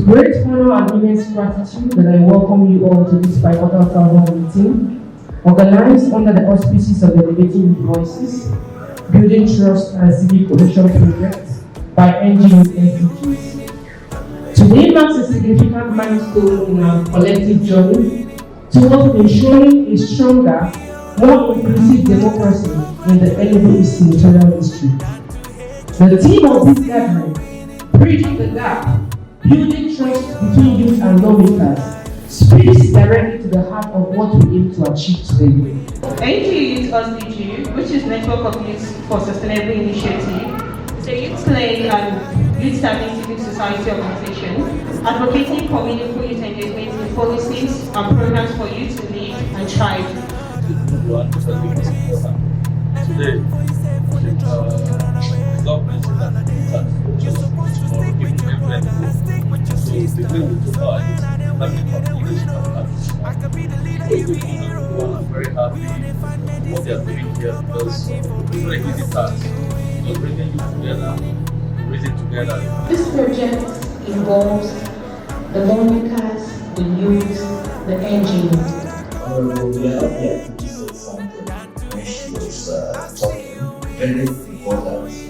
great honor and immense gratitude that I welcome you all to this bilateral town hall meeting, organized under the auspices of the Debating Voices, Building Trust and Civic Cohesion project by NGOs SDGs. Today marks a significant milestone in our collective journey towards ensuring a stronger, more inclusive democracy in the Enugu senatorial district. The theme of this gathering, Bridging the Gap, Building Trust between youth and lawmakers, speaks directly to the heart of what we aim to achieve today. NGO Youth SDG, which is Network of Youth for Sustainable Initiative, is a youth-led and youth-serving civil society organization advocating for meaningful youth engagement in policies and programs for youth to live and thrive. Today, the government is that tomorrow giving everyone so the way we do our youth having population of I'm very happy what they are doing here because it's like easy task. Just bringing you together, raising together. This project involves the lawmakers, the youth, the NGOs. We are here to say something when she was talking, very important.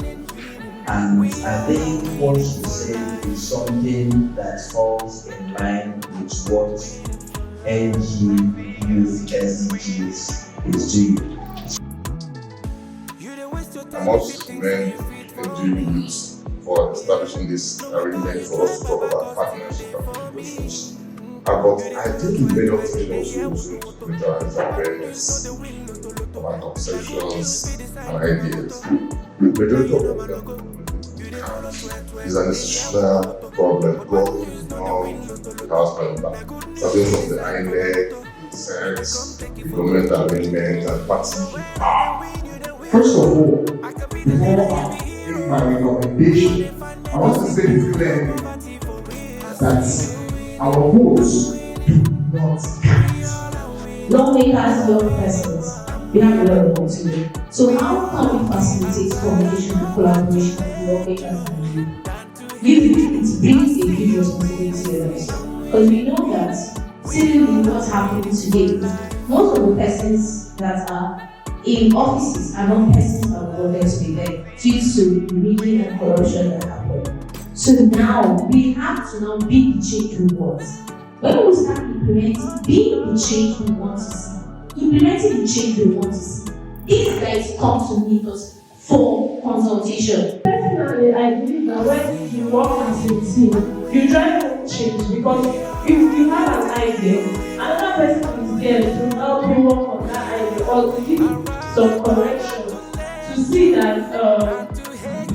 And I think what she said is something that falls in line with what NG Youth SDGs is doing. I must commend NG Youth for establishing this arrangement for us to talk about partnership and negotiations. But I think in many of things also to utilize awareness of our conceptions and ideas. The majority of them is an institutional problem going on the House member, starting from the INEC, the Senate, the government arrangement, and party. First of all, before I give my recommendation, I want to say this clearly that our votes do not count. Lawmakers, young persons, we have a lot of work to do. So how can we facilitate coordination and collaboration with lawmakers and youth? It brings a huge responsibility on us. Because we know that seemingly what's happening today, most of the persons that are in offices are not persons that were there to be there due to the rigging and corruption that happened. So now we have to now be the change we want. When we start implementing, being the change we want to see, implementing the change we want to see, these guys come to meet us for consultation. Personally, I believe that when you work as a team, you try to change because if you have an idea, another person is there to help you work on that idea or to give some corrections to see that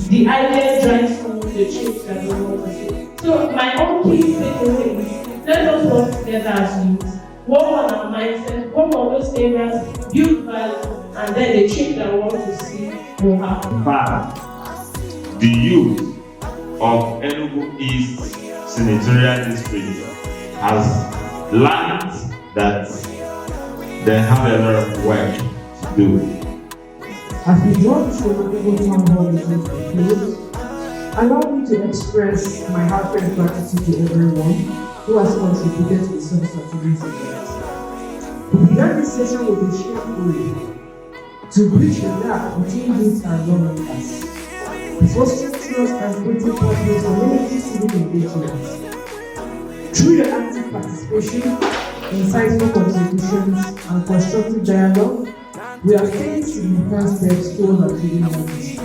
the idea drives forward the change that we want to see. So my own key takeaway is let us work together as youth, work on our mindset, work on those areas, build value, and then the change that we want to see will happen. But the youth of Enugu East Senatorial District has learned that they have a lot of work to do. As we draw through the Enugu Town Hall meeting, allow me to express my heartfelt gratitude to everyone who has contributed to the success of today's event. We began this session with a shared goal to bridge the gap between youth and lawmakers, fostering trust and creating pathways for meaningful civic engagement. Through your active participation, insightful contributions, and constructive dialogue, we are taking significant steps towards achieving our vision.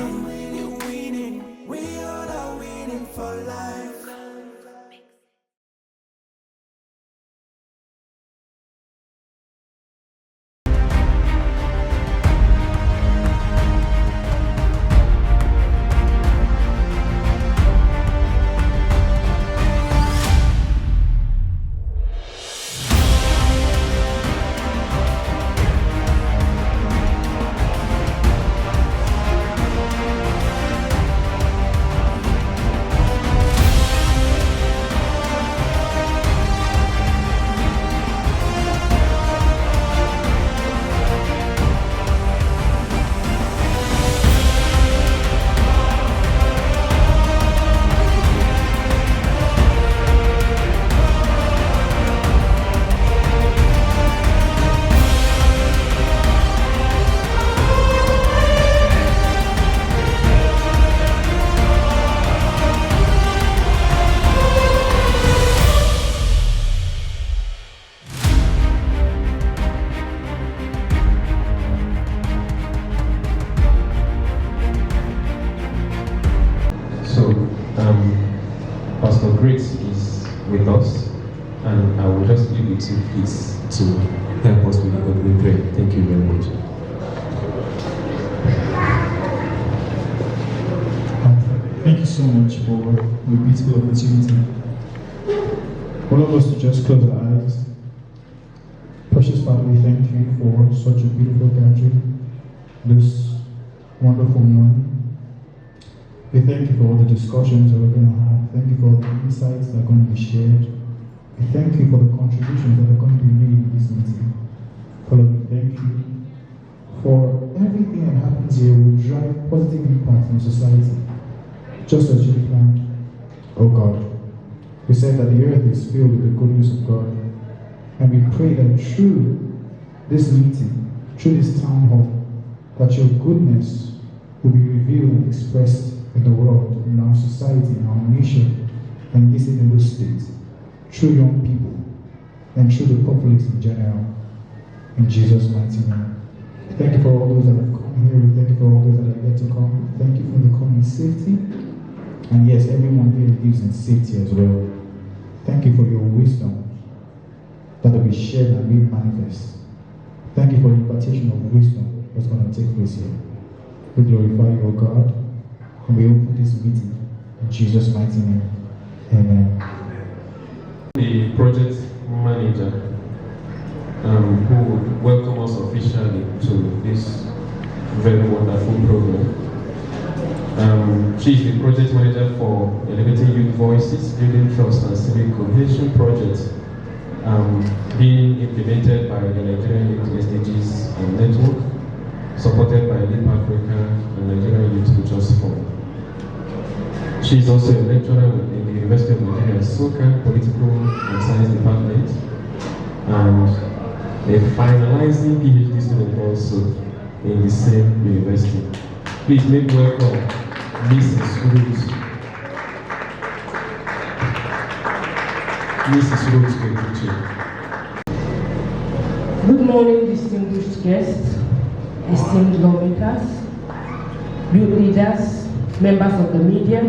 grace is with us, and I will just leave it to please to help us with the opening prayer. Thank you very much. Thank you so much for the beautiful opportunity. All of us to just close our eyes. Precious Father, we thank you for such a beautiful gathering this wonderful morning. We thank you for all the discussions that we're going to have. Thank you for all the insights that are going to be shared. We thank you for the contributions that are going to be made in this meeting. Father, we thank you for everything that happens here will drive positive impact in society, just as you planned. Oh God, we said that the earth is filled with the goodness of God, and we pray that through this meeting, through this town hall, that your goodness will be revealed and expressed in the world, in our society, in our nation, and this in the state, through young people, and through the populace in general. In Jesus' mighty name. Thank you for all those that have come here. We thank you for all those that are yet to come. Thank you for the coming safety. And yes, everyone here lives in safety as well. Thank you for your wisdom that will be shared and made manifest. Thank you for the impartation of wisdom that's going to take place here. We glorify you, O God, and we open this meeting in Jesus' mighty name. Amen. The project manager who will welcome us officially to this very wonderful program. She is the project manager for Elevating Youth Voices, Building Trust and Civic Cohesion project being implemented by the Nigerian Youth SDGs Network, supported by Leap Africa and Nigerian Youth Futures Fund. She is also a lecturer in the University of Nigeria Soka Political and Science Department, and a finalizing PhD student also in the same university. Please make welcome Mrs. Rose. Mrs. Rose Keguchi. Good morning, distinguished guests, esteemed lawmakers, youth leaders, members of the media,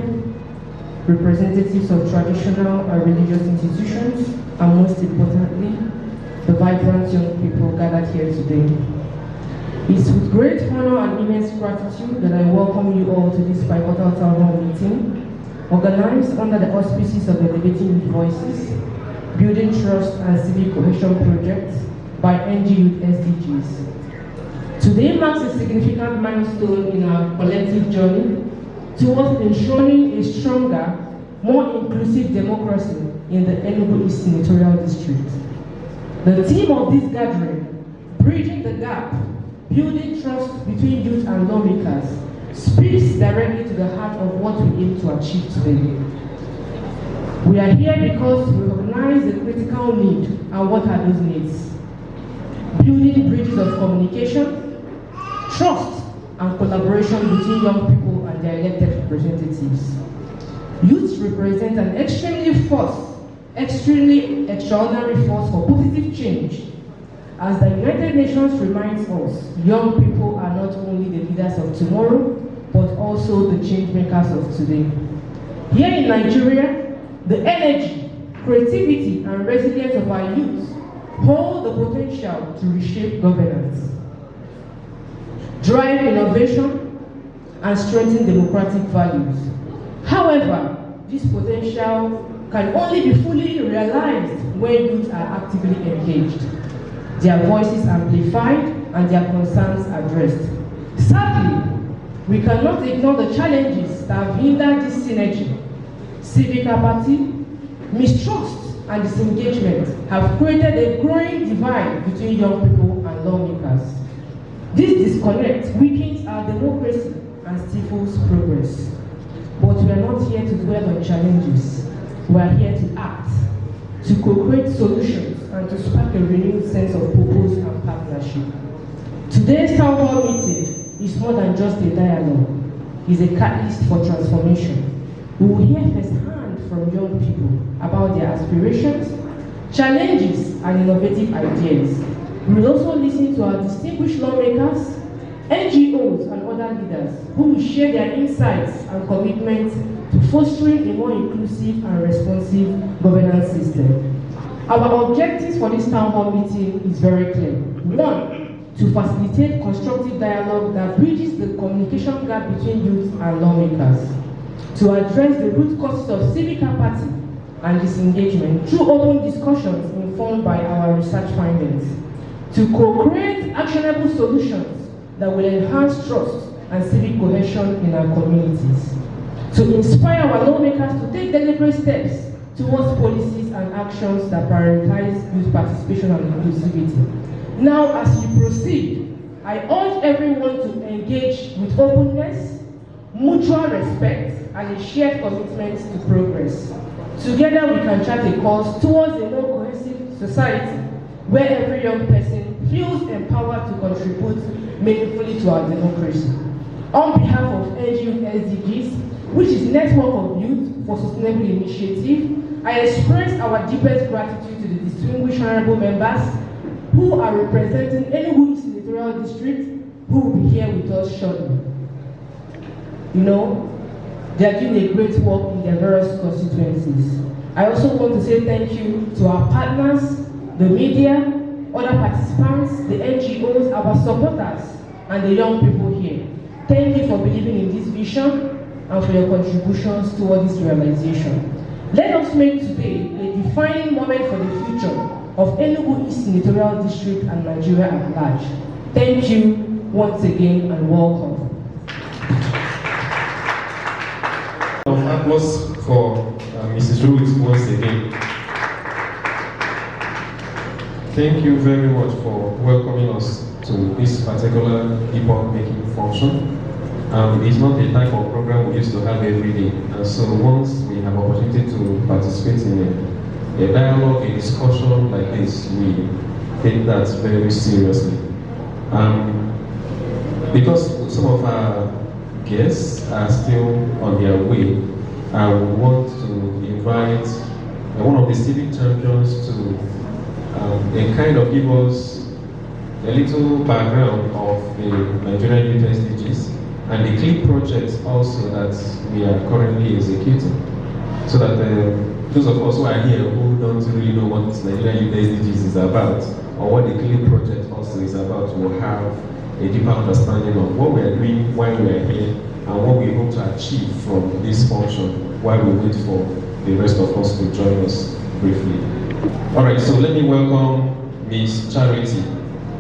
representatives of traditional and religious institutions, and most importantly, the vibrant young people gathered here today. It's with great honor and immense gratitude that I welcome you all to this pivotal town hall meeting, organized under the auspices of Elevating Youth Voices, Building Trust and Civic Cohesion project by NG Youth SDGs. Today marks a significant milestone in our collective journey towards ensuring a stronger, more inclusive democracy in the Enugu East Senatorial District. The theme of this gathering, Bridging the Gap, Building Trust between Youth and Lawmakers, speaks directly to the heart of what we aim to achieve today. We are here because we recognize the critical need, and what are those needs? Building bridges of communication, trust, and collaboration between young people and their elected representatives. Youth represent an extremely extraordinary force for positive change. As the United Nations reminds us, young people are not only the leaders of tomorrow, but also the change makers of today. Here in Nigeria, the energy, creativity, and resilience of our youth hold the potential to reshape governance, drive innovation, and strengthen democratic values. However, this potential can only be fully realized when youth are actively engaged, their voices amplified, and their concerns addressed. Sadly, we cannot ignore the challenges that have hindered this synergy. Civic apathy, mistrust, and disengagement have created a growing divide between young people and lawmakers. This disconnect weakens our democracy and stifles progress. But we are not here to dwell on challenges. We are here to act, to co-create solutions, and to spark a renewed sense of purpose and partnership. Today's town hall meeting is more than just a dialogue. It's a catalyst for transformation. We will hear firsthand from young people about their aspirations, challenges, and innovative ideas. We will also listen to our distinguished lawmakers, NGOs, and other leaders who will share their insights and commitment to fostering a more inclusive and responsive governance system. Our objectives for this town hall meeting is very clear. One, to facilitate constructive dialogue that bridges the communication gap between youth and lawmakers. To address the root causes of civic apathy and disengagement through open discussions informed by our research findings. To co-create actionable solutions that will enhance trust and civic cohesion in our communities. To inspire our lawmakers to take deliberate steps towards policies and actions that prioritize youth participation and inclusivity. Now, as we proceed, I urge everyone to engage with openness, mutual respect, and a shared commitment to progress. Together, we can chart a course towards a more cohesive society where every young person feels empowered to contribute meaningfully to our democracy. On behalf of NGO SDGs, which is Network of Youth for Sustainable Initiative, I express our deepest gratitude to the distinguished honorable members who are representing Enugu Senatorial District, who will be here with us shortly. You know, they are doing a great work in their various constituencies. I also want to say thank you to our partners, the media, other participants, the NGOs, our supporters, and the young people here. Thank you for believing in this vision and for your contributions toward this realization. Let us make today a defining moment for the future of Enugu East Senatorial District and Nigeria at large. Thank you once again and welcome. Applause for Mrs. Ruth once again. Thank you very much for welcoming us to this particular epoch-making function. It's not a type of program we used to have every day, and so once we have opportunity to participate in a dialogue, a discussion like this, we take that very seriously. Because some of our guests are still on their way, I would want to invite one of the civic champions to kind of give us a little background of the Nigerian Youth SDGs and the CLIP project also that we are currently executing, so that those of us who are here who don't really know what Nigerian Youth SDGs is about or what the CLIP project also is about will have a deeper understanding of what we are doing, why we are here, and what we hope to achieve from this function while we wait for the rest of us to join us briefly. All right, so let me welcome Ms. Charity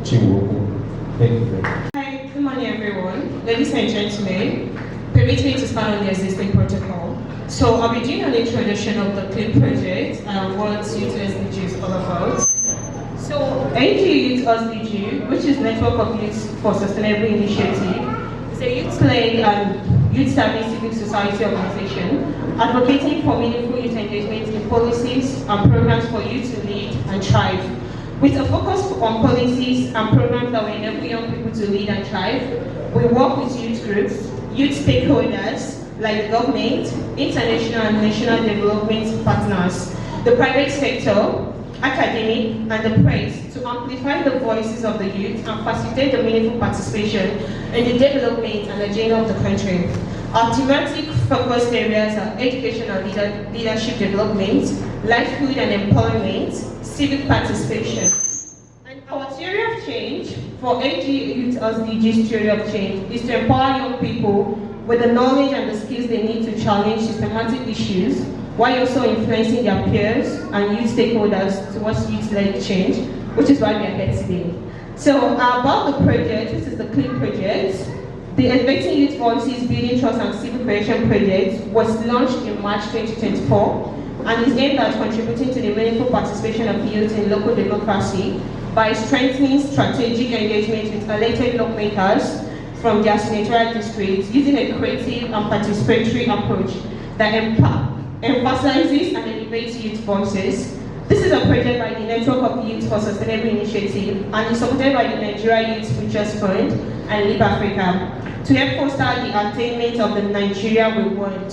Chiwoku. Thank you very much. Hi, good morning everyone. Ladies and gentlemen, permit me to start on the existing protocol. So I'll be doing an introduction of the CLIP project and what Youth SDG is all about. So NGO Youth SDG, which is Network of Youth for Sustainable Initiative, is a youth-led and youth-serving civil society organization advocating for meaningful youth engagement in policies and programs for youth to lead and thrive. With a focus on policies and programs that will enable young people to lead and thrive, we work with youth groups, youth stakeholders like the government, international and national development partners, the private sector, academic, and the press to amplify the voices of the youth and facilitate the meaningful participation in the development and agenda of the country. Our thematic focus areas are education and leadership development, livelihood and employment, civic participation. And our theory of change for NGO Youth SDGs theory of change is to empower young people with the knowledge and the skills they need to challenge systematic issues while also influencing their peers and youth stakeholders towards youth-led change, which is why we are here today. So about the project, this is the CLIP project. The Elevating Youth Voices Building Trust and Civic Cohesion project was launched in March 2024 and is aimed at contributing to the meaningful participation of youth in local democracy by strengthening strategic engagement with elected lawmakers from their senatorial districts using a creative and participatory approach that emphasizes and elevates youth voices. This is a project by the Network of Youth for Sustainable Initiative and is supported by the Nigeria Youth Futures Fund and Leap Africa to help foster the attainment of the Nigeria we want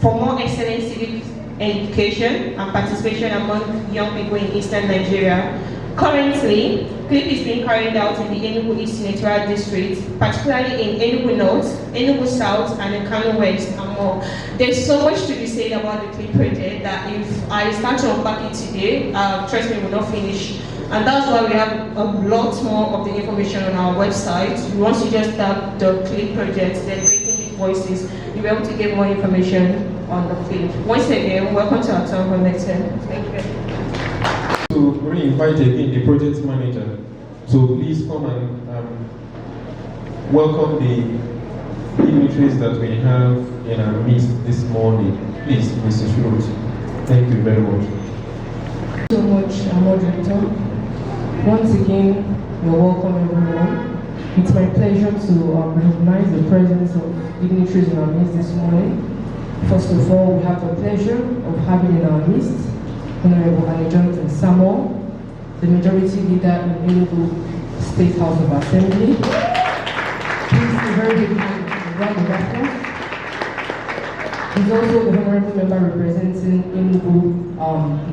for more excellent civic education and participation among young people in Eastern Nigeria. Currently, CLIP is being carried out in the Enugu East Senatorial District, particularly in Enugu North, Enugu South, and in Kano West, and more. There's so much to be said about the CLIP project that if I start to unpack it today, trust me, we'll not finish. And that's why we have a lot more of the information on our website. Once you just tap the CLIP project, then Rating Youth Voices, you'll be able to get more information on the CLIP. Once again, welcome to our town hall meeting. Thank you. To re-invite again the project manager, so please come and welcome the dignitaries that we have in our midst this morning. Please, Mrs. Ruth. Thank you very much. Thank you so much, moderator. Once again, you're welcome, everyone. It's my pleasure to recognize the presence of dignitaries in our midst this morning. First of all, we have the pleasure of having in our midst Honorable Ali Johnson Samuel, the majority leader in Enugu State House of Assembly. Please, a very big round of applause. He's also the honorable member representing Enugu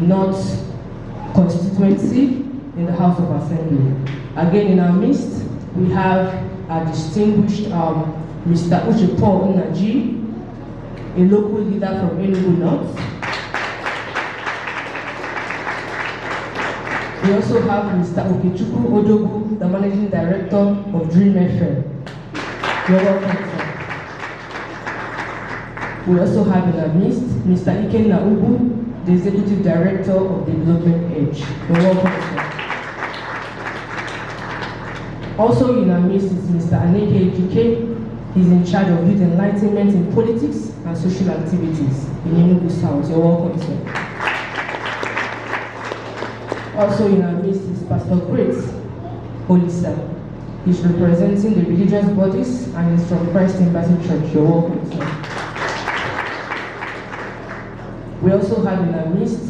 North constituency in the House of Assembly. Again, in our midst, we have a distinguished Mr. Uche Paul Unaji, a local leader from Enugu North. We also have Mr. Okechukwu Odogu, the Managing Director of Dream FM. You're welcome, sir. We also have in our midst Mr. Ikenna Ubu, the Executive Director of Development Edge. You're welcome, sir. Also in our midst is Mr. Aneke Ejike. He's in charge of youth enlightenment in politics and social activities in Enugu South. You're welcome, sir. Also in our midst is Pastor Grace Olisa. He's representing the religious bodies and is from Christ Embassy Church. You're welcome, sir. We also have in our midst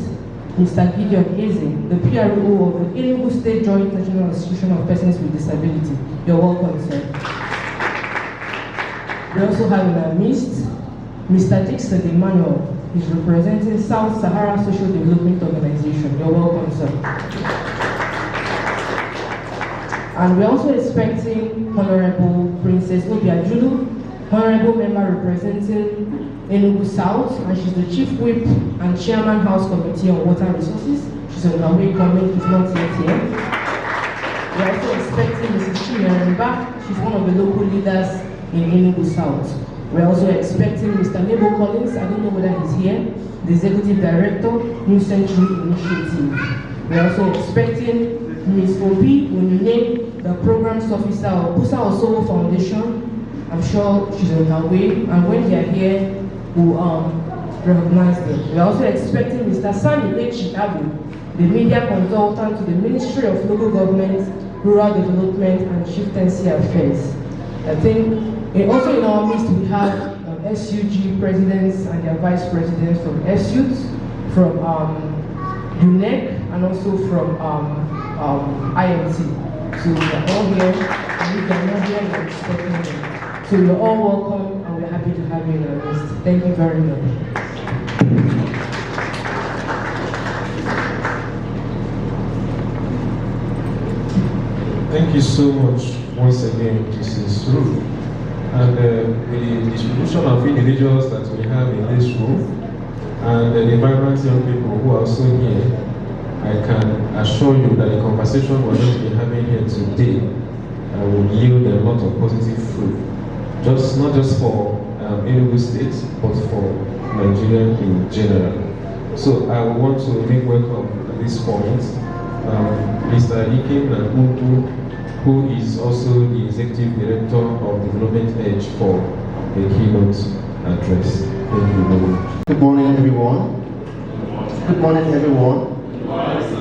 Mr. Gideon Eze, the PRO of the Enugu State Joint National Association of Persons with Disability. You're welcome, sir. We also have in our midst Mr. Dixon Emmanuel. He's representing South Sahara Social Development Organization. You're welcome, sir. And we're also expecting Honorable Princess Obiajulu, Honorable Member representing Enugu South, and she's the Chief Whip and Chairman House Committee on Water Resources. She's on her way coming, she's not yet here. We're also expecting Mrs. Chinyaremba. She's one of the local leaders in Enugu South. We're also expecting Mr. Nebo Collins, I don't know whether he's here, the Executive Director, New Century Initiative. We're also expecting Ms. Obi Onyinye, the Programs Officer of Busa Osowo Foundation. I'm sure she's on her way, and when they are here, we'll recognize them. We're also expecting Mr. Sami Lechi Abu, the Media Consultant to the Ministry of Local Government, Rural Development and Chieftaincy Affairs. I think also in our midst we have SUG presidents and their vice presidents from SUT, from UNEC, and also from IMT. So we're all here, and we can not here, we're expecting them. So you're all welcome, and we're happy to have you in our midst. Thank you very much. Thank you so much once again, Mrs. Ruth. And the distribution of individuals that we have in this room and the vibrant young people who are also here, I can assure you that the conversation we're going to be having here today will yield a lot of positive fruit. Not just for Enugu State, but for Nigeria in general. So I want to make welcome at this point Mr. Ikenna Ubu, who is also the Executive Director of Development Edge for a keynote address. Thank you very much. Good morning, everyone. Good morning, everyone.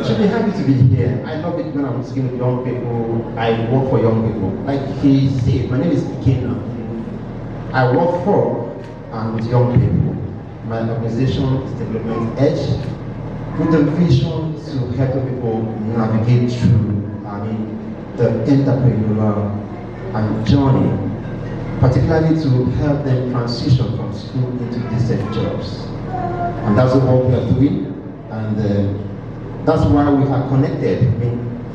Should be happy to be here. I love it when I'm speaking with young people. I work for young people. Like he said, my name is Ikenna. I work for and with young people. My organization is Development Edge, with the vision to help people navigate through the entrepreneurial journey, particularly to help them transition from school into decent jobs. And that's what we are doing, and that's why we are connected.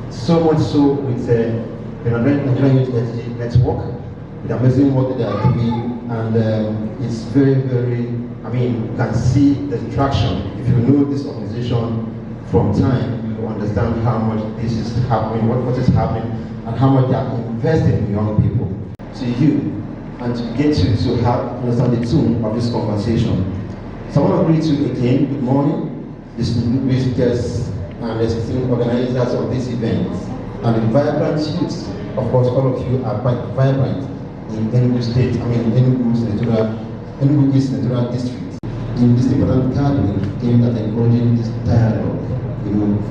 So much so with the Nigerian Youth Energy Network, the amazing work that they are doing, and it's very, very, I mean, you can see the traction. If you know this organization from time, you understand how much this is happening, what is happening, and how much they are investing in young people. To you, and to get you to understand the tone of this conversation. So I want to greet you again. Good morning. Visitors and esteemed organizers of this event, and the vibrant youth. Of course, all of you are quite vibrant in Enugu State, Enugu East Senatorial District. In this important gathering, aimed at encouraging this dialogue,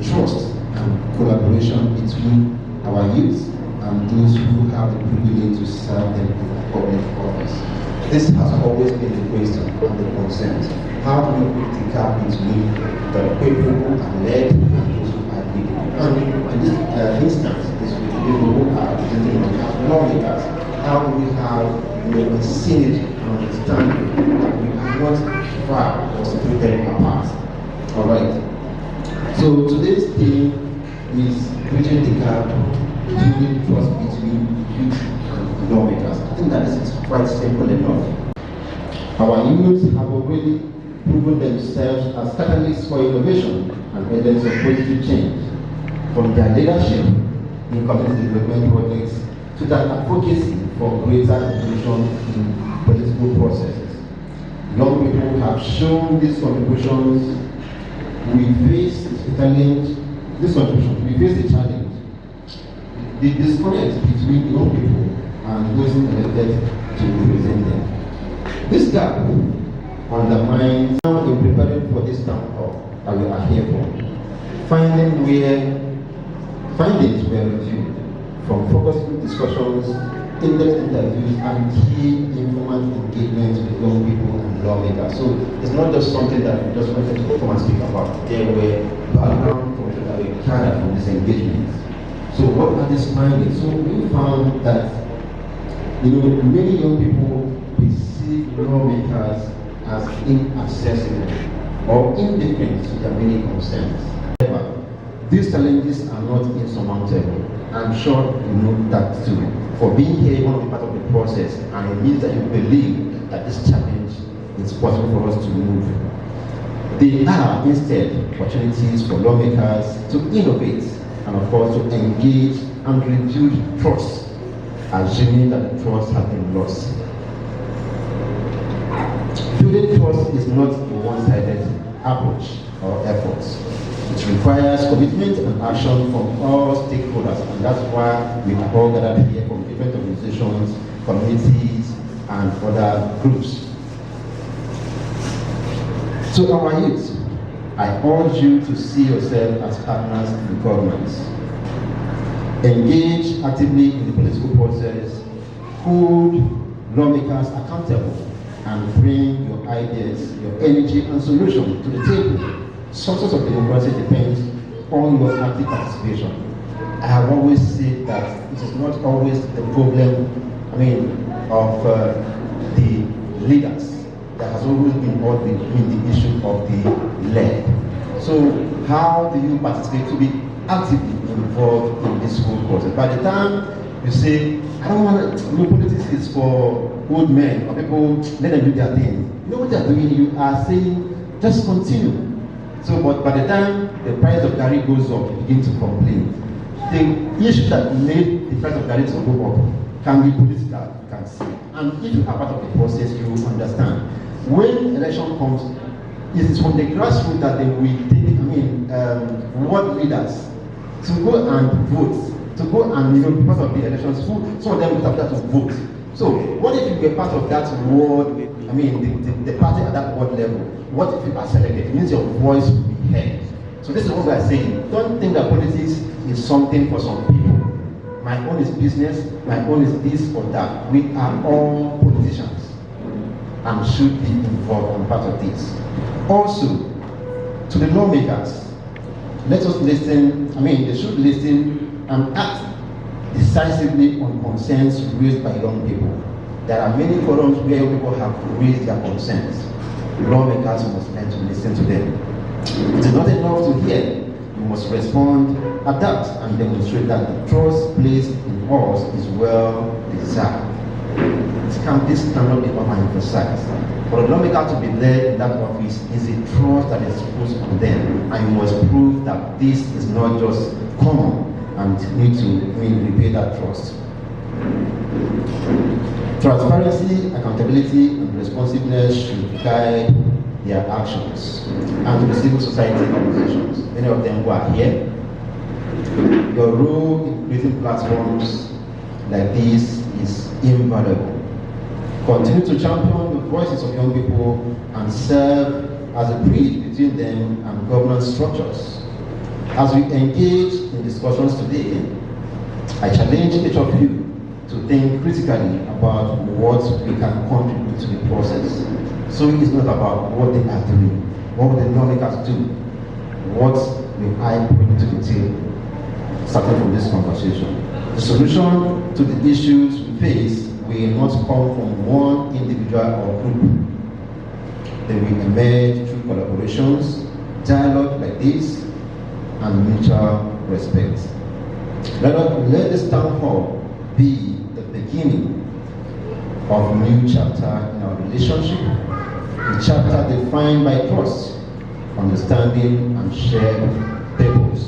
trust and collaboration between our youth and those who have the privilege to serve them in public office. This has always been the question and the concern. How do we bridge the gap between the people who are led and those who are leading? And in this instance, it's with the people who are representing as lawmakers. How do we have a synergy and understanding that we are not far or separated apart? All right. So today's theme is bridging the gap, building trust between youth and lawmakers. I think that this is quite simple enough. Our youth have already proven themselves as catalysts for innovation and agents of positive change, from their leadership in community development projects to their advocacy for greater inclusion in political processes. Young people have shown these contributions. We face a challenge. We face a challenge. The disconnect between young people and those elected to represent them. This gap undermines now in preparing for this town hall that we are here for. Findings were reviewed from focus group discussions, in-depth interviews, and key informant engagements with young people and lawmakers. So it's not just something that we just wanted to come and speak about. There were background information that we gathered from this engagement. So what are these findings? So we found that many young people perceive lawmakers as inaccessible or indifferent to their many concerns. However, these challenges are not insurmountable. I'm sure you know that too. For being here, you want to be part of the process, and it means that you believe that this challenge is possible for us to move. They are instead opportunities for lawmakers to innovate and, of course, to engage and rebuild trust, assuming that the trust has been lost. Building trust is not a one-sided approach or effort. It requires commitment and action from all stakeholders, and that's why we are all gathered here from different organizations, communities, and other groups. So our youth, I urge you to see yourself as partners in government. Engage actively in the political process, hold lawmakers accountable, and bring your ideas, your energy, and solutions to the table. Success of democracy depends on your active participation. I have always said that it is not always the problem, of the leaders. That has always been the issue of the led. So how do you participate to be actively involved in this whole process? By the time you say, I don't want to, politics is for old men or people, let them do their thing. You know what they are doing? You are saying, just continue. So, but by the time the price of Gary goes up, you begin to complain. The issue that made the price of Gary to go up can be political, you can see. And if you are part of the process, you will understand. When election comes, it is from the grassroots that they will take, ward leaders to go and vote, to go and, because of the elections, some of them will have to vote. So, what if you were part of that ward, the party at that ward level? What if you are selected? It means your voice will be heard. So this is what we are saying. Don't think that politics is something for some people. My own is business, my own is this or that. We are all politicians and should be involved and part of this. Also, to the lawmakers, let us listen, they should listen and act decisively on concerns raised by young people. There are many forums where young people have raised their concerns. Lawmakers must learn to listen to them. It is not enough to hear, we must respond, adapt, and demonstrate that the trust placed in us is well deserved. This cannot be overemphasized. For a lawmaker to be led in that office is a trust that is put on them, and you must prove that this is not just common and need to repay that trust. Transparency, accountability, and responsiveness should guide their actions. And to the civil society organizations, many of them who are here, your role in creating platforms like this is invaluable. Continue to champion the voices of young people and serve as a bridge between them and governance structures. As we engage in discussions today, I challenge each of you to think critically about what we can contribute to the process. So it is not about what they are doing, what will the lawmakers do, what will I bring to the table, starting from this conversation. The solution to the issues we face will not come from one individual or group. They will emerge through collaborations, dialogue like this, and mutual respect. Let this town hall be the beginning of a new chapter in our relationship, a chapter defined by trust, understanding, and shared purpose.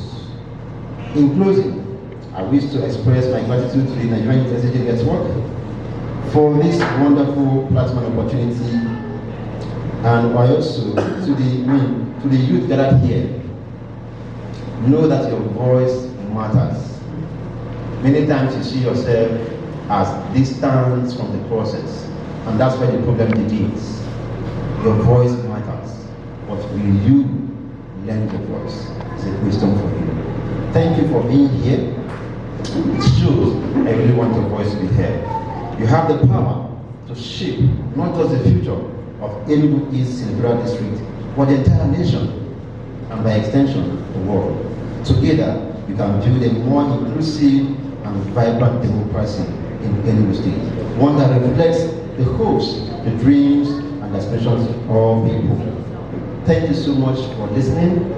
In closing, I wish to express my gratitude to the Nigerian University Network for this wonderful platform opportunity, and also to the youth gathered here. Know that your voice matters. Many times you see yourself as distant from the process, and that's where the problem begins. Your voice matters, but will you lend your voice? It's a question for you. Thank you for being here. It shows I really want your voice to be heard. You have the power to shape not just the future of Enugu East Senatorial District, but the entire nation, and by extension, the world. Together, we can build a more inclusive and vibrant democracy in Enugu State, one that reflects the hopes, the dreams, and aspirations of all people. Thank you so much for listening,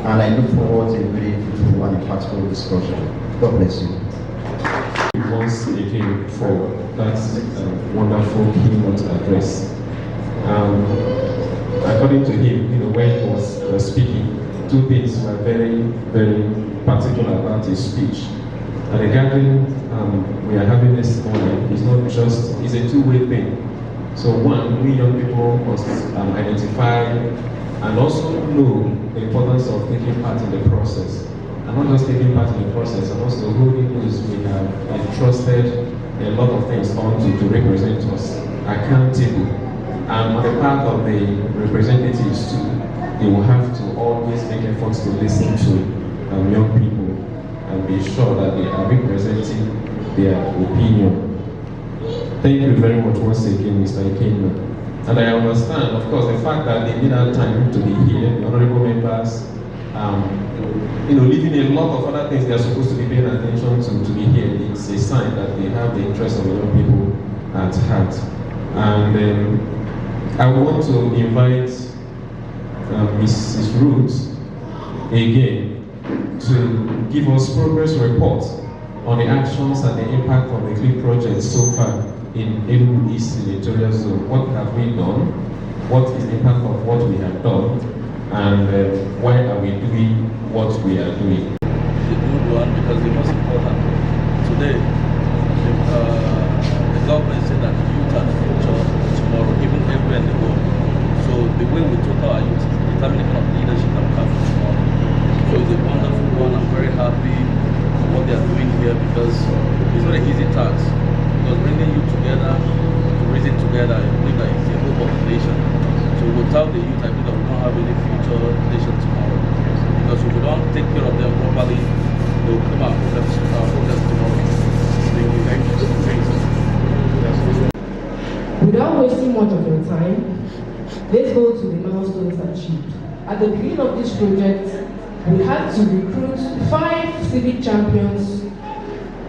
and I look forward to a very fruitful and impactful discussion. God bless you. Once again for that wonderful keynote address. According to him, when he was speaking, two things were very, very particular about his speech. And the gathering we are having this morning is not just, it's a two-way thing. So one, we young people must identify and also know the importance of taking part in the process. And not just taking part in the process, and also holding those we have entrusted a lot of things onto to represent us accountable. And on the part of the representatives too, they will have to always make efforts to listen to young people and be sure that they are representing their opinion. Thank you very much once again, Mr. Ikenna. And I understand, of course, the fact that they need our time to be here, the honorable members, leaving a lot of other things they are supposed to be paying attention to be here, it's a sign that they have the interest of the young people at heart. And I want to invite Mrs. Roots again to give us progress report on the actions and the impact of the CLIP project so far in Enugu East Senatorial Zone. What have we done? What is the impact of what we have done? And why are we doing what we are doing? It's a good one because the most important today, the government said that youth are the future tomorrow, even everywhere in the world. So the way we took our youth is determining the kind of leadership that we have for tomorrow. So it's a wonderful one. I'm very happy for what they are doing here because it's not an easy task. Because bringing youth together, to reason together, I believe that it's a hope of the nation. So without the youth, I believe that we don't have any future nation tomorrow. Because if we don't take care of them properly, they will become our problems tomorrow. Thank you. Thank you. Without wasting much of your time, let's go to the milestones achieved. At the beginning of this project, we had to recruit 5 civic champions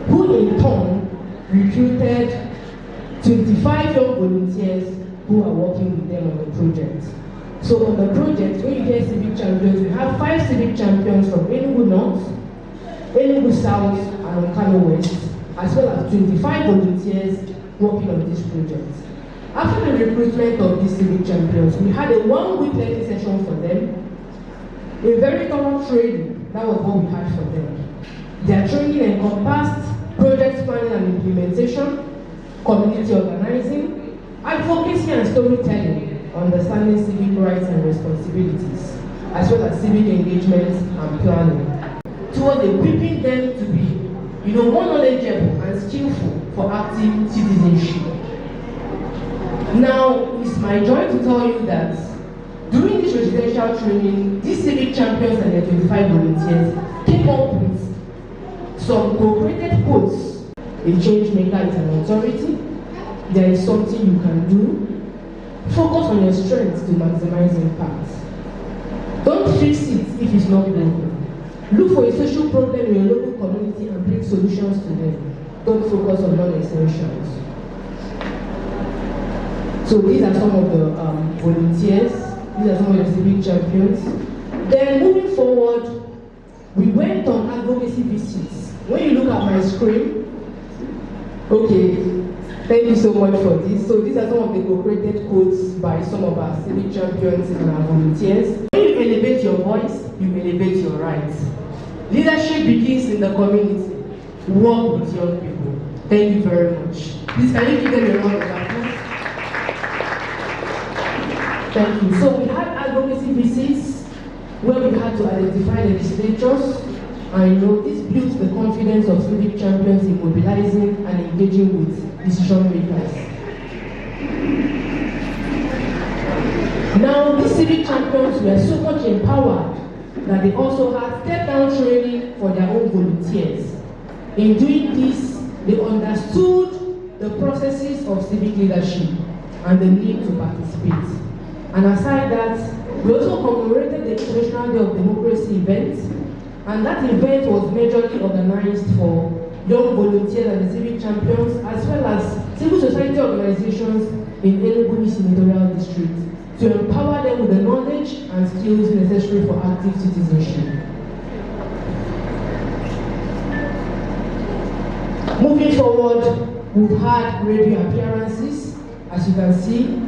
who in turn recruited 25 young volunteers who are working with them on the project. So on the project, when you hear civic champions, we have 5 civic champions from Enugu North, Enugu South, and Okano West, as well as 25 volunteers working on this project. After the recruitment of these civic champions, we had a 1-week learning session for them, a very thorough training. That was what we had for them. Their training encompassed project planning and implementation, community organizing, advocacy and storytelling, understanding civic rights and responsibilities, as well as civic engagement and planning, towards equipping them to be, more knowledgeable and skillful for active citizenship. Now, it's my joy to tell you that during this residential training, these civic champions and their 25 volunteers came up with some co-created quotes. A change maker is an authority. There is something you can do. Focus on your strengths to maximize impact. Don't fix it if it's not broken. Look for a social problem in your local community and bring solutions to them. Don't focus on non-essentials. So these are some of the volunteers. These are some of the civic champions. Then moving forward, we went on advocacy visits. When you look at my screen, okay, thank you so much for this. So these are some of the co-created quotes by some of our civic champions and our volunteers. When you elevate your voice, you elevate your rights. Leadership begins in the community. Work with young people. Thank you very much. Please, can you give them a round of applause? Thank you. So we had advocacy visits where we had to identify legislators, and this built the confidence of civic champions in mobilizing and engaging with decision makers. Now, these civic champions were so much empowered that they also had step-down training for their own volunteers. In doing this, they understood the processes of civic leadership and the need to participate. And aside that, we also commemorated the International Day of Democracy event, and that event was majorly organized for young volunteers and the civic champions, as well as civil society organizations in Enugu Senatorial District, to empower them with the knowledge and skills necessary for active citizenship. Moving forward, we've had radio appearances, as you can see.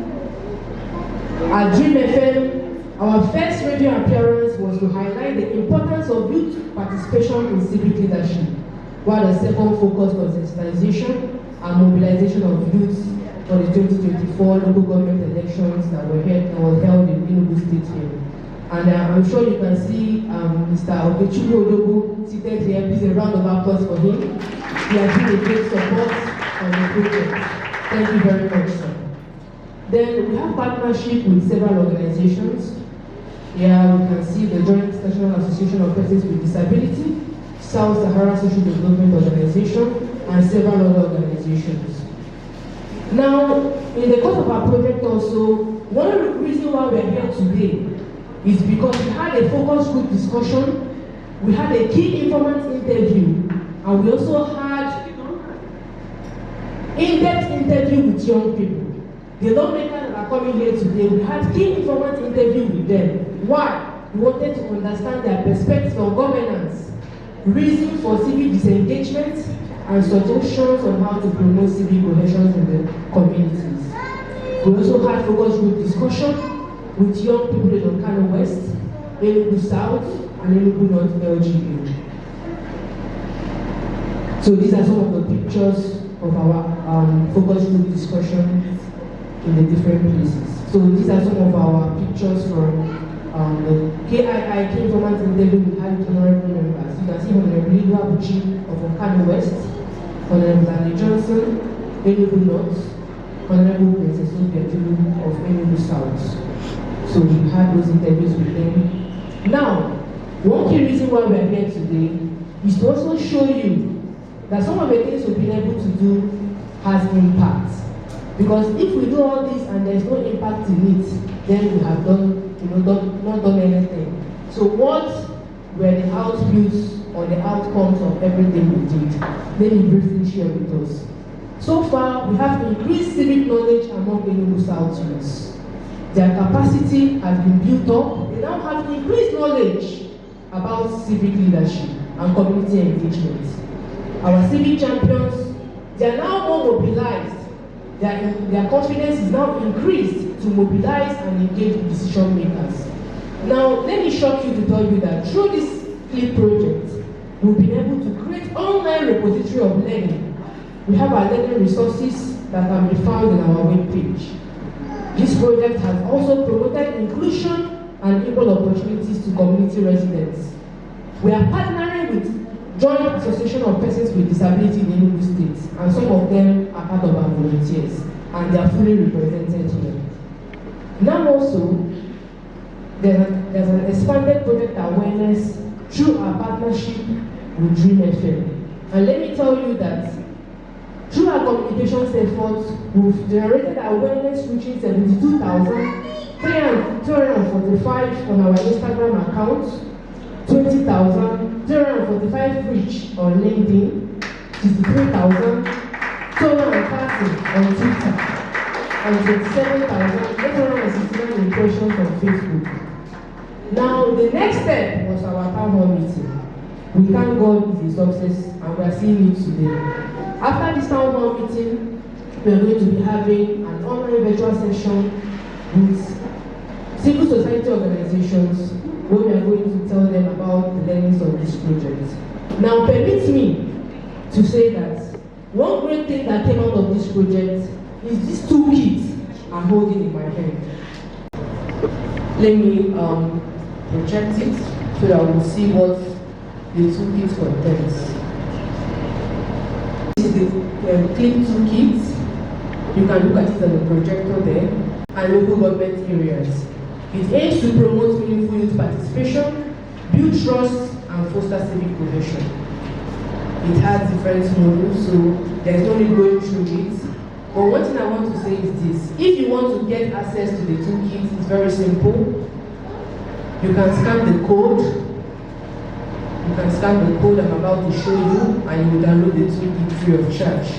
At Dream FM, our first radio appearance was to highlight the importance of youth participation in civic leadership, while the second focused on sensitization and mobilization of youth for the 2024 local government elections that was held in Enugu State here. And I'm sure you can see Mr. Okechukwu Odogu seated here. Please a round of applause for him. He has been a great support on the project. Thank you very much, sir. Then we have partnership with several organizations. Here we can see the Joint National Association of Persons with Disability, South Sahara Social Development Organization, and several other organizations. Now, in the course of our project also, one of the reasons why we're here today is because we had a focus group discussion, we had a key informant interview, and we also had in-depth interview with young people. The lawmakers that are coming here today, we had key informant interview with them. Why? We wanted to understand their perspective on governance, reason for civic disengagement, and suggestions on how to promote civic cohesion in the communities. We also had focus group discussion with young people in Okano West, Enugu South, and Enugu North LGU. So these are some of the pictures of our focus group discussion in the different places. So these are some of our pictures from the KII, Key Informant Interview with high honorable members. You can see Honorable Lidu Abuchi of Okano West, Honorable Danny Johnson, Enugu North, Honorable Princess Obiajulu of Enugu South. So we had those interviews with them. Now, one key reason why we are here today is to also show you that some of the things we've been able to do has impact. Because if we do all this and there's no impact in it, then we have not done anything. So what were the outputs or the outcomes of everything we did? Let me briefly share with us. So far, we have increased civic knowledge among Enugu South youths. Their capacity has been built up. They now have increased knowledge about civic leadership and community engagement. Our civic champions, they are now more mobilized. Their confidence is now increased to mobilize and engage with decision makers. Now, let me shock you to tell you that through this CLIP project, we've been able to create online repository of learning. We have our learning resources that can be found on our webpage. This project has also promoted inclusion and equal opportunities to community residents. We are partnering with Joint Association of Persons with Disability in Enugu State, and some of them are part of our volunteers, and they are fully represented here. Now also, there's an expanded project awareness through our partnership with Dream FM. And let me tell you that through our communications efforts, we've generated awareness reaching 72,345 on our Instagram account, 20,345 reach on LinkedIn, 63,230 on Twitter, and 27,869 impressions on Facebook. Now, the next step was our town hall meeting. We thank God it's a success, and we are seeing it today. After this town hall meeting, we are going to be having an online virtual session with civil society organizations, where we are going to tell them about the learnings of this project. Now, permit me to say that one great thing that came out of this project is these two kits I'm holding in my hand. Let me project it so that we'll see what the toolkit contains. This is the CLIP toolkit. You can look at it on the projector there, and local government areas. It aims to promote meaningful youth participation, build trust, and foster civic cohesion. It has different modules, so there's no need going through it. But one thing I want to say is this: if you want to get access to the toolkit, it's very simple. You can scan the code. You can scan the code I'm about to show you, and you will download the toolkit free of charge.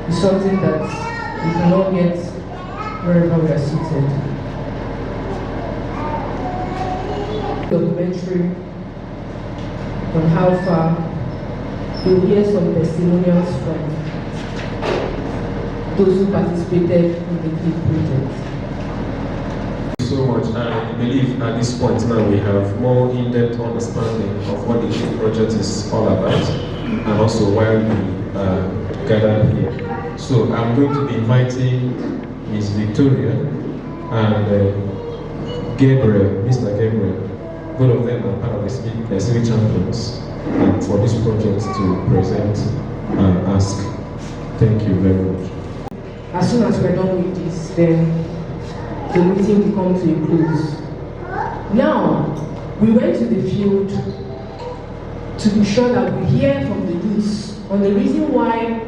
It's something that you cannot get wherever we are seated. Documentary on how far you'll hear some testimonials from those who participated in the CLIP project. So much. I believe at this point now we have more in-depth understanding of what the CLIP project is all about, and also why we gathered here. So I'm going to be inviting Ms. Victoria and Gabriel, Mr. Gabriel. Both of them are part of the civic champions for this project to present and ask. Thank you very much. As soon as we're done with this, then the meeting will come to a close. Now, we went to the field to be sure that we hear from the youths on the reason why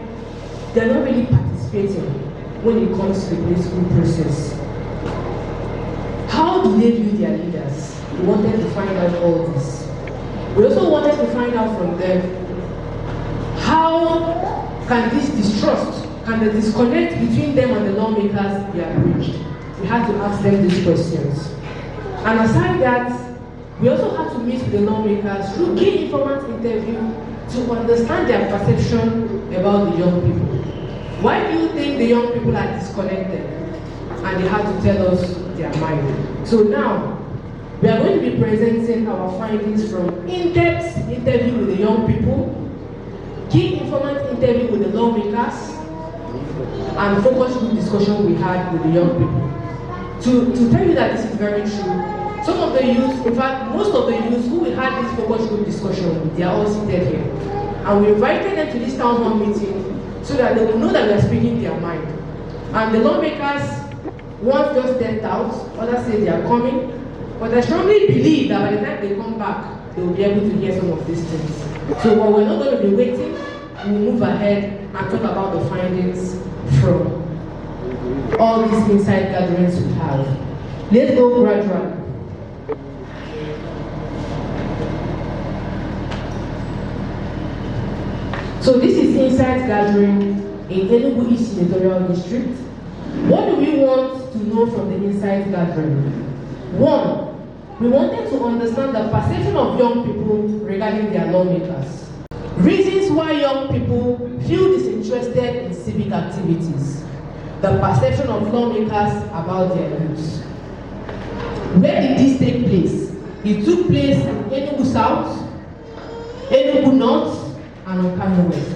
they're not really participating when it comes to the political process. How do they view their leaders? We wanted to find out all this. We also wanted to find out from them how can this distrust, can the disconnect between them and the lawmakers be bridged? We had to ask them these questions. And aside that, we also had to meet with the lawmakers through key informant interview to understand their perception about the young people. Why do you think the young people are disconnected? And they had to tell us their mind. So now, we are going to be presenting our findings from in-depth interview with the young people, key informant interview with the lawmakers, and focus group discussion we had with the young people. To tell you that this is very true, some of the youth, in fact, most of the youth who we had this focus group discussion with, they are all seated here. And we invited them to this town hall meeting so that they will know that we are speaking their mind. And the lawmakers, one just stepped out, others say they are coming, but I strongly believe that by the time they come back, they will be able to hear some of these things. So while we're not going to be waiting, we'll move ahead and talk about the findings from all these inside gatherings we have. Let's go gradually. So this is inside gathering in Enugu East Senatorial District. What do we want to know from the inside gathering? One, we wanted to understand the perception of young people regarding their lawmakers. Reasons why young people feel disinterested in civic activities. The perception of lawmakers about their youth. Where did this take place? It took place in Enugu South, Enugu North, and Okano West.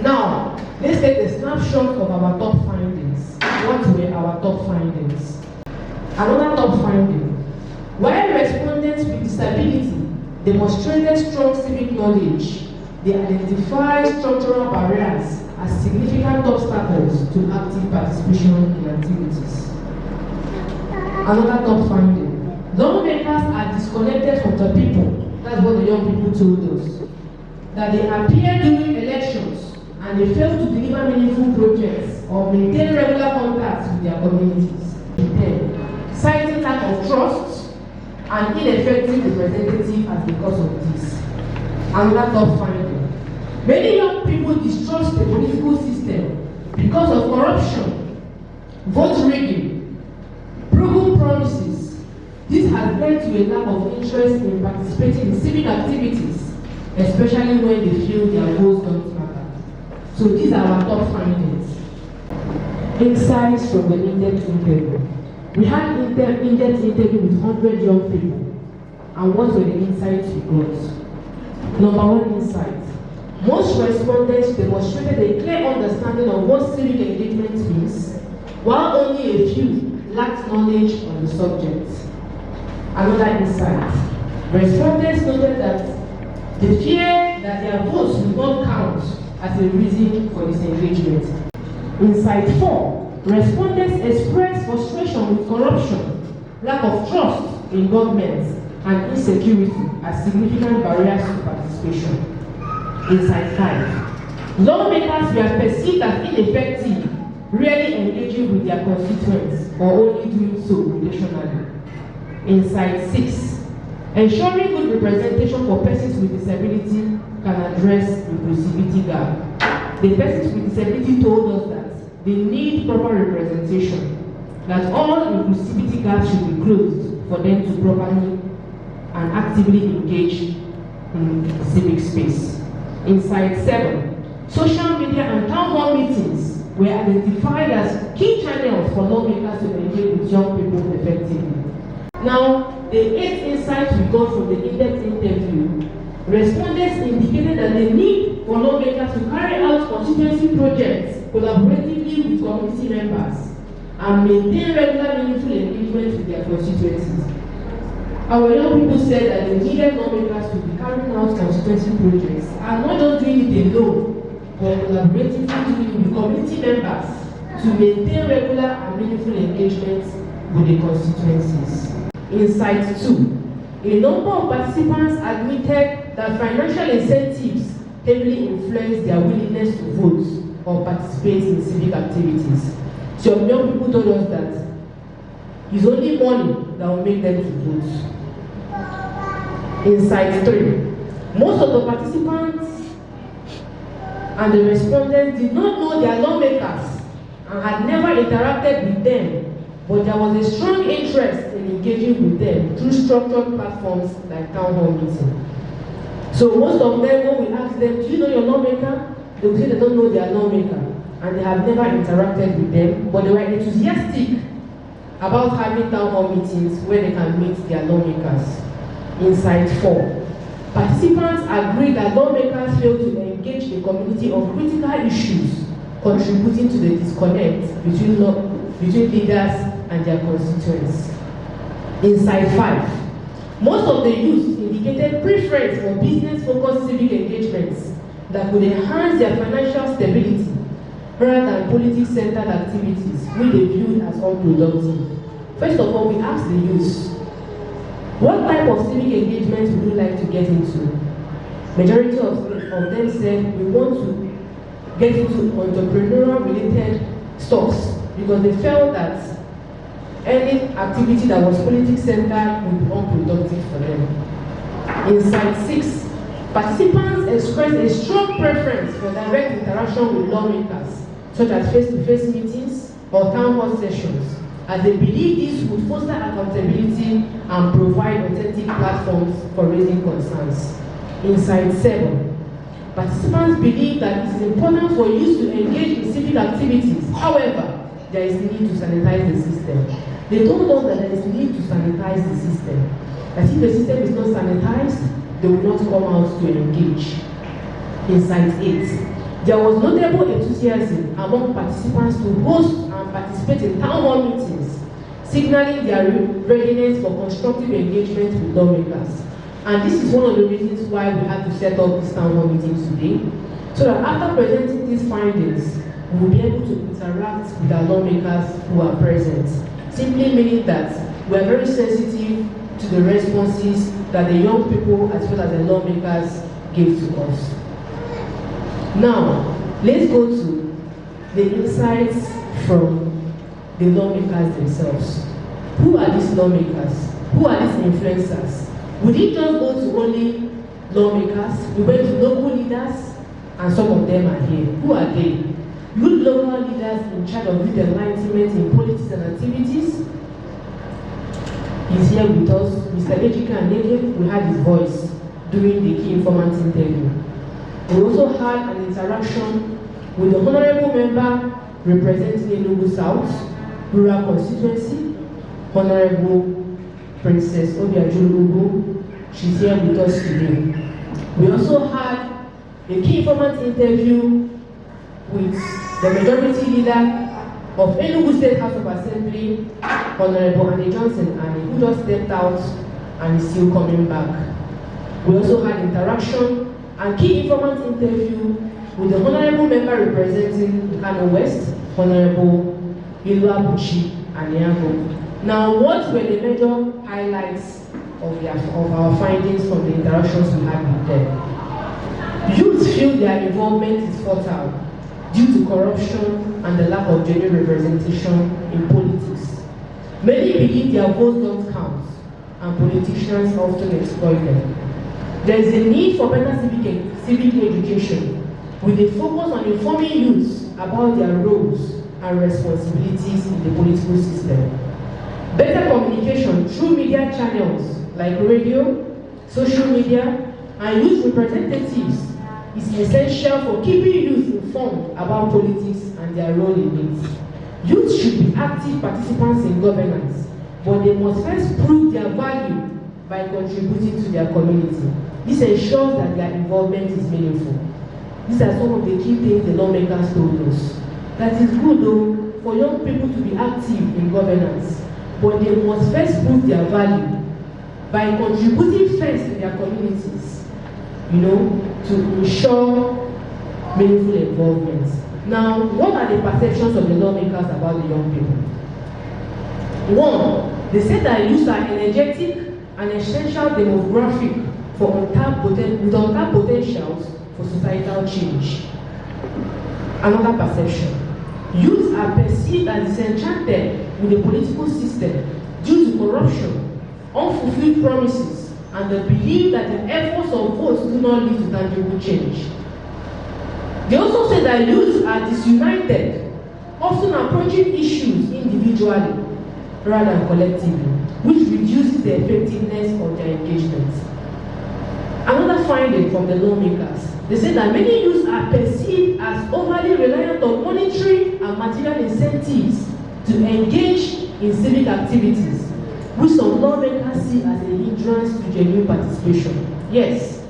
Now, let's take a snapshot of our top findings. What were our top findings? Another top finding. While respondents with disability demonstrated strong civic knowledge, they identified structural barriers as significant obstacles to active participation in activities. Another top finding. Lawmakers are disconnected from the people. That's what the young people told us. That they appear during elections and they fail to deliver meaningful projects or maintain regular contacts with their communities. Then, citing lack of trust and ineffective representative as the cause of this. Another top finding. Many young people distrust the political system because of corruption, vote rigging, broken promises. This has led to a lack of interest in participating in civic activities, especially when they feel their votes don't matter. So these are our top findings. Insights from the in-depth interview. We had in-depth interview with 100 young people. And what were the insights we got? Number one insight. Most respondents demonstrated a clear understanding of what civic engagement means, while only a few lacked knowledge on the subject. Another insight. Respondents noted that they fear that their votes will not count as a reason for disengagement. Insight 4. Respondents expressed frustration with corruption, lack of trust in government, and insecurity as significant barriers to participation. Insight 5. Lawmakers were perceived as ineffective, rarely engaging with their constituents or only doing so occasionally. Insight 6. Ensuring good representation for persons with disability can address inclusivity gap. The persons with disability told us that they need proper representation, that all inclusivity gaps should be closed for them to properly and actively engage in civic space. Insight 7. Social media and town hall meetings were identified as key channels for lawmakers to engage with young people effectively. Now, the 8th insight we got from the in-depth interview, respondents indicated that the need for lawmakers to carry out constituency projects collaboratively with community members and maintain regular meaningful engagement with their constituencies. Our young people said that they needed lawmakers to be carrying out constituency projects and not just doing it alone, but collaboratively doing it with community members to maintain regular and meaningful engagement with the constituencies. Insight 2. A number of participants admitted that financial incentives heavily influence their willingness to vote or participate in civic activities. Some young people told us that it's only money that will make them to vote. Insight 3. Most of the participants and the respondents did not know their lawmakers and had never interacted with them, but there was a strong interest in engaging with them through structured platforms like town hall meeting. So most of them, when we ask them, do you know your lawmaker? They will say they don't know their lawmaker and they have never interacted with them, but they were enthusiastic about having town hall meetings where they can meet their lawmakers. Insight 4. Participants agree that lawmakers fail to engage the community on critical issues, contributing to the disconnect between leaders and their constituents. Insight 5. Most of the youth indicated preference for business-focused civic engagements that could enhance their financial stability rather than politics-centered activities which they viewed as unproductive. First of all, we asked the youth, what type of civic engagement would you like to get into? Majority of them said we want to get into entrepreneurial-related stocks because they felt that any activity that was politics-centered would be unproductive for them. Insight 6. Participants expressed a strong preference for direct interaction with lawmakers, such as face-to-face meetings or town hall sessions, as they believe this would foster accountability and provide authentic platforms for raising concerns. Insight 7. Participants believe that it is important for youth to engage in civic activities. However, there is need to sanitize the system. They told us that there is need to sanitize the system. That if the system is not sanitized, they will not come out to engage. Insight 8. There was notable enthusiasm among participants to host and participate in town hall meetings, signaling their readiness for constructive engagement with lawmakers. And this is one of the reasons why we had to set up this town hall meeting today, so that after presenting these findings, we will be able to interact with our lawmakers who are present, simply meaning that we are very sensitive to the responses that the young people as well as the lawmakers gave to us. Now, let's go to the insights from the lawmakers themselves. Who are these lawmakers? Who are these influencers? We didn't just go to only lawmakers, we went to local leaders, and some of them are here. Who are they? Youth local leaders in charge of youth enlightenment in politics and activities. He's here with us, Mr. Ejike Aneke. We had his voice during the key informant interview. We also had an interaction with the honorable member representing Enugu South Rural Constituency, Honorable Princess Obiajulugu. She's here with us today. We also had a key informant interview with the majority leader of Enugu State House of Assembly, Honorable Annie Johnson, who just stepped out and is still coming back. We also had interaction and key informant interview with the honorable member representing Kano West, Honorable Iluabuchi Aniago. Now, what were the major highlights of our findings from the interactions we had with them? Youth feel their involvement is fertile due to corruption and the lack of genuine representation in politics. Many believe their votes don't count, and politicians often exploit them. There is a need for better civic education, with a focus on informing youths about their roles and responsibilities in the political system. Better communication through media channels like radio, social media, and youth representatives is essential for keeping youth informed about politics and their role in it. Youth should be active participants in governance, but they must first prove their value by contributing to their community. This ensures that their involvement is meaningful. These are some of the key things the lawmakers told us. That is good though for young people to be active in governance, but they must first prove their value by contributing first to their communities, to ensure meaningful involvement. Now, what are the perceptions of the lawmakers about the young people? One, they say that youth are energetic and essential demographic with untapped potentials for societal change. Another perception, youth are perceived as disenchanted with the political system due to corruption, unfulfilled promises, and the belief that the efforts of votes do not lead to tangible change. They also say that youth are disunited, often approaching issues individually rather than collectively, which reduces the effectiveness of their engagement. Another finding from the lawmakers, they say that many youths are perceived as overly reliant on monetary and material incentives to engage in civic activities, which some lawmakers see as a hindrance to genuine participation. Yes,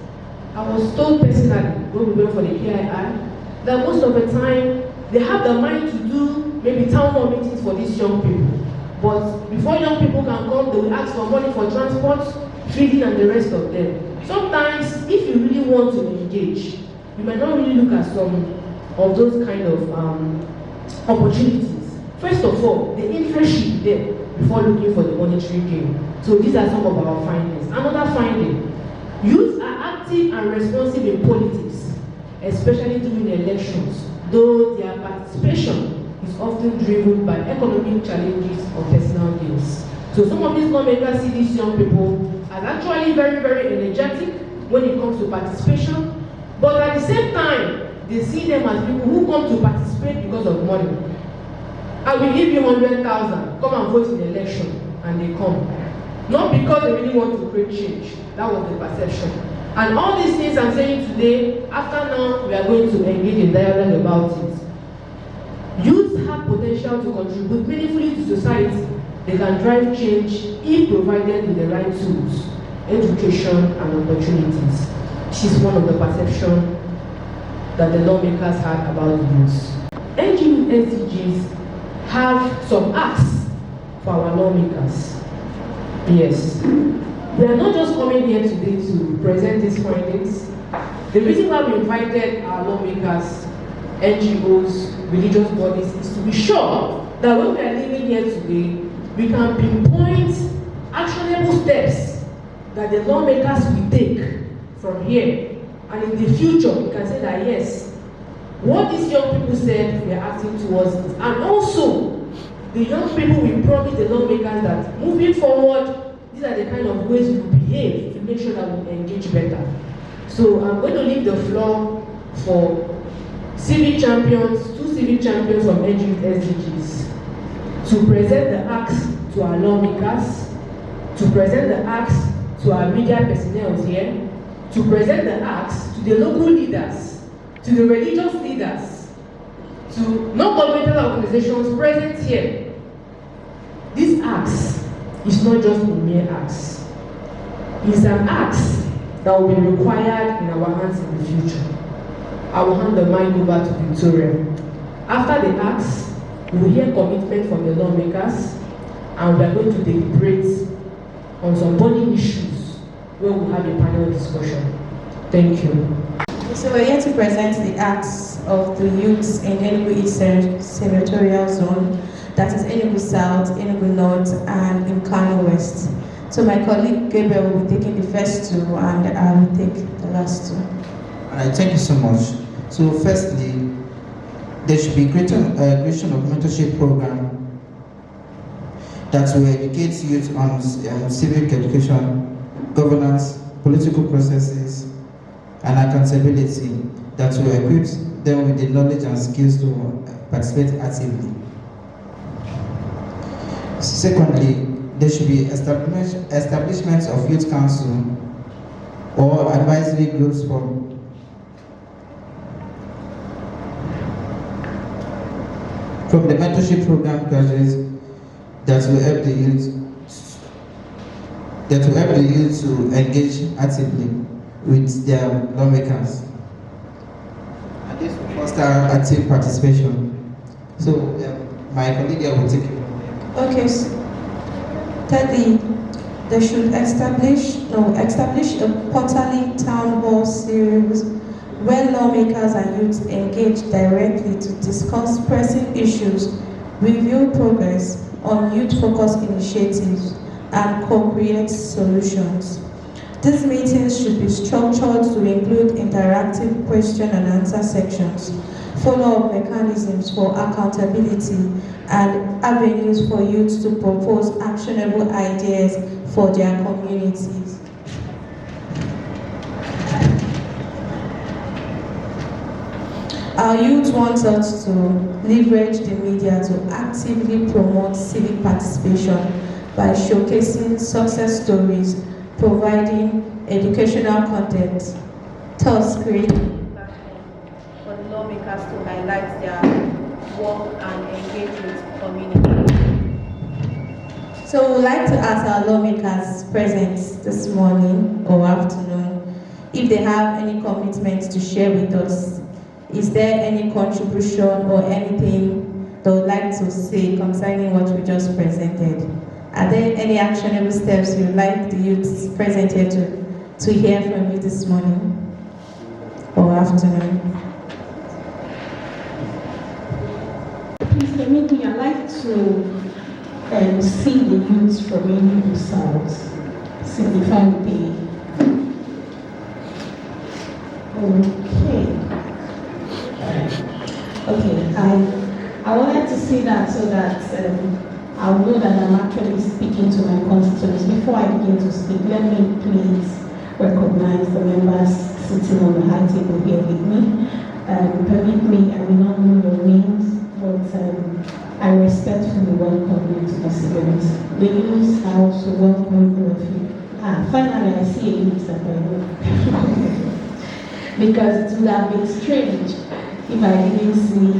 I was told personally when we went for the KII that most of the time they have the mind to do maybe town hall meetings for these young people. But before young people can come, they will ask for money for transport, feeding, and the rest of them. Sometimes, if you really want to engage, you might not really look at some of those kind of opportunities. First of all, the interest should be there before looking for the monetary gain. So these are some of our findings. Another finding, youth are active and responsive in politics, especially during the elections, though their participation is often driven by economic challenges or personal gains. So some of these lawmakers see these young people as actually very, very energetic when it comes to participation, but at the same time, they see them as people who come to participate because of money. I will give you 100,000, come and vote in the election, and they come. Not because they really want to create change. That was the perception. And all these things I'm saying today, after now, we are going to engage in dialogue about it. Youth have potential to contribute meaningfully to society. They can drive change if provided with the right tools, education, and opportunities. This is one of the perceptions that the lawmakers had about the youth. NGO SDGs have some asks for our lawmakers. Yes. We are not just coming here today to present these findings. The reason why we invited our lawmakers, NGOs, religious bodies, is to be sure that when we are living here today, we can pinpoint actionable steps that the lawmakers will take from here. And in the future, we can say that yes, what these young people said, we are acting towards it. And also, the young people will promise the lawmakers that moving forward, these are the kind of ways we behave to make sure that we engage better. So I'm going to leave the floor for civic champions, two civic champions from NGO SDGs, to present the acts to our lawmakers, to present the acts to our media personnel here, to present the acts to the local leaders, to the religious leaders, to non-governmental organizations present here. These acts is not just a mere acts. It's an acts that will be required in our hands in the future. I will hand the mic over to Victoria. After the acts, we will hear commitment from the lawmakers, and we are going to deliberate on some burning issues where we'll have a panel discussion. Thank you. So we're here to present the acts of the youths in Enugu East Senatorial Zone, that is Enugu South, Enugu North, and in Kano West. So my colleague Gabriel will be taking the first two, and I will take the last two. All right, thank you so much. So firstly, there should be creation of mentorship program that will educate youth on civic education, governance, political processes, and accountability that will equip them with the knowledge and skills to participate actively. Secondly, there should be establishments of youth council or advisory groups from the mentorship program graduates that will help the youth to engage actively with their lawmakers. And this will foster active participation. So my colleague here will take it. Okay. Thirdly, they should establish a quarterly town hall series where lawmakers and youth engage directly to discuss pressing issues, review progress on youth-focused initiatives, and co-create solutions. These meetings should be structured to include interactive question and answer sections, follow-up mechanisms for accountability, and avenues for youth to propose actionable ideas for their communities. Our youth wants us to leverage the media to actively promote civic participation by showcasing success stories, providing educational content, thus creating for the lawmakers to highlight their work and engage with community. So we'd like to ask our lawmakers present this morning or afternoon if they have any commitments to share with us. Is there any contribution or anything they would like to say concerning what we just presented? Are there any actionable steps you would like the youth present here to hear from you this morning or afternoon? Please permit me, I'd like to see the youth from Enugu South signify the. Okay, I wanted to see that so that I'll know that I'm actually speaking to my constituents. Before I begin to speak, let me please recognize the members sitting on the high table here with me. Permit me, I will not know your names. but I respectfully welcome you to this event. The youth are also welcome all of you. Finally, I see a youth that I know. Because it would have been strange if I didn't see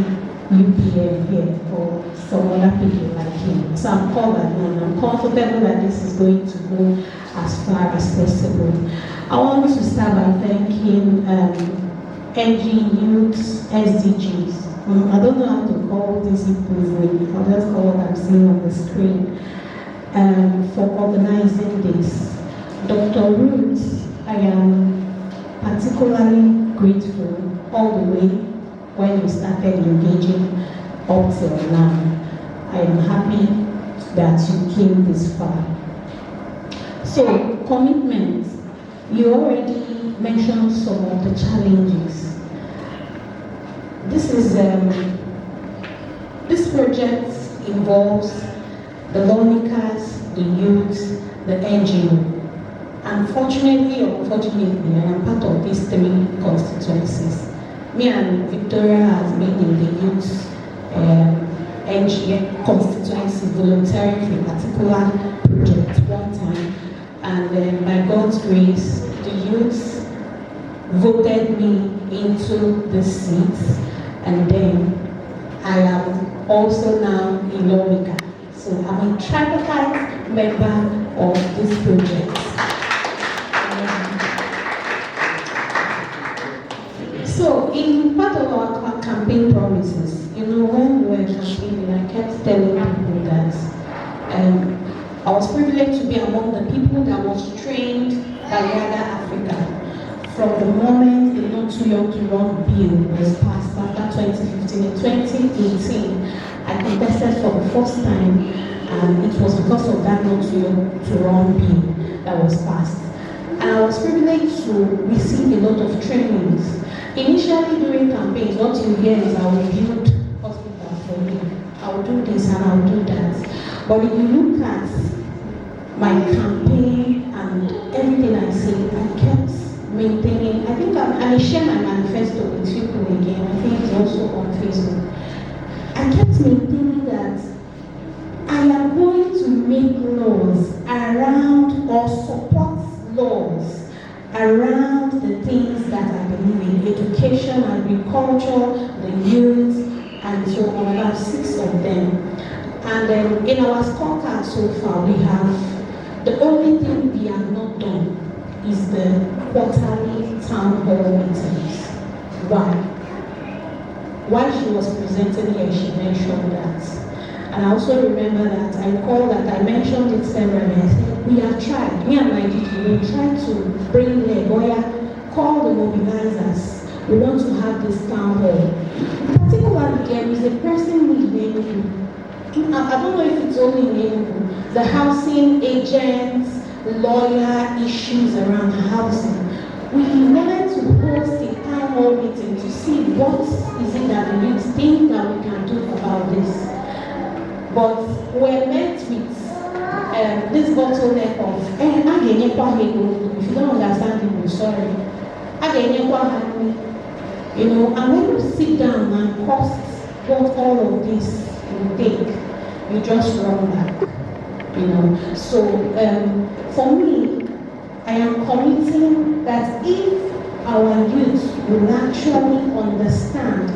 UPM here or some other people like him. So I'm covered and I'm comfortable that this is going to go as far as possible. I want to start by thanking NG Youth SDGs. I don't know how to call these people's name. I'll just call what I'm seeing on the screen. For organizing this. Dr. Ruth, I am particularly grateful all the way when you started engaging up till now. I am happy that you came this far. So, commitment. You already mentioned some of the challenges. This project involves the lawmakers, the youth, the NGO. Unfortunately or unfortunately, I am part of these three constituencies. Me and Victoria has been in the youth NGO constituency volunteering for a particular project one time, and by God's grace, the youth voted me into the seat, and then I am also now a lawmaker. So I'm a tripartite member of this project. So, in part of our campaign promises, when we were campaigning, I kept telling people that I was privileged to be among the people that was trained by Yada Africa from the moment the Not Too Young to Run bill was passed after 2015. In 2018, I contested for the first time, and it was because of that Not Too Young to Run bill that was passed. And I was privileged to receive a lot of trainings. Initially during campaigns, what you hear is I will build hospitals for you. I will do this and I will do that. But if you look at my campaign and everything I say, I kept maintaining. I think I share my manifesto with people again. I think it's also on Facebook. I kept maintaining that I am going to make laws around or support laws around the things that I believe in: education, agriculture, the youth, and so on. I have 6 of them. And in our scorecard so far, we have the only thing we have not done is the quarterly town hall meetings. Why? While she was presenting here, she mentioned that. And I also remember that I mentioned it several times. We have tried, me and my DG, we tried to bring Legoya, call the mobilizers. We want to have this town hall. Particularly, there is a person in Enugu. I don't know if it's only in Enugu. The housing agents, lawyer issues around housing. We wanted to host a town hall meeting to see what is it that the youth think that we can do about this. But we're met with this bottleneck of, if you don't understand it, I'm sorry. And when you sit down and cost what all of this will take, you just run back. So for me, I am committing that if our youth will actually understand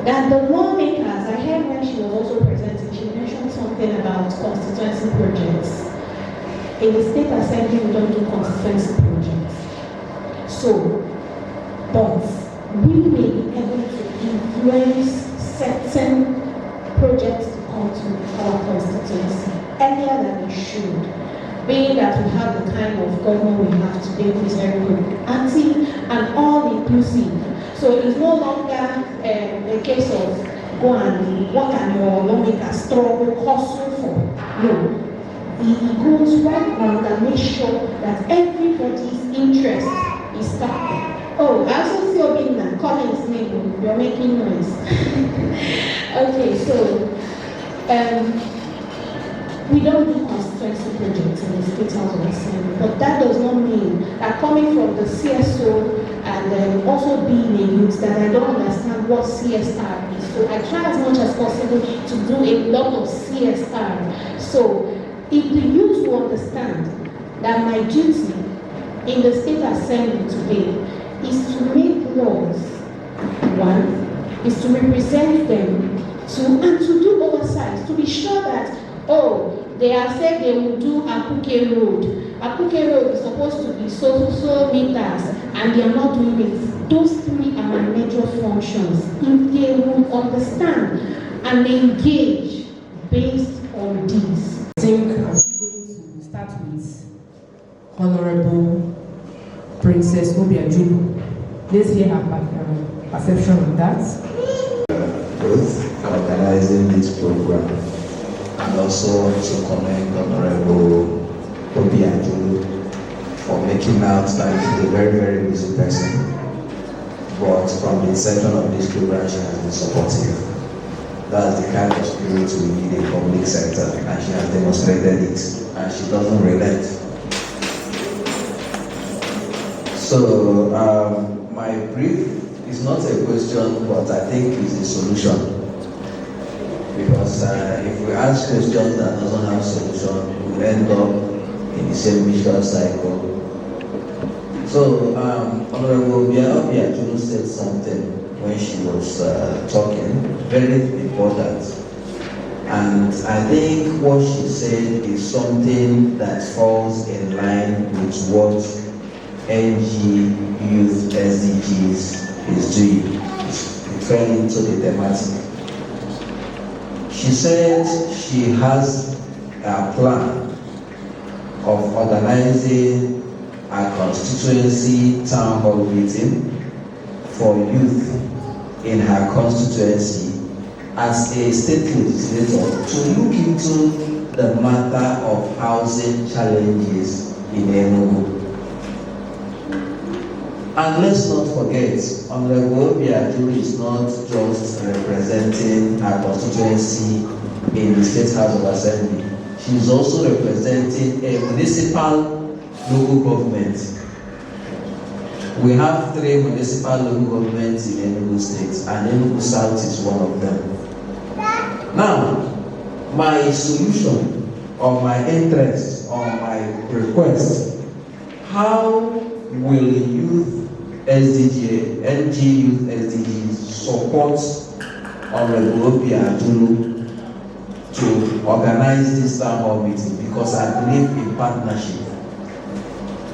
that the lawmakers, I heard when she was also presenting, she mentioned something about constituency projects. In the state assembly, we don't do constituency projects. So, but we may be able to influence certain projects to come to our constituency earlier than we should. Being that we have the kind of government we have today, which is very good, anti and all inclusive. So it's no longer a case of go and what can your lawmaker struggle, hustle for. No. It goes right on to make sure that everybody's interest is covered. Oh, I also see Obinna calling his name. You're making noise. Okay, so we don't do constituency projects in the State House of Assembly, but that does not mean that coming from the CSO and also being a youth that I don't understand what CSR is So I try as much as possible to do a lot of CSR. So if the youth will understand that my duty in the State Assembly today is to make laws, one, is to represent them, two, and to do oversight, to be sure that, oh, they have said they will do Apuke Road. Apuke Road is supposed to be so meters, and they are not doing it. Those three are my major functions. If they will understand and engage based on this. I think I'm going to start with Honorable Princess Obiajulu. Let's hear her perception on that. Both organizing this program and also to commend Honorable Obiajulu for making out that she's a very, very busy person. But from the inception of this program, she has been supportive. That's the kind of spirit we need in public sector, and she has demonstrated it, and she doesn't relent. So, my brief is not a question, but I think it's a solution. Because if we ask questions that doesn't have solution, we'll end up in the same vicious cycle. So, Honorable Obiajulu said something when she was talking, very important. And I think what she said is something that falls in line with what NG Youth SDGs is doing. It's referring into the thematic. She said she has a plan of organizing a constituency town hall meeting for youth in her constituency as a state legislator to look into the matter of housing challenges in Enugu. And let's not forget, Honorable Obiajulu is not just representing her constituency in the State House of Assembly. She is also representing a municipal local government. We have 3 municipal local governments in Enugu State, and Enugu South is one of them. Now, my solution, or my interest, or my request, how will youth SDG, NG Youth SDGs support Honorable Obiajulu to organize this town hall meeting? Because I believe in partnership.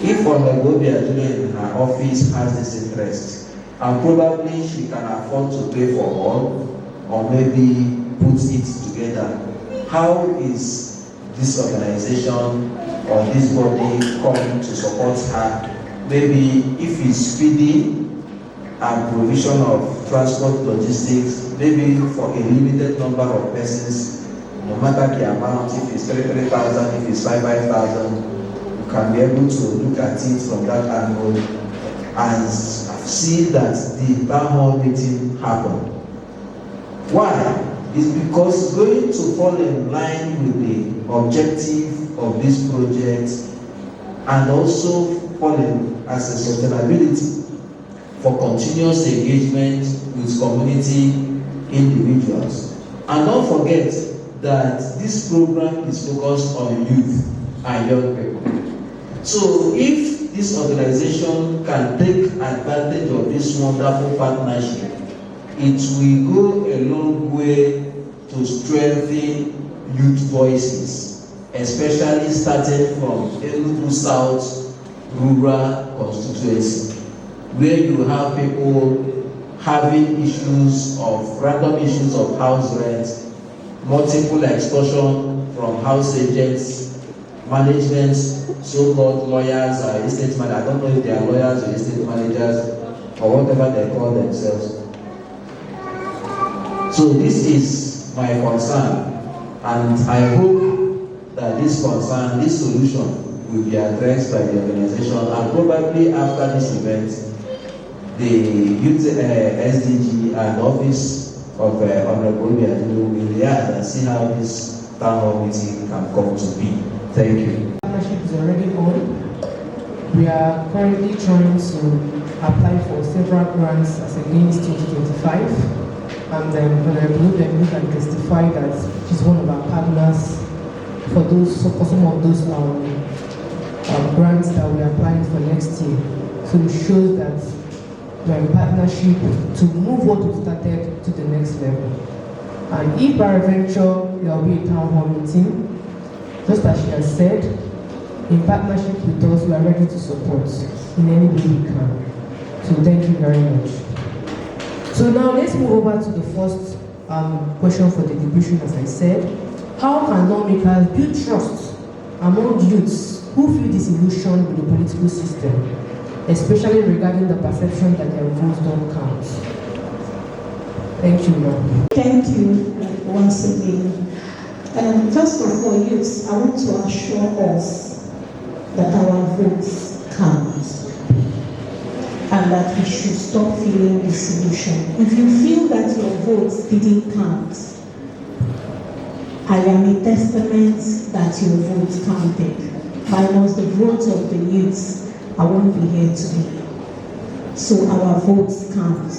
If Honorable Obiajulu in her office has this interest, and probably she can afford to pay for all, or maybe put it together, how is this organization or this body coming to support her? Maybe if it's feeding and provision of transport logistics, maybe for a limited number of persons, no matter the amount, if it's 3,000, if it's 5,000, you can be able to look at it from that angle and see that the town hall meeting happen. Why? It's because it's going to fall in line with the objective of this project and also falling as a sustainability for continuous engagement with community individuals. And don't forget that this program is focused on youth and young people. So if this organization can take advantage of this wonderful partnership, it will go a long way to strengthen youth voices, especially starting from Enugu South rural constituency, where you have people having random issues of house rent, multiple extortion from house agents, management, so-called lawyers or estate managers. I don't know if they are lawyers or estate managers or whatever they call themselves. So this is my concern, and I hope that this concern, this solution, will be addressed by the organization, and probably after this event, the Youth SDG and Office of Honorable Obiajulu will liaise and see how this town hall meeting can come to be. Thank you. Partnership is already on. We are currently trying to apply for several grants as against 2025. and Honorable Demi can testify that she's one of our partners for some of those grants that we are applying for next year. So it shows that we are in partnership to move what we started to the next level. And if peradventure there will be a town hall meeting, just as she has said, in partnership with us, we are ready to support in any way we can. So thank you very much. So now let's move over to the first question for the deliberation, as I said. How can lawmakers build trust among youths who feel disillusioned with the political system, especially regarding the perception that their votes don't count? Thank you, ma'am. Thank you once again. First of all, youths, I want to assure us that our votes count and that we should stop feeling disillusioned. If you feel that your votes didn't count, I am a testament that your votes counted. Minus the votes of the youths, I won't be here today. So our votes count.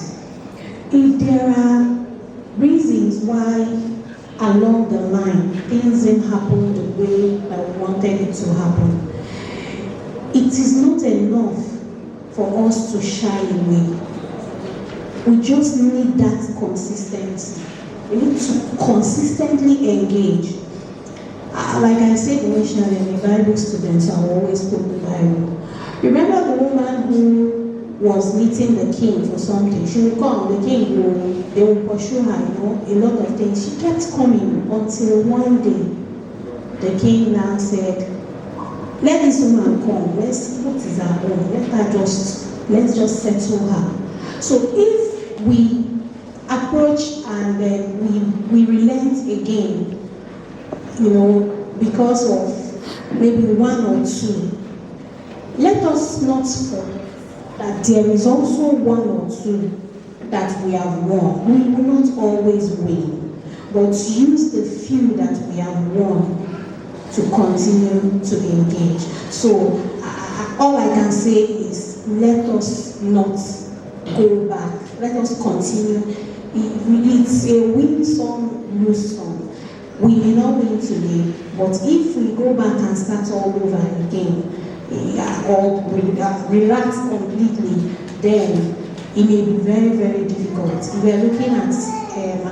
If there are reasons why along the line things didn't happen the way that we wanted it to happen, it is not enough for us to shy away. We just need that consistency. We need to consistently engage. Like I said initially, I'm a Bible student, so I always quote the Bible. Remember the woman who was meeting the king for something? She would come, the king they would pursue her, a lot of things. She kept coming until one day the king now said, let this woman come, let's what is her own, let's just settle her. So if we approach and we relent again, because of maybe one or two, let us not forget that there is also one or two that we have won. We will not always win, but use the few that we have won to continue to engage. So all I can say is let us not go back. Let us continue. It's a win some, lose some. We may not win today, but if we go back and start all over again, or relax completely, then it may be very, very difficult. If we are looking at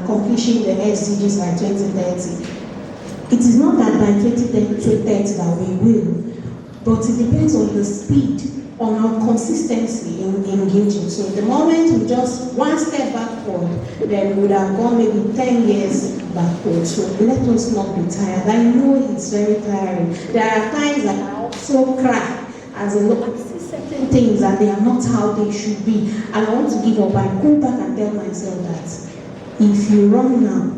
accomplishing the SDGs by 2030, it is not that by 2030 that we will, but it depends on the speed, on our consistency in engaging. So the moment we just one step backward, then we would have gone maybe 10 years backward. So let us not be tired. I know it's very tiring. There are times that I also cry as a lot. I see certain things and they are not how they should be. And I want to give up. I go back and tell myself that if you run now,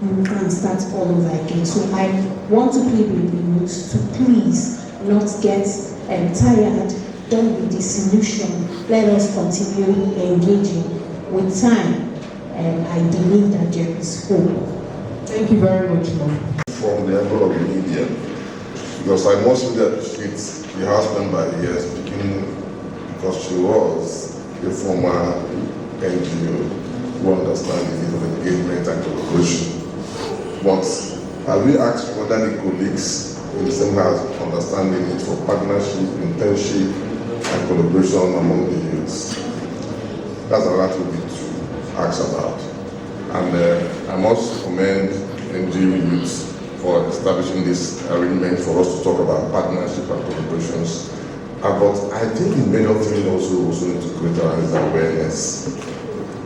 you can start all over again. So I want to plead with the youth to please not get tired. Don't be disillusioned. Let us continue engaging with time, and I believe that there is hope. Thank you very much, ma'am. From the angle of the media, because I must really appreciate the house member here speaking, because she was a former NGO who understands the need of engagement and collaboration. But have we asked whether the colleagues in the same house understand the need for partnership, internship, and collaboration among the youths? That's a lot we need to ask about. And I must commend NGO youths for establishing this arrangement for us to talk about partnership and collaborations. But I think in many of things also need to create awareness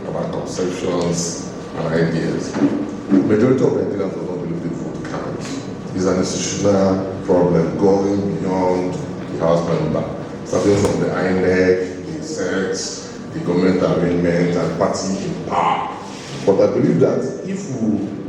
about conceptions and ideas. The majority of Nigerians do not believe the vote counts. It's an institutional problem going beyond the house member, starting from the INEC, the sex, the government arrangement, and party in power. But I believe that if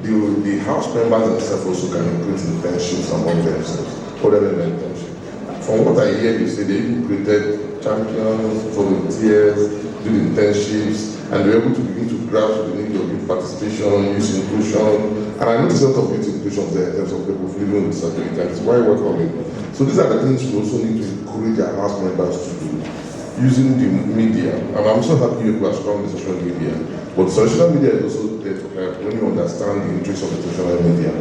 the house members themselves also can create internships among themselves, other than internship. From what I hear you say, they even created champions, volunteers, did internships, and they're able to begin to grasp the need of youth participation, youth inclusion. And I noticed a lot of youth inclusion there in terms of people living with disability, and it's very welcoming. So these are the things we also need to encourage our house members to do, using the media. And I'm so happy you are strong in social media But social media is also there to help when you understand the interests of the social media.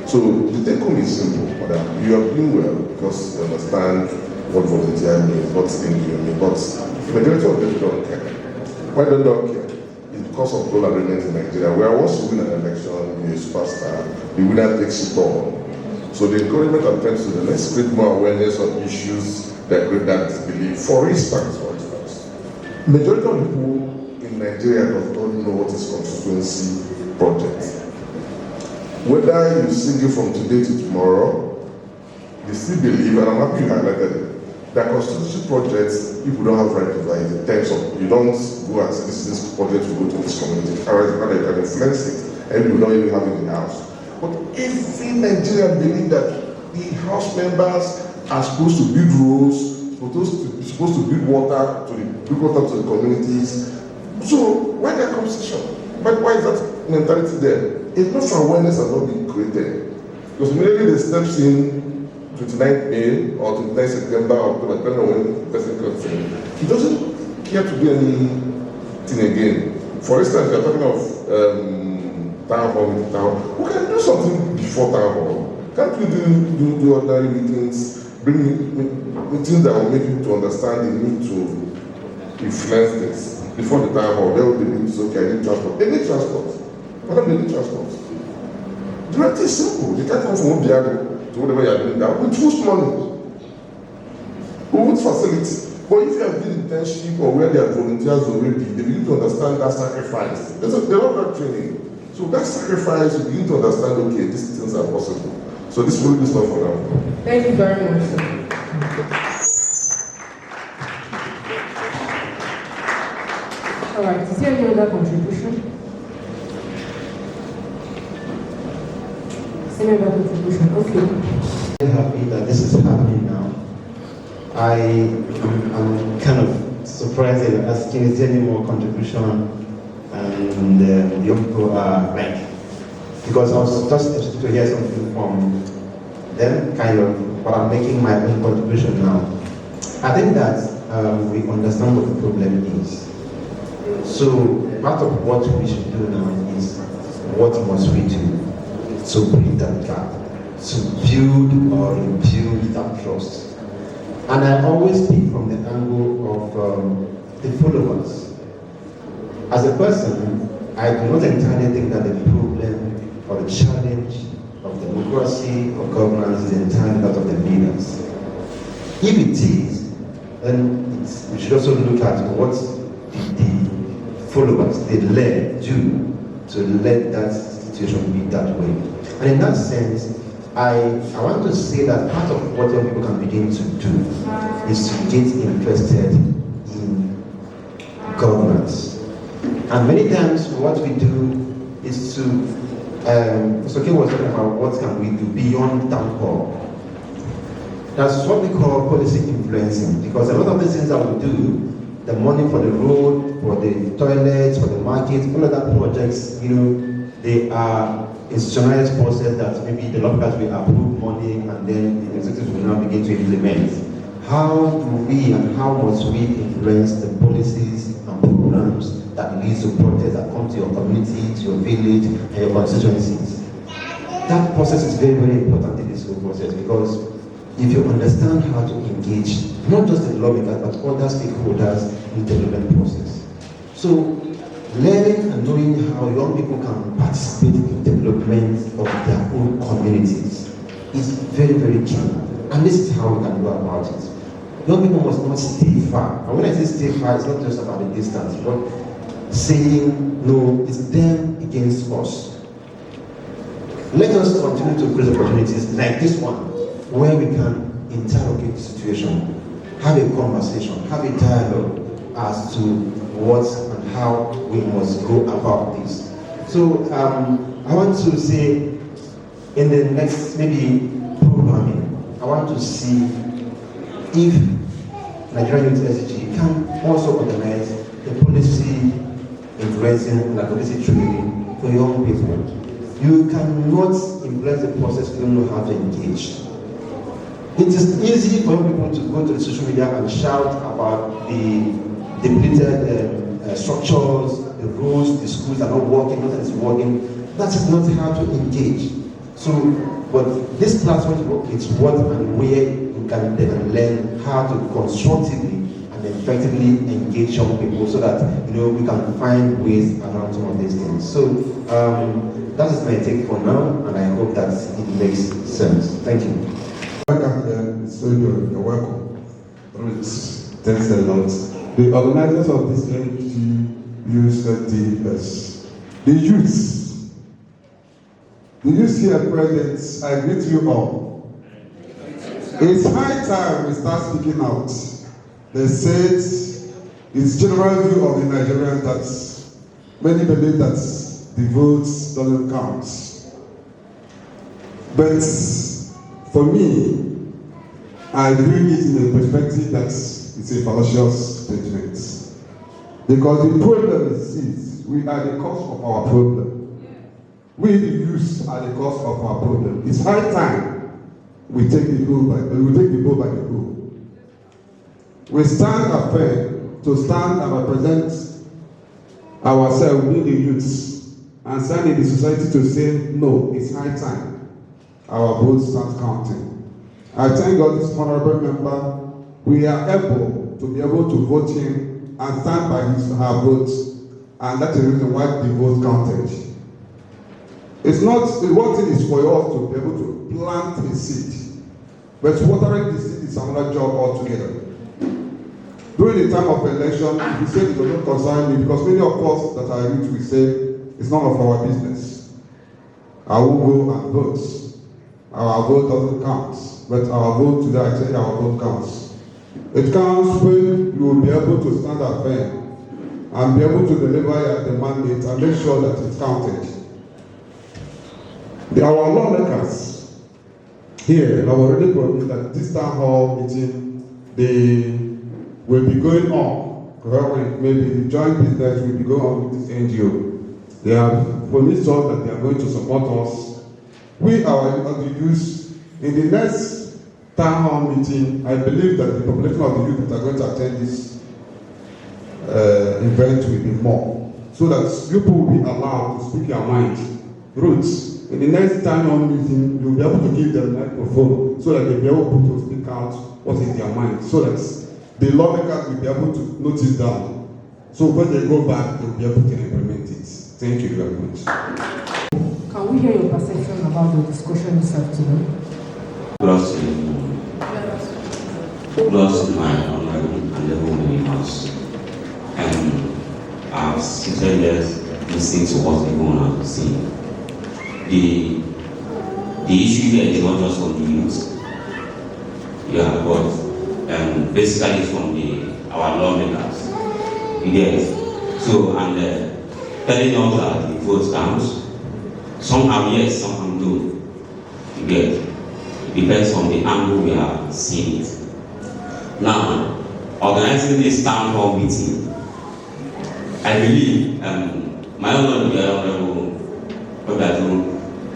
So the take home is simple, madam. You are doing well because you understand what volunteer means, what NGO means, but the majority of them don't care. Why don't they care? It's because of goal agreement in Nigeria, where once you win an election, you're a superstar, the winner takes it all. So the encouragement of attempts to let's create more awareness on issues that create that disbelief. For instance, majority of people in Nigeria don't know what is constituency project. Whether you sing it from today to tomorrow, they still believe, and I'm happy you highlighted it, that constituency projects, people don't have right to buy it in terms of, you don't go and say this project will go to this community, rather you can influence it, and people don't even have it in the house. But every Nigerian believes that the house members are supposed to build roads, supposed to build water to the communities. So why that conversation? But why is that mentality there? It's not for awareness has not been created. Because immediately they steps in 29th May or 29th September or October, depending on when the person comes in, he doesn't care to do anything again. For instance, you're talking of town hall, we can do something before town hall. Can't we do ordinary meetings, bring meetings that will make you to understand the need to influence this before the town hall? There will be meetings, okay, I need transport. They need transport. Why don't they need transport? The right is simple. They can't come from Obiago to whatever you are doing now. We choose money. We want facility. But if you have been internship or where there are volunteers already, they begin to understand that sacrifice. They don't have training. So that sacrifice, you begin to understand, okay, these things are possible. So this will be stuff for now. Thank you very much, sir. All right, is there any other contribution? Any other contribution? Okay. I'm happy that this is happening now. I'm kind of surprised that you're asking, is there any more contribution? And the young people are like, because I was just interested to hear something from them, kind of, but I'm making my own contribution now. I think that we understand what the problem is. So part of what we should do now is, what must we do to bridge that gap, to build or rebuild that trust? And I always speak from the angle of the followers. As a person, I do not entirely think that the problem or the challenge of democracy or governance is entirely that of the leaders. If it is, then we should also look at what the followers, the led, do to let that situation be that way. And in that sense, I want to say that part of what young people can begin to do is to get interested in governance. And many times what we do is to, Soke was talking about what can we do beyond town hall. That's what we call policy influencing, because a lot of the things that we do, the money for the road, for the toilets, for the market, all of that projects, they are institutionalized process that maybe the locals will approve money and then the executives will now begin to implement. How do we and how must we influence the policies and programs that lead to projects that come to your community, to your village, and your constituencies? That process is very, very important in this whole process, because if you understand how to engage, not just the lawmakers, but other stakeholders in the development process. So, learning and knowing how young people can participate in development of their own communities is very, very key. And this is how we can go about it. Young people must not stay far. And when I say stay far, it's not just about the distance, but saying, no, it's them against us. Let us continue to create opportunities like this one, where we can interrogate the situation, have a conversation, have a dialogue as to what and how we must go about this. So I want to say, in the next maybe programming, I want to see if Nigerian Youth SG can also organize a policy influencing and policy training for young people. You cannot influence the process if you don't know how to engage. It is easy for young people to go to the social media and shout about the depleted structures, the the roads, the schools are not working, nothing is working. That's not how to engage. So, but this platform is what and where you can learn how to constructively and effectively engage young people so that we can find ways around some of these things. So that is my take for now, and I hope that it makes sense. Thank you. Welcome, it's so good. You're welcome. Thanks a lot. The organizers of this NFT use the youths. The youth here present, I greet you all. It's high time we start speaking out. They said it's general view of the Nigerians that many believe that the votes don't count. But for me, I bring it in a perspective that it's a fallacious statement. Because the problem is we are the cause of our problem. We the youth are the cause of our problem. It's high time we take the bull by the bull. We stand afraid to stand and represent ourselves within the youths and stand in the society to say no, it's high time our votes start counting. I thank God this honorable member, we are able to be able to vote him and stand by her votes, and that's the reason why the vote counted. It's not, the one thing is for us to be able to plant a seed, but watering the seed is another job altogether. During the time of election, we say it does not concern me because many of us that are youth will say it's none of our business. I will go and vote. Our vote doesn't count, but our vote today, I tell you, our vote counts. It counts when you will be able to stand up there and be able to deliver the mandate and make sure that it's counted. Our lawmakers here have already promised that this town hall meeting, they will be going on. Maybe the joint business will be going on with this NGO. They have promised us that they are going to support us. We are the youth. In the next town hall meeting, I believe that the population of the youth that are going to attend this event will be more, so that people will be allowed to speak their mind. Roots. In the next town hall meeting, you'll be able to give them a microphone so that they'll be able to speak out what's in their mind, so that the lawmakers will be able to notice down. So when they go back, they'll be able to implement it. Thank you very much. Can we hear your perception about the discussion itself today? Plus my honorable and level house. I've seated here listening to what everyone has seen. The issue here is not just from the youth, but basically from our lawmakers. You get so, and telling us that the vote counts. Somehow yes, somehow no. You get it depends on the angle we are seeing it. Now, organizing this town hall meeting, I believe my honorable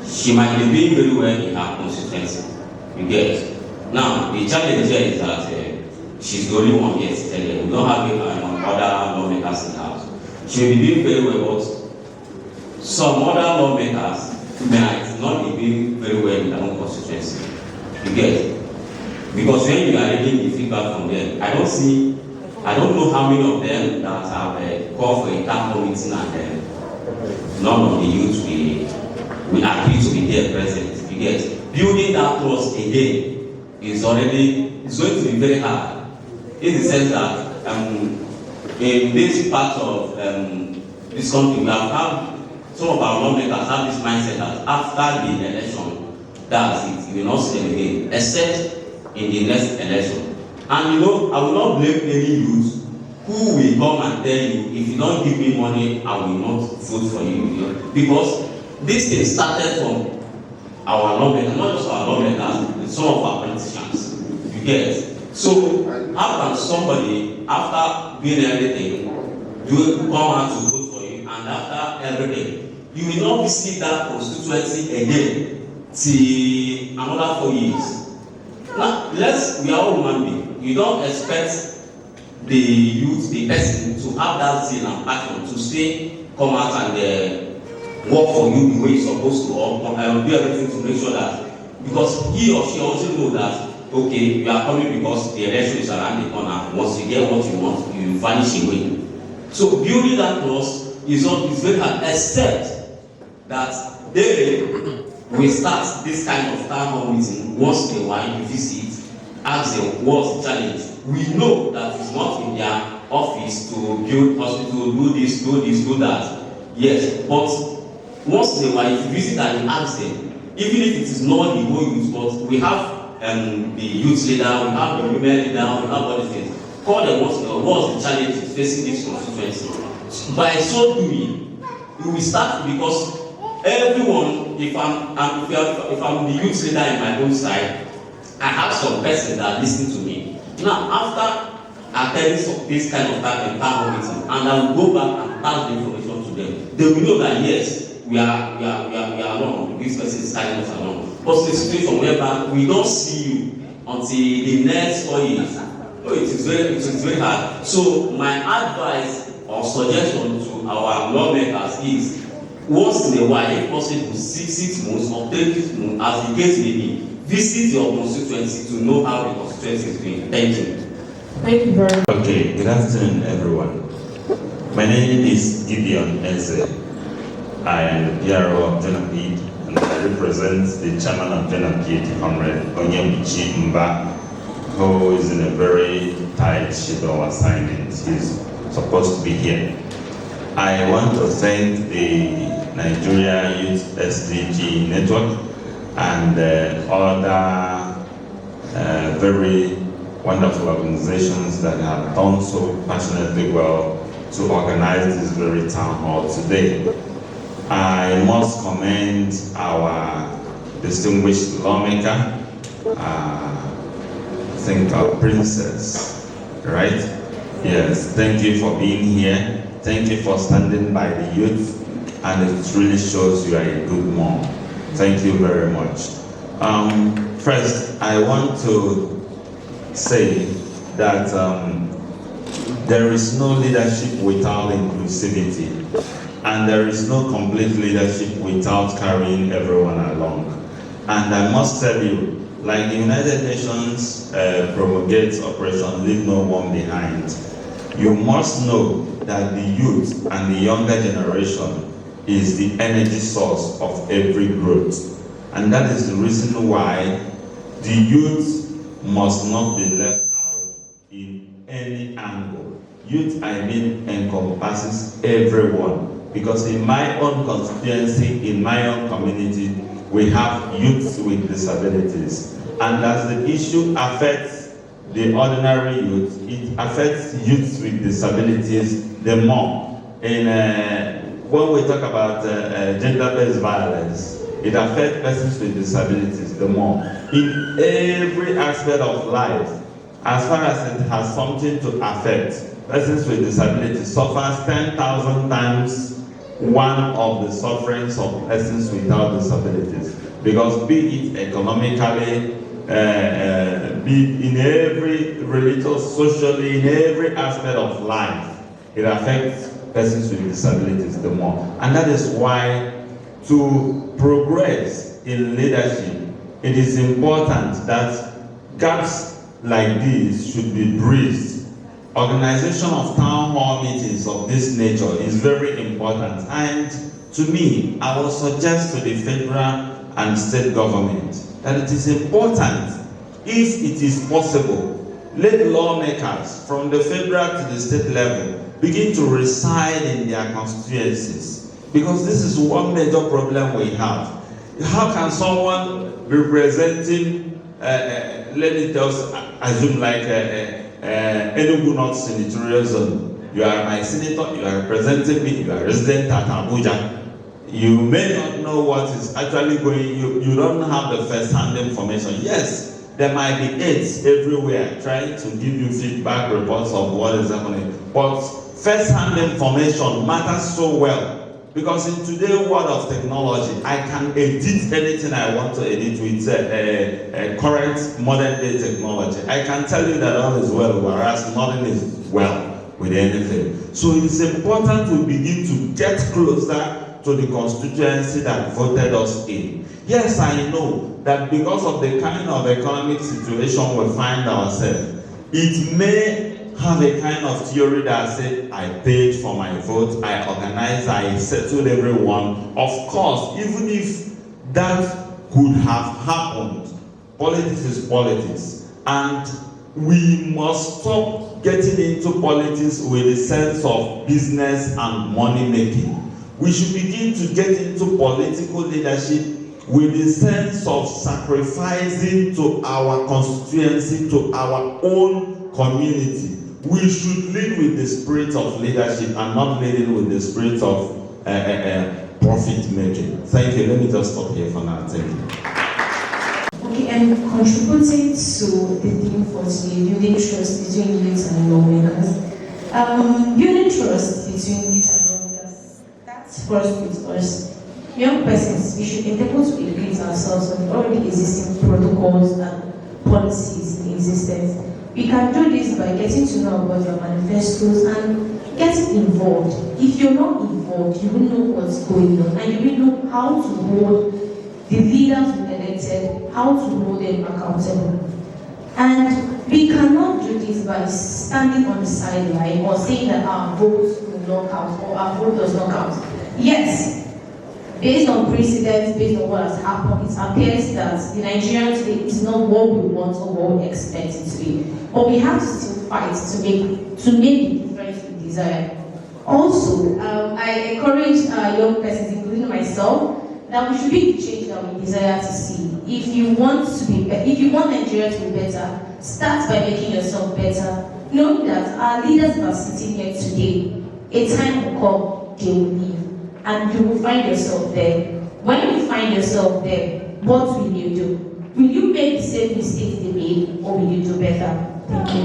she might be doing very well in her constituency. You get. Now, the challenge here is that she's the only one here today. We don't have other lawmakers in the house. She will be doing very well, but some other lawmakers might not be doing very well in their own constituency. You get. Because when you are reading the feedback from them, I don't know how many of them that have called for a town hall meeting and none of the youth will agree to be there present. You get. Building that trust again is going to be very hard. In the sense that in this part of this country, we have had some of our lawmakers have this mindset that after the election, that's it, you will not see them again, except in the next election. And I will not blame any youth who will come and tell you, if you don't give me money, I will not vote for you. Because this thing started from our lawmakers, not just our lawmakers, but some of our politicians. You get. So how can somebody, after doing everything, come out to vote for you, and after everything, you will not visit that constituency again till another 4 years? Now, we are all human beings. You don't expect the youth, the person, to have that zeal and passion to stay come out and work for you the way you're supposed to, or do everything to make sure that, because he or she also know that, okay, you are coming because the election is around the corner. Once you get what you want, you vanish away. So building that trust is very hard, except that they will start this kind of town hall meeting once in a while. You visit, ask them what's the challenge. We know that it's not in their office to build hospital, do this, do that. Yes, but once in a while, if you visit and you ask them, even if it is not the whole youth, but we have the youth leader, we have the women leader, we have all these things. Call them once in a while, what's the challenge facing this constituency? By so doing, we will start, because everyone, if I'm the youth leader in my own side, I have some persons that listen to me. Now, after attending this kind of meeting, and I will go back and pass the information to them, they will know that yes, we are along. This person is carrying us along. But the situation whereby we don't see you until the next 4 years, it is very hard. So my advice or suggestion to our lawmakers is, once in a while, if possible, 6 months or 3 months, as the case may be, visit your constituency to know how the constituency is doing. Thank you. Thank you very much. Okay, good afternoon, everyone. My name is Gideon Eze. I am the PRO of Jonapid, and I represent the chairman of Jonapid, Comrade Onyemichi Mba, who is in a very tight schedule assignment. He's supposed to be here. I want to thank the Nigeria Youth SDG Network and other very wonderful organizations that have done so passionately well to organize this very town hall today. I must commend our distinguished lawmaker, I think our princess, right? Yes, thank you for being here. Thank you for standing by the youth, and it really shows you are a good mom. Thank you very much. First, I want to say that there is no leadership without inclusivity, and there is no complete leadership without carrying everyone along. And I must tell you, like the United Nations promulgates Operation Leave No One Behind, you must know that the youth and the younger generation is the energy source of every growth. And that is the reason why the youth must not be left out in any angle. Youth, I mean, encompasses everyone. Because in my own constituency, in my own community, we have youths with disabilities. And as the issue affects the ordinary youth, it affects youths with disabilities the more. When we talk about gender-based violence, it affects persons with disabilities the more. In every aspect of life, as far as it has something to affect, persons with disabilities suffers 10,000 times one of the sufferings of persons without disabilities. Because be it economically, be it in every religious, socially, in every aspect of life, it affects persons with disabilities the more. And that is why, to progress in leadership, it is important that gaps like these should be bridged. Organization of town hall meetings of this nature is very important. And to me, I will suggest to the federal and state government that it is important, if it is possible, let lawmakers from the federal to the state level begin to reside in their constituencies. Because this is one major problem we have. How can someone representing, let me just assume like Enugu North Senatorial Zone, you are my senator, you are representing me, you are resident at Abuja. You may not know what is actually going, you don't have the first-hand information. Yes, there might be aides everywhere trying to give you feedback reports of what is happening. But first-hand information matters so well. Because in today's world of technology, I can edit anything I want to edit with current modern day technology. I can tell you that all is well, whereas nothing is well. with anything. So it is important we begin to get closer to the constituency that voted us in. Yes, I know that because of the kind of economic situation we find ourselves, it may have a kind of theory that said, I paid for my vote, I organized, I settled everyone. Of course, even if that could have happened, politics is politics. And we must stop getting into politics with a sense of business and money making. We should begin to get into political leadership with a sense of sacrificing to our constituency, to our own community. We should lead with the spirit of leadership and not leading with the spirit of profit making. Thank you. Let me just stop here for now. Thank you. Okay, and contributing to the theme for today, building trust between youth and lawmakers. Building trust between youth and lawmakers, that's first with us. Young persons, we should endeavor to educate ourselves on the already existing protocols and policies in existence. We can do this by getting to know about your manifestos and getting involved. If you're not involved, you will know what's going on and you will know how to hold the leaders we elected, how to hold them accountable. And we cannot do this by standing on the sideline or saying that our votes will not count or our vote does not count. Yes, based on precedents, based on what has happened, it appears that the Nigerian state is not what we want or what we expect it to be. But we have to still fight to make the difference we desire. Also, I encourage young persons, including myself, that we should be the change that we desire to see. If you want Nigeria to be better, start by making yourself better. Know that our leaders are sitting here today. A time will come, they will leave. And you will find yourself there. When you find yourself there, what will you do? Will you make the same mistakes they made, or will you do better? Thank you.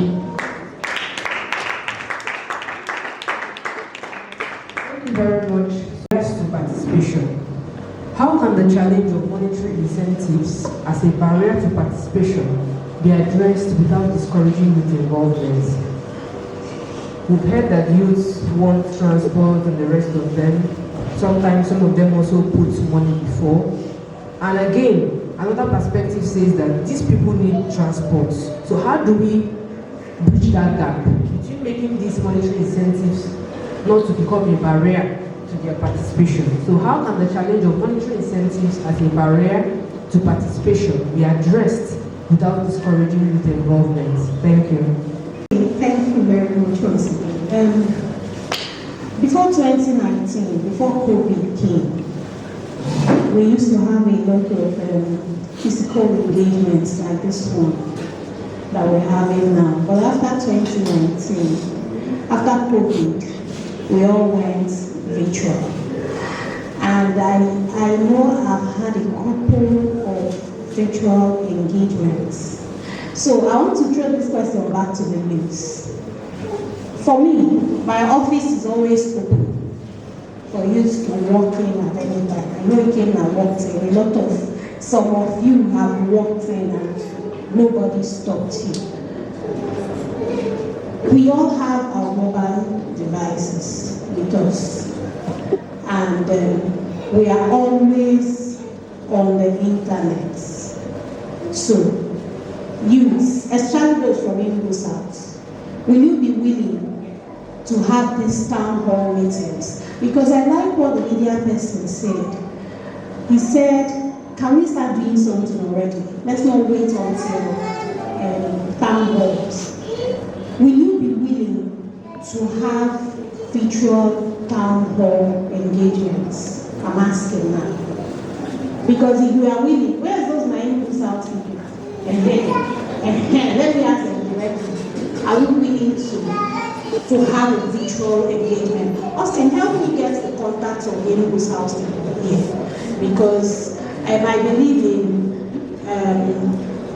Thank you very much. Yes, to participation. How can the challenge of monetary incentives as a barrier to participation be addressed without discouraging youth involvement? We've heard that youth want transport and the rest of them. Sometimes some of them also put money before. And again, another perspective says that these people need transport. So how do we bridge that gap between making these monetary incentives not to become a barrier to their participation? So how can the challenge of monetary incentives as a barrier to participation be addressed without discouraging youth involvement? Thank you. Thank you very much once again. Before 2019, before COVID came, we used to have a lot of physical engagements like this one that we're having now. But after 2019, after COVID, we all went virtual. And I know I've had a couple of virtual engagements. So I want to throw this question back to the youth. For me, my office is always open for you to walk in at any time. I know you came and walked in. Some of you have walked in and nobody stopped you. We all have our mobile devices with us. And we are always on the internet. So, youth, especially those from Enugu South, will you be willing to have these town hall meetings? Because I like what the media person said. He said, can we start doing something already? Let's not wait until town halls. Will you be willing to have virtual town hall engagements? I'm asking now. Because if you are willing, where's those Enugu South people? And then, let me ask them directly. Are you willing to have a virtual engagement? Austin, help me get the contacts of Enugu South people here. Because I believe in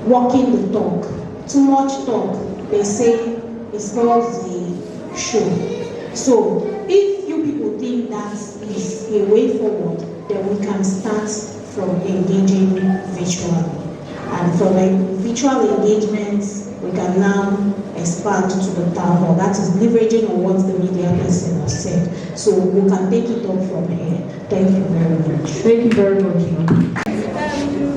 walking the talk. Too much talk, they say, is not the show. So, if you people think that is a way forward, then we can start from engaging virtually. And from virtual engagements, we we can now expand to the town hall. That is leveraging on what the media person has said. So we can take it up from here. Thank you very much. Thank you very much.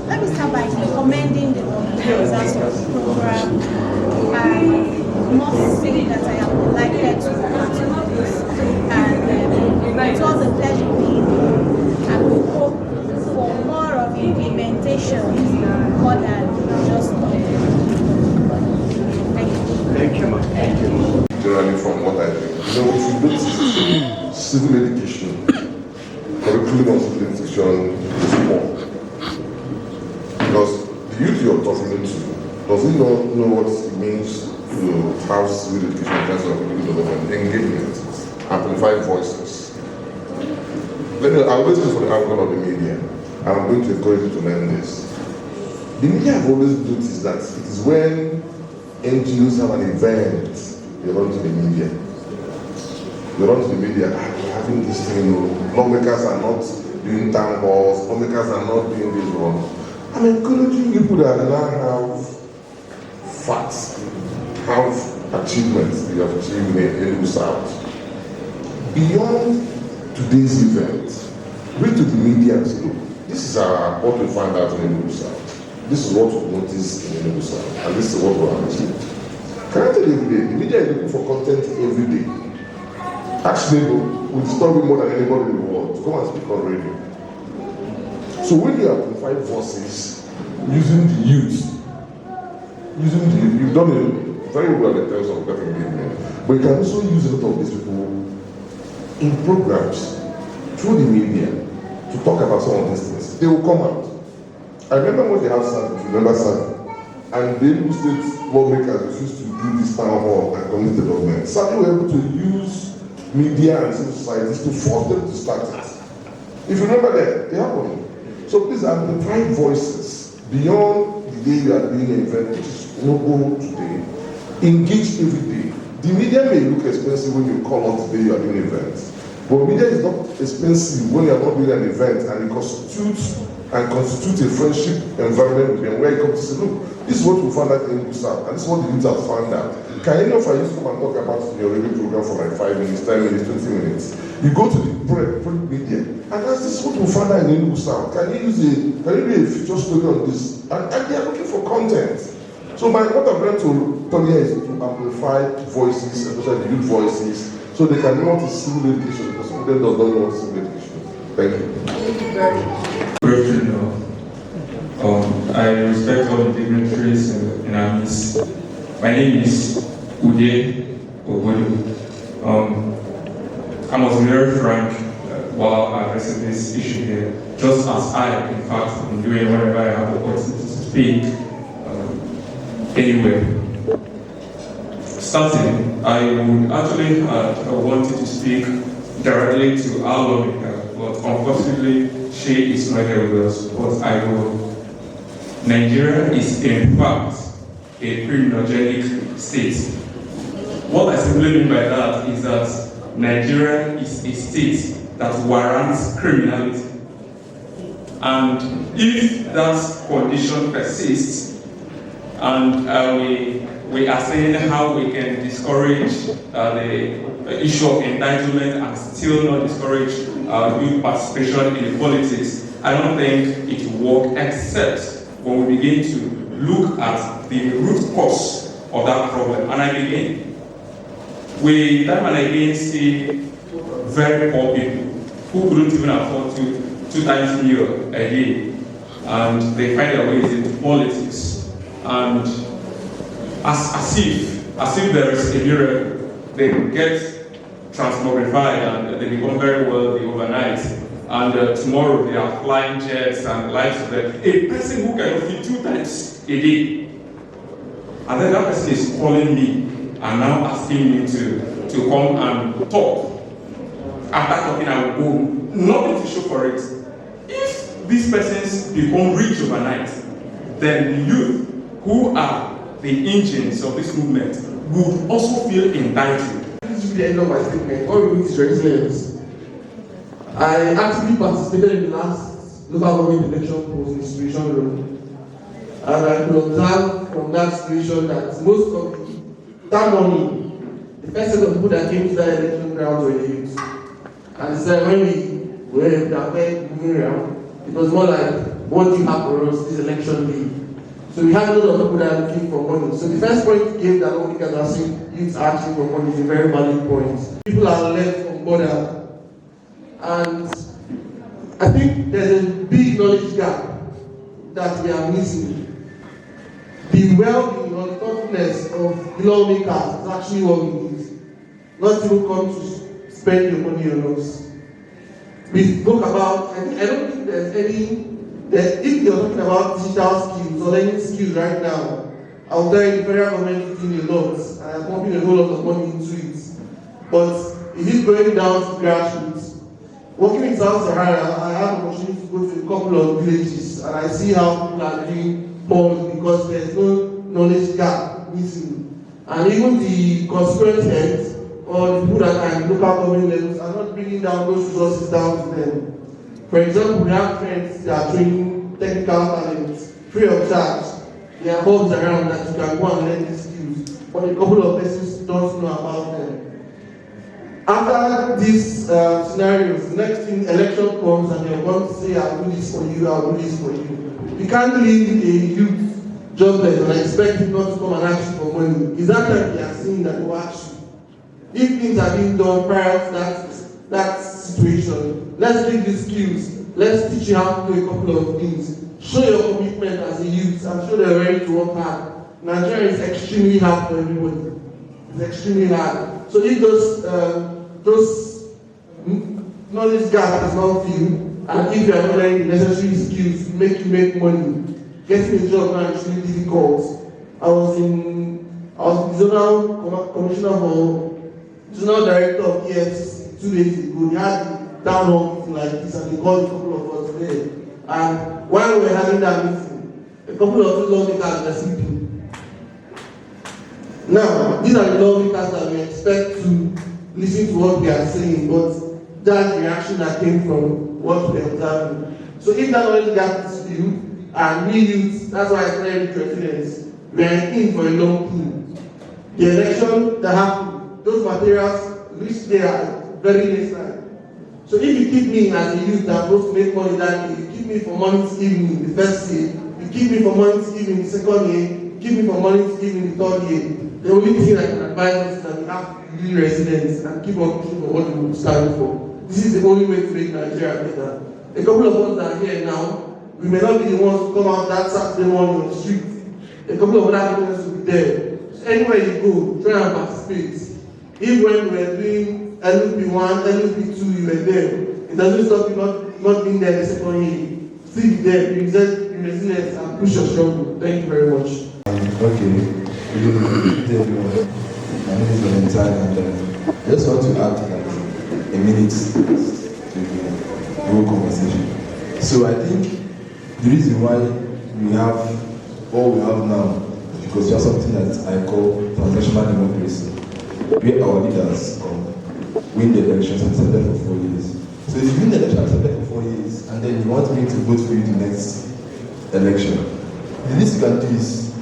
Let me start by commending the organizers of the program. I must say that I am delighted to be part of this, and it was a pleasure being here. And we hope for more of implementation more than just Thank you. Generally, from what I think, if you notice, civil education, curriculum on civil education is poor. Because the youth you're talking to doesn't know what it means to have civil education in terms of youth development, engagement, amplified voices. I always look for the angle of the media, and I'm going to encourage you to learn this. The media have always noticed that it is when NGOs have an event, they run to the media. They run to the media, we're having this thing, lawmakers are not doing town halls, lawmakers are not doing this one. I'm encouraging people that now have facts, have achievements they have achieved in the South. Beyond today's event, read to the media and say, look, this is what we find out in the South. This is what we notice in the South, and this is what we understand. Can I tell you every day, the media is looking for content every day. Actually, we disturb it more than anybody in the world to come and speak on radio. So when you amplify voices using the youth, you've done it very well in terms of better engagement, but you can also use a lot of these people in programs through the media to talk about some of these things. They will come out. I remember when they have SAD, if you remember SAD, and the Enugu State lawmakers refused to do this town hall and community development. SAD were able to use media and civil societies to force them to start it. If you remember that, they happened. So please amplify voices beyond the day you are doing an event, which is no go today. Engage every day. The media may look expensive when you call out today you are doing an event, but media is not expensive when you are not doing an event, and it constitutes a friendship environment with them where you come to say, look, this is what we found out in the South, and this is what the youth have found out. Can any of us come and talk about your radio program for like 5 minutes, 10 minutes, 20 minutes? You go to the print media, and that's this is what we found out in the South. Can you do a feature story on this? And they are looking for content. So what I'm trying to tell you is to amplify voices, especially the youth voices, so they can know what is civil education, because some of them don't know what is civil education. Thank you. Thank you very much. Good afternoon. I respect all the dignitaries in our midst. My name is Ude Obodo. I must be very frank while addressing this issue here, just as I, in fact, am doing whenever I have the opportunity to speak anywhere. Starting, I would actually wanted to speak directly to our lawmaker, but unfortunately, she is not here with us. But I will. Nigeria is in fact a criminogenic state. What I simply mean by that is that Nigeria is a state that warrants criminality. And if that condition persists, and we are saying how we can discourage the issue of entitlement and still not discourage youth participation in politics, I don't think it will work, except when we begin to look at the root cause of that problem. And I begin, we time and again see very poor people who couldn't even afford two times meal a day, and they find their ways into politics. And as if there is a miracle, they get transmogrified and they become very wealthy overnight. And tomorrow they are flying jets and lives of them. A person who can feed 2 times a day. And then that person is calling me and now asking me to come and talk. After talking, I will go. Nothing to show for it. If these persons become rich overnight, then the youth who are the engines of this movement would also feel entitled. This is the end of my statement. All you need is your excellence. I actively participated in the last local government election post-institution room, and I could observe from that situation that most of that morning, the first set of people that came to that election ground were the youth. And so when we were moving around, it was more like, what do you have for us this election day? So we had a lot of people that are looking for money. So the first point you gave that all because are saying youth are asking for money is a very valid point. People are left unbothered. And I think there's a big knowledge gap that we are missing. The well-being or the thoughtfulness of the lawmakers is actually what we need. Not even come to spend your money on us. We spoke about, I don't think there's any, that if you're talking about digital skills or learning skills right now, I'll tell you the federal government is doing a lot and I'm pumping a whole lot of money into it. But is it going down to grassroots? Working in South Sahara, I have an opportunity to go to a couple of villages and I see how people are doing polls because there's no knowledge gap missing. And even the constituent heads or the people that are in local government levels are not bringing down those resources down to them. For example, we have friends that are training technical talents free of charge. There are hubs around that you can go and learn these skills, but a couple of persons don't know about them. After these scenarios, the next thing election comes and you're going to say, I'll do this for you, I'll do this for you. You can't leave a youth jobless and expect him not to come and ask you for money. Is that time we are seeing that will ask you? If things are being done prior to that situation, let's give you skills. Let's teach you how to do a couple of things. Show your commitment as a youth and show they're ready to work hard. Nigeria is extremely hard for everybody. It's extremely hard. So if those knowledge gap is not filled, and if you are not learning the necessary skills to make you make money, getting a job now is really difficult. I was the zonal commissioner for zonal director of EFCC 2 days ago. They had a town hall meeting like this and they called a couple of us there. And while we were having that meeting, a couple of those lawmakers were sleeping. Now, these are the lawmakers that we expect to listen to what we are saying, but that's the reaction that came from what we are observing. So if that knowledge gap is filled, and we youth, that's why I said resilience, we are in for a long team. The election that happened, those materials reach there at very late time. So if you keep me as a youth that goes to make money that day, you keep me for money to evening the first year, you keep me for money to evening the second year, you keep me for money to evening the third year, the only thing I can advise us is that we have to be resilient and keep on pushing for what we stand for. This is the only way to make Nigeria better. A couple of us that are here now, we may not be the ones to come out that Saturday morning on the street. A couple of other people will be there. So anywhere you go, try and participate. If when we were doing LUP1, LUP2, you were there, it doesn't stop you not being there the second year. Still be there, be resilient and push your struggle. Thank you very much. Okay. Good evening, everyone. My name is Valentine, and I just want to add like a minute to the whole conversation. So I think the reason why we have all we have now is because we have something that I call transnational democracy, where our leaders win the elections and serve them for 4 years. So if you win the election and serve them for 4 years, and then you want me to vote for you the next election, the least you can do is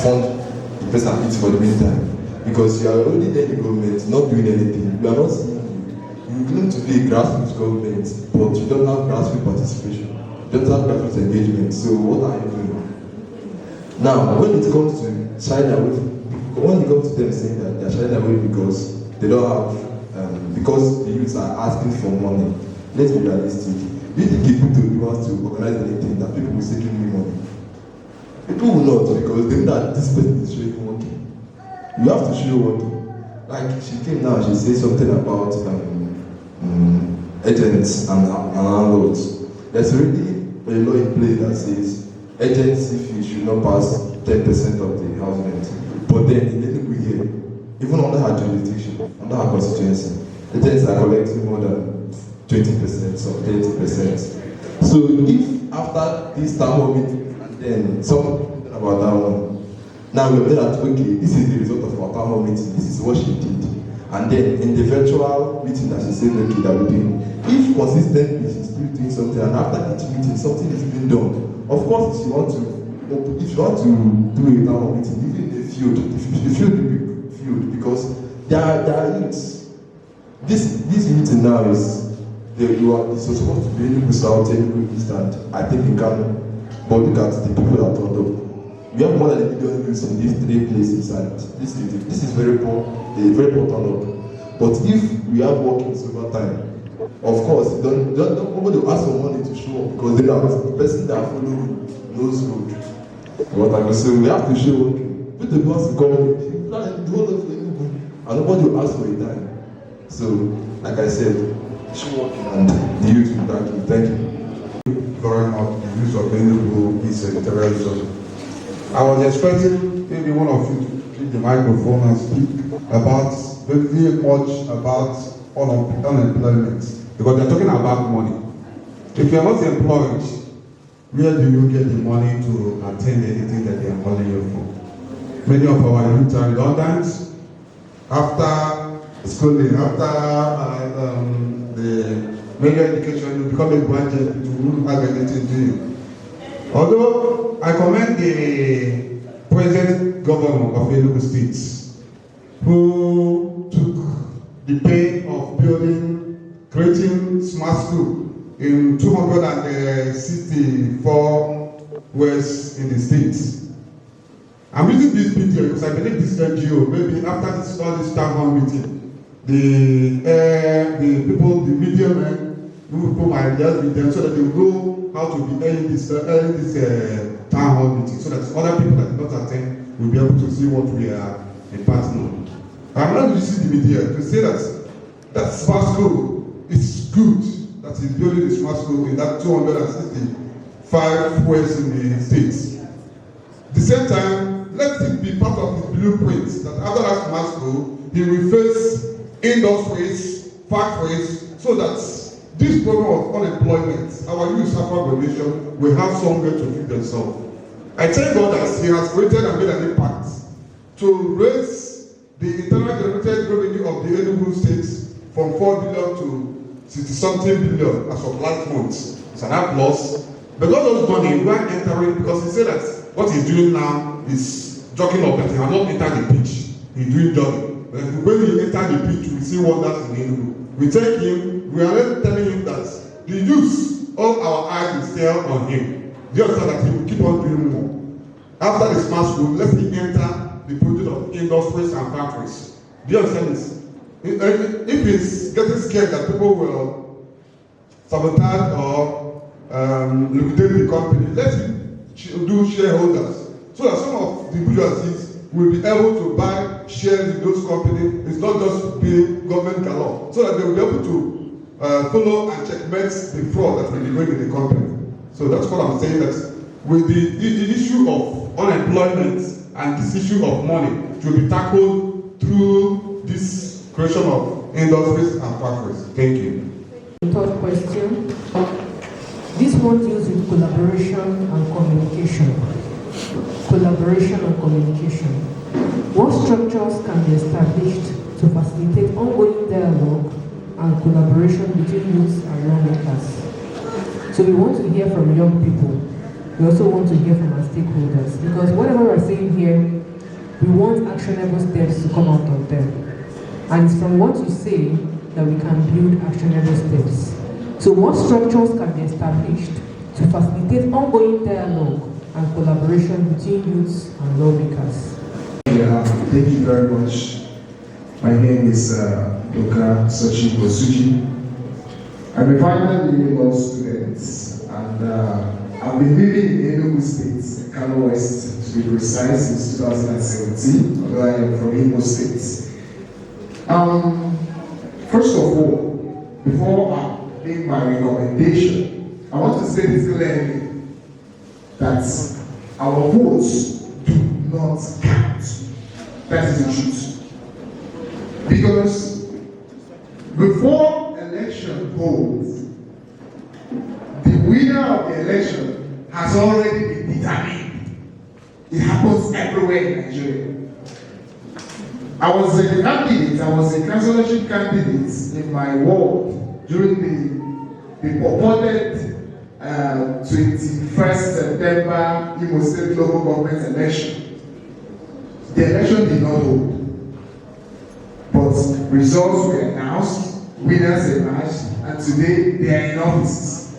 fund the person eats for the meantime, because you are already there in the government, not doing anything. You are not seeing you claim to be a grassroots government, but you don't have grassroots participation, you don't have grassroots engagement. So what are you doing? Now, when it comes to China, when it comes to them saying that they are China away because they don't have, because the youths are asking for money, let's be realistic. Do you think if people want to organize anything that people will say give me money? People will not, because they know that this person is really working. You have to show working. Like she came now, she said something about agents and landlords. There's already a law in place that says agency fee should not pass 10% of the house rent. But then in Enugu here, even under her jurisdiction, under her constituency, agents are collecting more than 20% or 30%. So if after this town hall meeting, then something about that one. Now we know that okay, this is the result of our town hall meeting, this is what she did. And then in the virtual meeting that she said okay that we did, if consistently she's still doing something and after each meeting something is being done, of course she wants to if you want to do a town hall meeting, even in the field, the field, because there are youths. This meeting now is it's supposed to be Enugu South, Enugu East, and I think in Kano. But look at the people that turned up. We have more than a million youths in these 3 places, and this is very poor turnout. But if we have workings over time, of course, nobody will ask for money to show up because they are the person that follow knows road. But I can say we have to show working. Put the boss to come, the whole of Enugu, and nobody will ask for a dime. So, like I said, show working and the youth will thank you. Thank you. Very much the use of Enugu is terrorism. I was expecting maybe one of you to take the microphone and speak about very much about unemployment, because they're talking about money. If you're not employed, where do you get the money to attend anything that they are calling you for? Many of our youth are redundant after schooling, after the major education, you become a graduate to who have anything to do. Although I commend the present governor of Enugu State, who took the pain of creating smart school in 264 west in the state. I'm using this video because I believe this NGO, maybe after all this town hall meeting, the people, the media men, who put my ideas with them so that they will know how to be airing this town hall meeting, so that other people that did not attend will be able to see what we are imparting on. I'm not using the media to say that smart school is good, that is building the smart school in that 265 ways in the states. At the same time, let it be part of his blueprint that after that smart school, he will face industries, factories, so that this problem of unemployment, our youth after graduation, will have somewhere to feed themselves. I thank God that he has created and made an impact to raise the internal generated revenue of the Enugu State from 4 billion to 60-something billion as of last month. It's an applause. Because of money, we are entering, because he said that what he's doing now is jogging up, that he has not entered the pitch. He's doing jogging. But when he entered the pitch, we see wonders in Enugu. We thank him. We are not telling him that the use of our eyes is still on him. The other that he will keep on doing more. After the smart school, let him enter the project of industries and factories. Do you understand this? If he's getting scared that people will sabotage or liquidate the company, let him do shareholders, so that some of the bourgeoisies will be able to buy shares in those companies. It's not just being government galore, so that they will be able to follow and checkmate the fraud that will be going in the company. So that's what I'm saying, that with the issue of unemployment and this issue of money to be tackled through this creation of industries and factories. Thank you. Third question. This one deals with collaboration and communication. Collaboration and communication. What structures can be established to facilitate ongoing dialogue and collaboration between youths and lawmakers? So we want to hear from young people. We also want to hear from our stakeholders, because whatever we're saying here, we want actionable steps to come out of them. And it's from what you say that we can build actionable steps. So what structures can be established to facilitate ongoing dialogue and collaboration between youths and lawmakers? Yeah, thank you very much. My name is Dr. Sochi Bosuji. I'm a final year law student, and I've been living in Enugu State, Kano West, to be precise, since 2017, although I am from Imo State. First of all, before I make my recommendation, I want to say this clearly, that our votes do not count. That is the truth. Because before election polls, the winner of the election has already been determined. It happens everywhere in Nigeria. I was a candidate, I was a councillorship candidate in my ward during the purported 21st September Imo State local government election. The election did not hold, but results were announced, winners emerged, and today they are in offices.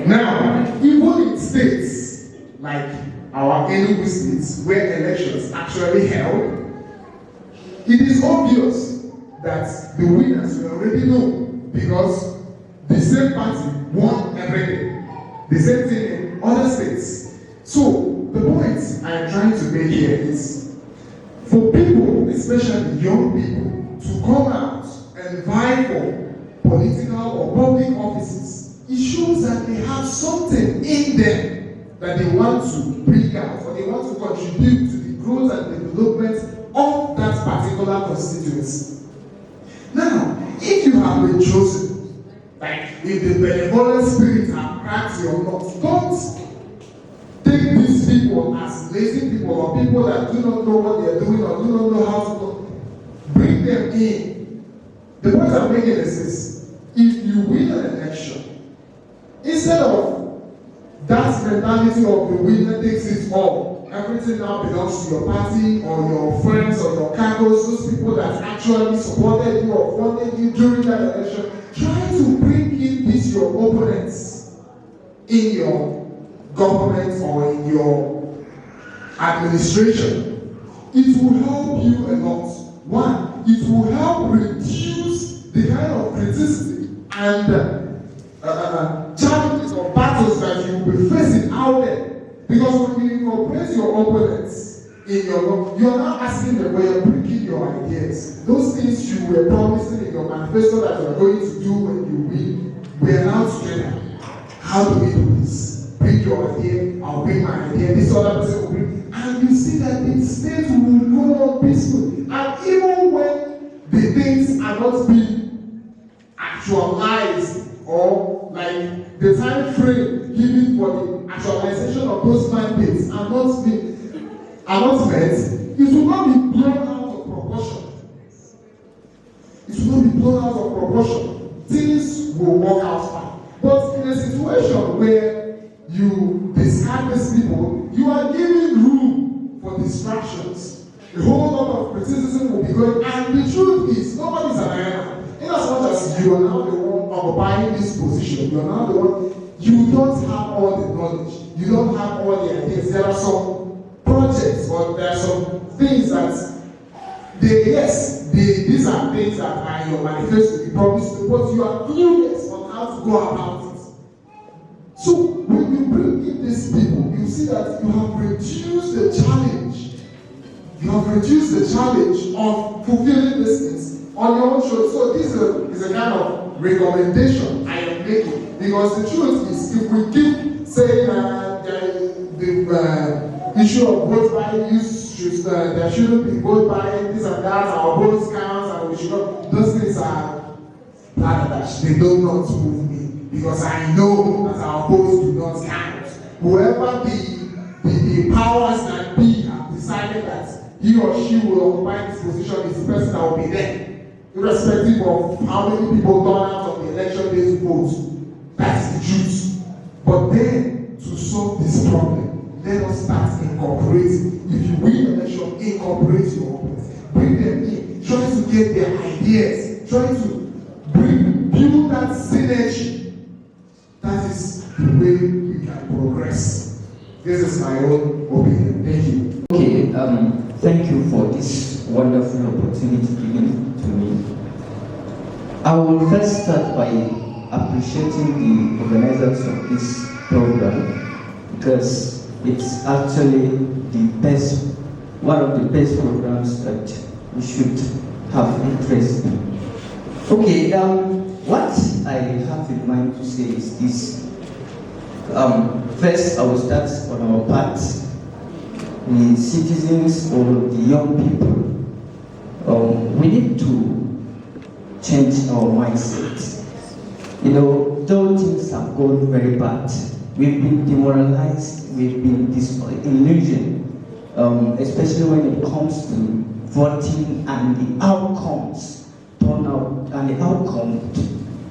Now, even in states like our Enugu states where elections actually held, it is obvious that the winners were already known because the same party won everything. The same thing in other states. So the point I am trying to make here is for people, especially young people, to come out and vie for political or public offices, it shows that they have something in them that they want to bring out or they want to contribute to the growth and development of that particular constituency. Now, if you have been chosen, like if the benevolent spirit have cracked your nuts, don't take these people as lazy people or people that do not know what they are doing or do not know how to do. Bring them in. The point I'm making is this: if you win an election, instead of that mentality of the winner takes it all, everything now belongs to your party or your friends or your cargos, those people that actually supported you or funded you during that election, try to bring in these your opponents in your government or in your administration. It will help you a lot. One, it will help reduce the kind of criticism and challenges or battles that you will be facing out there. Because when you incorporate your opponents in your, you are now asking them where you're bringing your ideas. Those things you were promising in your manifesto that you are going to do when you win, we are now together. How do we do this? Bring your idea, I'll bring my idea, this other person will bring. And you see that the state will go on peacefully. And even when the things are not being actualized or like the time frame given for the actualization of those mandates are not met, it will not be blown out of proportion. It will not be blown out of proportion. Things will work out fine. But in a situation where you discard these people, you are giving room for distractions. A whole lot of criticism will be going, and the truth is, nobody's an island. In as much as you are now the one occupying this position, you are now the one, you don't have all the knowledge, you don't have all the ideas. There are some projects or there are some things that these are things that are in your manifesto, you promised to, but you are clueless on how to go about it. So when you bring in these people, you see that you have reduced the challenge. You have reduced the challenge of fulfilling these things on your own shoulder. So this is a kind of recommendation I am making. Because the truth is, if we keep saying the issue of vote buying, there shouldn't be vote buying, this and that, our votes count, and we should not, those things are backlash. They do not move me. Because I know that our votes do not count. Whoever the powers that be have decided that he or she will occupy this position is the person that will be there, irrespective of how many people turn out on the election day to vote. That's the truth. But then, to solve this problem, let us start incorporating. If you win the election, incorporate your opponents. Bring them in. Try to get their ideas. Try to build that synergy. That is the way we can progress. This is my own opinion. Thank you. Okay, thank you for this wonderful opportunity given to me. I will first start by appreciating the organizers of this program because it's actually one of the best programs that we should have interest in. Okay, what I have in mind to say is this. First, I will start on our part. The citizens or the young people, we need to change our mindset. You know, though things have gone very bad, we've been demoralized, we've been disillusioned, especially when it comes to voting and the outcome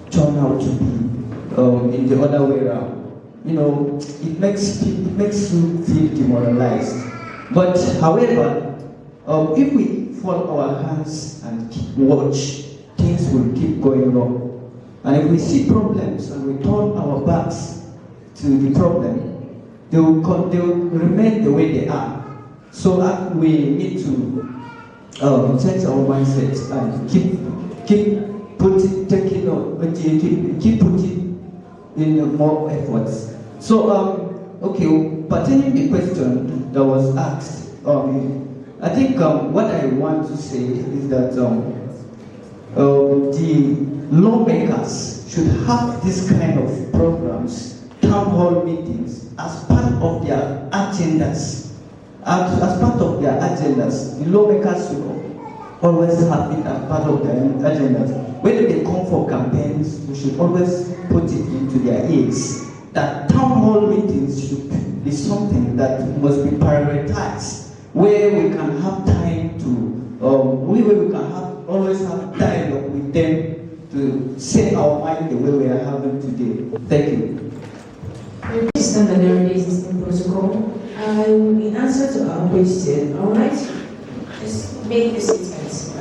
turn out to be in the other way around. It makes you feel demoralized. But however, if we fold our hands and watch, things will keep going wrong. And if we see problems and we turn our backs to the problem, they will remain the way they are. So we need to change our mindset and keep putting in more efforts. So pertaining the question that was asked, I think what I want to say is that the lawmakers should have this kind of programs, town hall meetings, as part of their agendas. As part of their agendas, the lawmakers should always have it as part of their agendas. When they come for campaigns, we should always put it into their ears that town hall meetings should be something that must be prioritized, where we can have time to, always have dialogue with them to say our mind the way we are having today. Thank you. Based on the existing protocol, in answer to our question, I would like to just make this statement.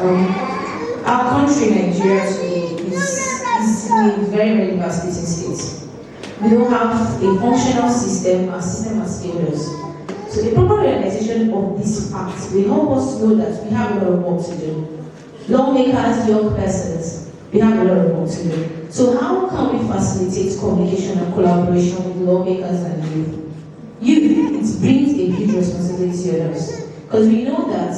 Our country, Nigeria, today is a very, very devastating state. We don't have a functional system. Our system has failed us. So the proper realization of these facts will help us know that we have a lot of work to do. Lawmakers, young persons, we have a lot of work to do. So how can we facilitate communication and collaboration with lawmakers and youth? Youth, it brings a huge responsibility on us. Because we know that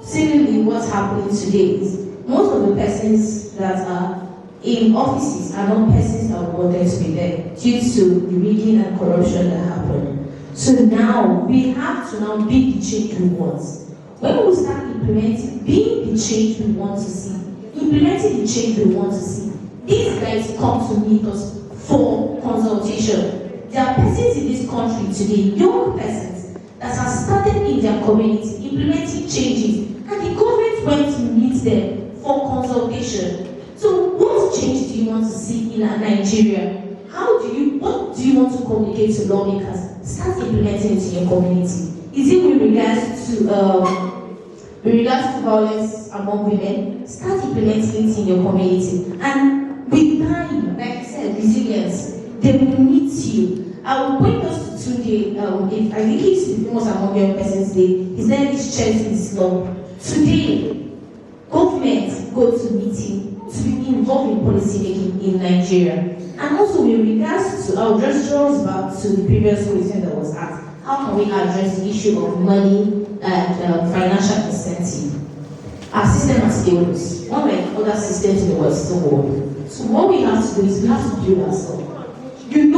seemingly what's happening today is most of the persons that are in offices are not persons that wanted to be there due to the rigging and corruption that happened. So now we have to now be the change we want. When we start implementing, being the change we want to see, implementing the change we want to see, these guys come to meet us for consultation. There are persons in this country today, young persons, that have started in their community implementing changes, and the government went to meet them for consultation. So what change do you want to see in Nigeria? What do you want to communicate to lawmakers? Start implementing it in your community. Is it with regards to violence among women? Start implementing it in your community. And with time, like I said, resilience, they will meet you. I will point us to the, I think it's the famous among young persons today. His name is Chelsea Sloan. Today, government go to meeting to be involved in policy making in Nigeria. And also with regards to, I'll just draw us back to the previous question that was asked. How can we address the issue of money and financial incentive? Our system has failed us, unlike other systems in the Western world. So what we have to do is we have to build ourselves. You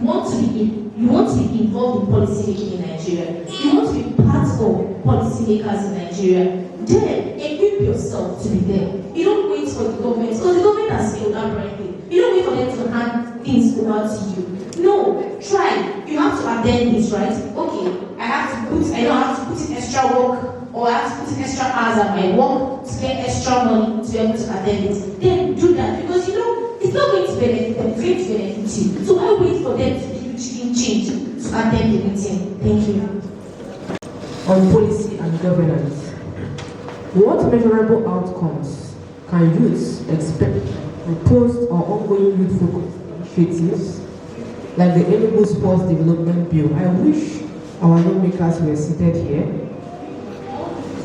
want to be involved in policy making in Nigeria. You want to be part of policy makers in Nigeria. Then equip yourself to be there. You don't wait for the government, because the government has failed apparently. You don't wait for them to hand things over to you. No, try. You have to attend this, right? Okay, I have to put in extra work, or I have to put in extra hours at my work to get extra money to be able to attend it. Then do that, because it's not going to benefit them, it's going to benefit you. So why wait for them to give you chicken change to attend the meeting? Thank you. On policy and governance, what measurable outcomes can youths expect proposed or ongoing youth-focused initiatives like the Enugu Sports Development Bill? I wish our lawmakers were seated here,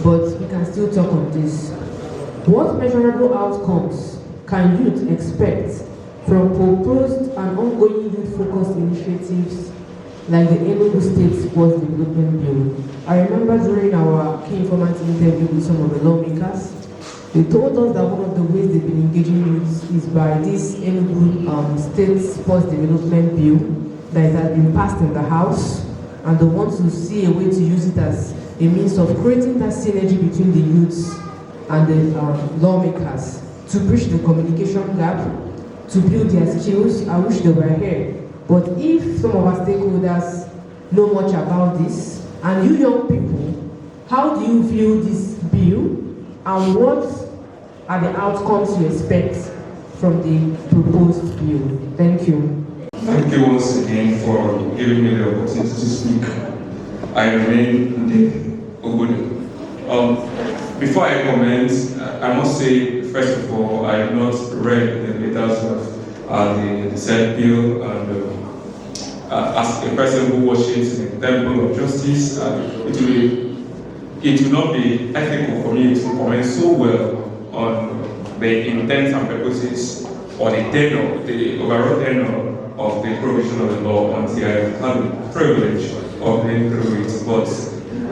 but we can still talk on this. What measurable outcomes can youth expect from proposed and ongoing youth-focused initiatives like the Enugu State Sports Development Bill? I remember during our key informant interview with some of the lawmakers, they told us that one of the ways they've been engaging youths is by this Enugu State Sports Development Bill that has been passed in the House, and they want to see a way to use it as a means of creating that synergy between the youths and the lawmakers to bridge the communication gap, to build their skills. I wish they were here. But if some of our stakeholders know much about this, and you young people, how do you view this bill, and what are the outcomes you expect from the proposed bill. Thank you. Thank you once again for giving me the opportunity to speak. I remain Dave Ogudu. Before I comment, I must say, first of all, I have not read the letters of the said bill, and as a person who worships in the temple of justice, it will not be ethical for me to comment so well on the intents and purposes or the tenor, the overall tenor of the provision of the law until I have the privilege of being through it, but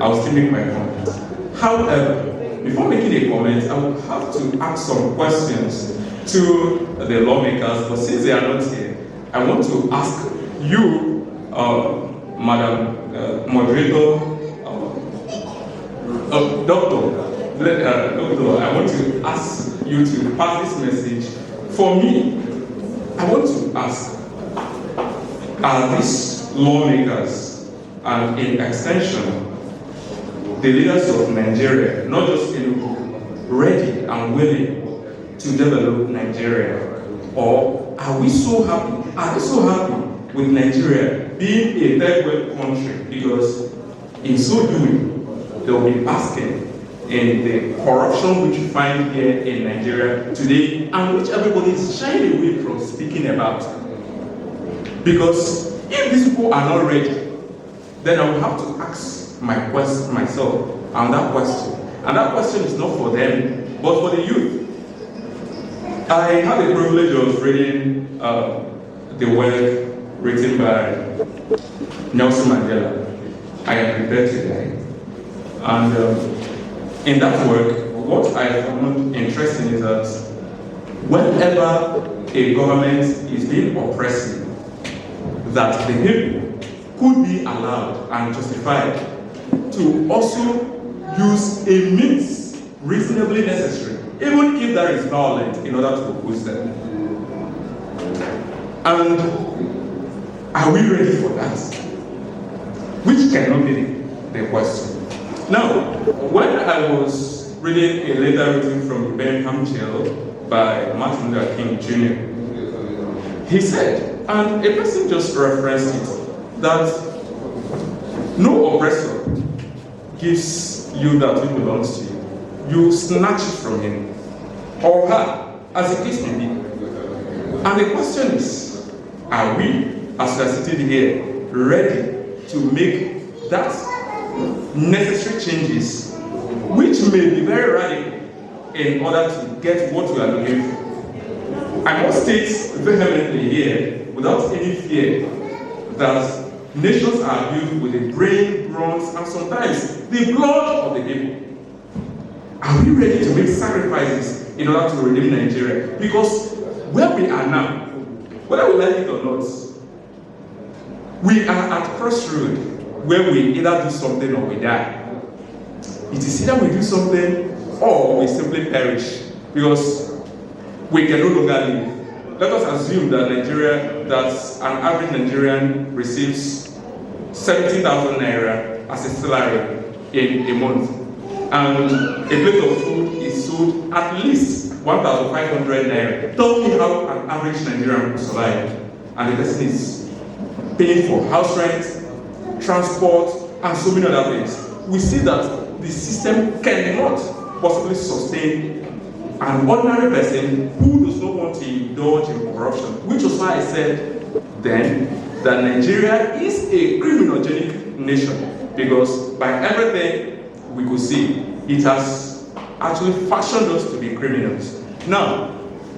I will still make my comment. However, before making a comment, I would have to ask some questions to the lawmakers, but since they are not here, I want to ask you, Madam Moderator, Doctor, I want to ask you to pass this message. For me, I want to ask, are these lawmakers and in extension, the leaders of Nigeria, not just ready and willing to develop Nigeria? Or are we so happy? Are they so happy with Nigeria being a third world country? Because in so doing, they will be basking in the corruption which you find here in Nigeria today, and which everybody is shying away from speaking about. Because if these people are not ready, then I will have to ask myself on that question. And that question is not for them, but for the youth. I had the privilege of reading the work written by Nelson Mandela. I am prepared today. And in that work, what I found interesting is that whenever a government is being oppressive, that the people could be allowed and justified to also use a means reasonably necessary, even if that is violent, in order to oppose them. And are we ready for that? Which cannot be the question. Now, when I was reading a letter written from Birmingham jail by Martin Luther King Jr., he said, and a person just referenced it, that no oppressor gives you that which belongs to you. You snatch it from him or her, as the case may be. And the question is, are we, as we are sitting here, ready to make that necessary changes, which may be very radical, in order to get what we are looking for? I must state vehemently here, without any fear, that nations are built with the brain, bronze, and sometimes the blood of the people. Are we ready to make sacrifices in order to redeem Nigeria? Because where we are now, whether we like it or not, we are at crossroads where we either do something or we die. It is either we do something or we simply perish, because we can no longer live. Let us assume that an average Nigerian receives 70,000 naira as a salary in a month, and a plate of food is sold at least 1,500 naira. Tell me how an average Nigerian will survive, and the person is paying for house rent, transport, and so many other things. We see that the system cannot possibly sustain an ordinary person who does not want to indulge in corruption, which was why I said then that Nigeria is a criminogenic nation, because by everything we could see, it has actually fashioned us to be criminals. Now,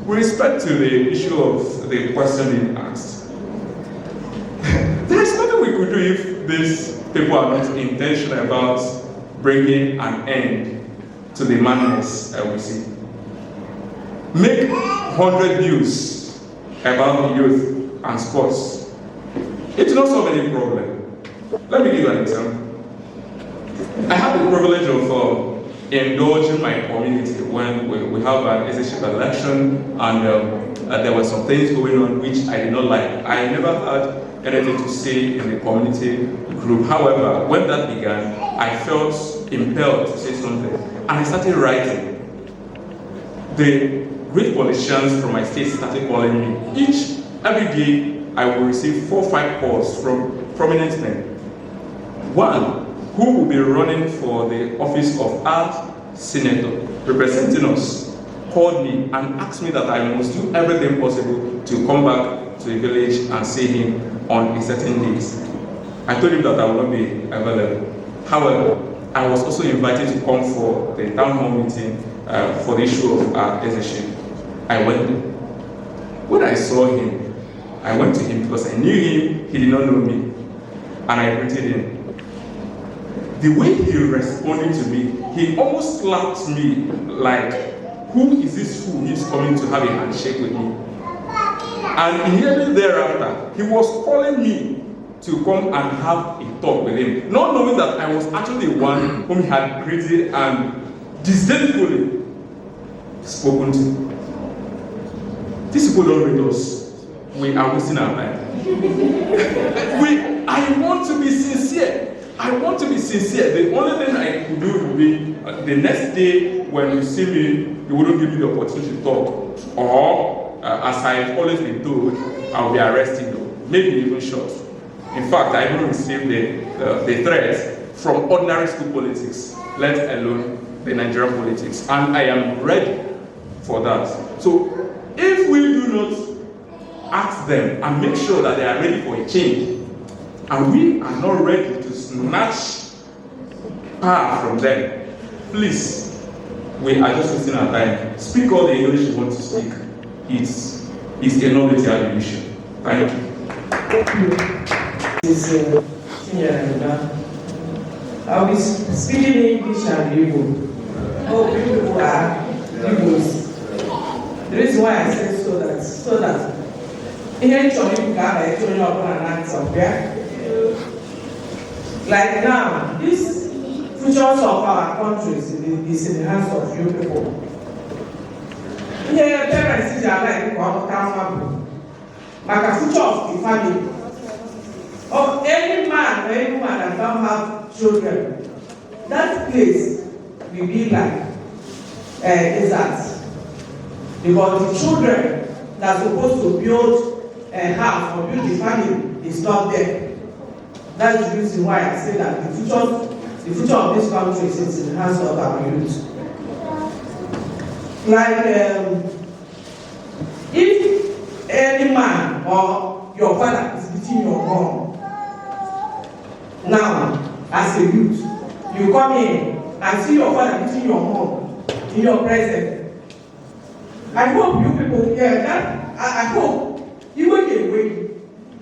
with respect to the issue of the question being asked, there is nothing we could do if these people are not intentional about bringing an end to the madness we see. Make 100 news about the youth and sports. It will not solve any problem. Let me give you an example. I had the privilege of indulging my community when we have an leadership election, and there were some things going on which I did not like. I never had anything to say in the community group. However, when that began, I felt impelled to say something, and I started writing. The great politicians from my state started calling me. Every day, I will receive 4 or 5 calls from prominent men. One, who will be running for the office of Art Senator, representing us, called me and asked me that I must do everything possible to come back to the village and see him on a certain date. I told him that I will not be available. However, I was also invited to come for the town hall meeting for the issue of decision. I went there. When I saw him, I went to him because I knew him, he did not know me, and I greeted him. The way he responded to me, he almost slapped me like, who is this fool who's coming to have a handshake with me? And immediately thereafter, he was calling me to come and have a talk with him, not knowing that I was actually the one whom he had greeted and disdainfully spoken to. These people don't read us. We are wasting our time. I want to be sincere. I want to be sincere. The only thing I could do would be the next day when you see me, you wouldn't give me the opportunity to talk. Or, as I've always been told, I'll be arrested, maybe even shot. In fact, I even received the threats from ordinary school politics, let alone the Nigerian politics. And I am ready for that. So, if we do not ask them and make sure that they are ready for a change, and we are not ready to snatch power from them, please, we are just wasting our time. Speak all the English you want to speak. It's a novelty admission. Thank you. This is I'll be speaking English and Igbo. Oh, people are Igbos. The reason why I say so that here in China, like now, this futures of our countries is in the hands of you people. Here, parents are like a future of the family. Of any man or any woman that don't have children, that place will be like desert. Because the children that are supposed to build a house or build a family is not there. That's the reason why I say that the future of this country is in the hands of our youth. Like, if any man or your father is beating your mom, now, as a youth, you come in and see your father beating your mom in your presence. I hope you people hear that. I hope you will get away.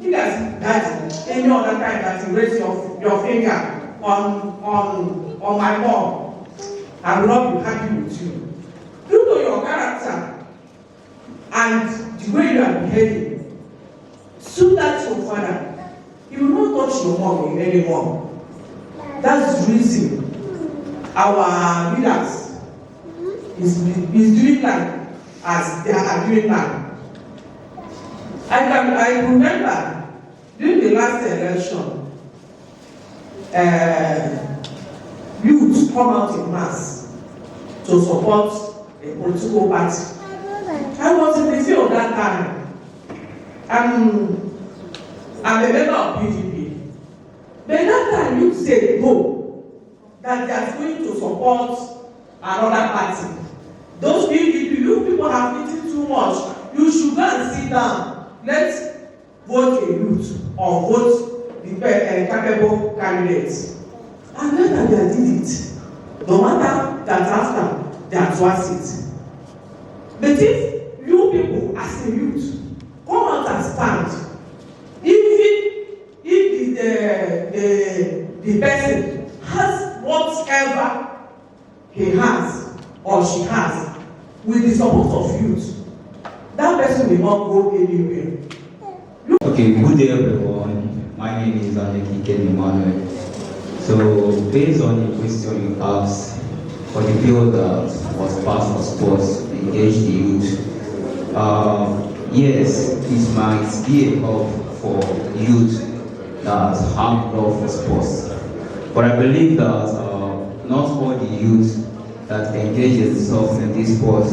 You guys, that any other time that you raise your finger on my mom, I will not be happy with you. Due to your character and the way you are behaving, so that your father, he will not touch your mom anymore. That's the reason our leaders is doing like as they are doing now. I remember during the last election, youth come out in mass to support a political party. I was in the field that time. I'm a member of PDP. But that time you said no, that they are going to support another party. Those PDP, you people have eaten too much. You should go and sit down. Let's vote a youth or vote the capable candidates. And then they did it. No matter that after they are twice it. But if you people as a youth come out and stand, if the person has whatever he has or she has with the support of youth, that person will not go anywhere. Okay, good day everyone. My name is Aneki Emmanuel. So, based on the question you asked, for the bill that was passed for sports, engage the youth, yes, it might be a help for youth that have love for sports. But I believe that not all the youth that engage themselves in this sport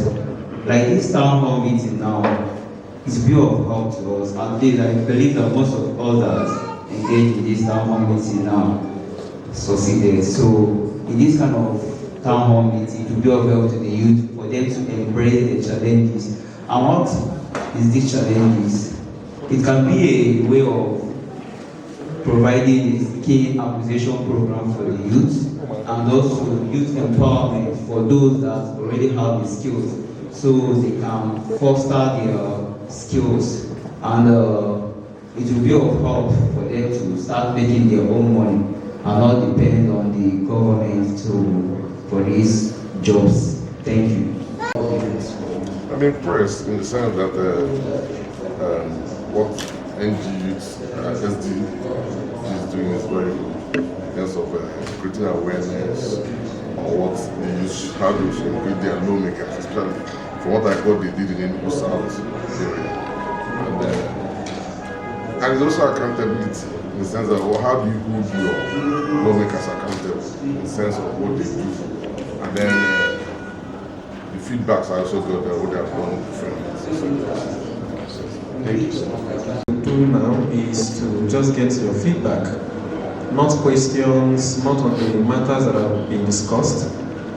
like this town hall meeting now, it's a bit of help to us. At least I believe that most of us that engage in this town hall meeting now succeeded. So in this kind of town hall meeting, to be of help to the youth, for them to embrace the challenges. And what is these challenges? It can be a way of providing a skill acquisition program for the youth, and also youth empowerment for those that already have the skills, so they can foster their skills, and it will be of help for them to start making their own money and not depend on the government for these jobs. Thank you. I'm impressed in the sense that what NG SD is doing is very good in terms of creating awareness on what they use, how they should engage their lawmakers, especially from what I got they did in the South area. And there's also accountability in the sense of how do you hold your lawmakers accountable in the sense of what they do. And then the feedbacks I also got what they have done differently. Thank you so much. What we do now is to just get your feedback, not questions, not on the matters that have been discussed,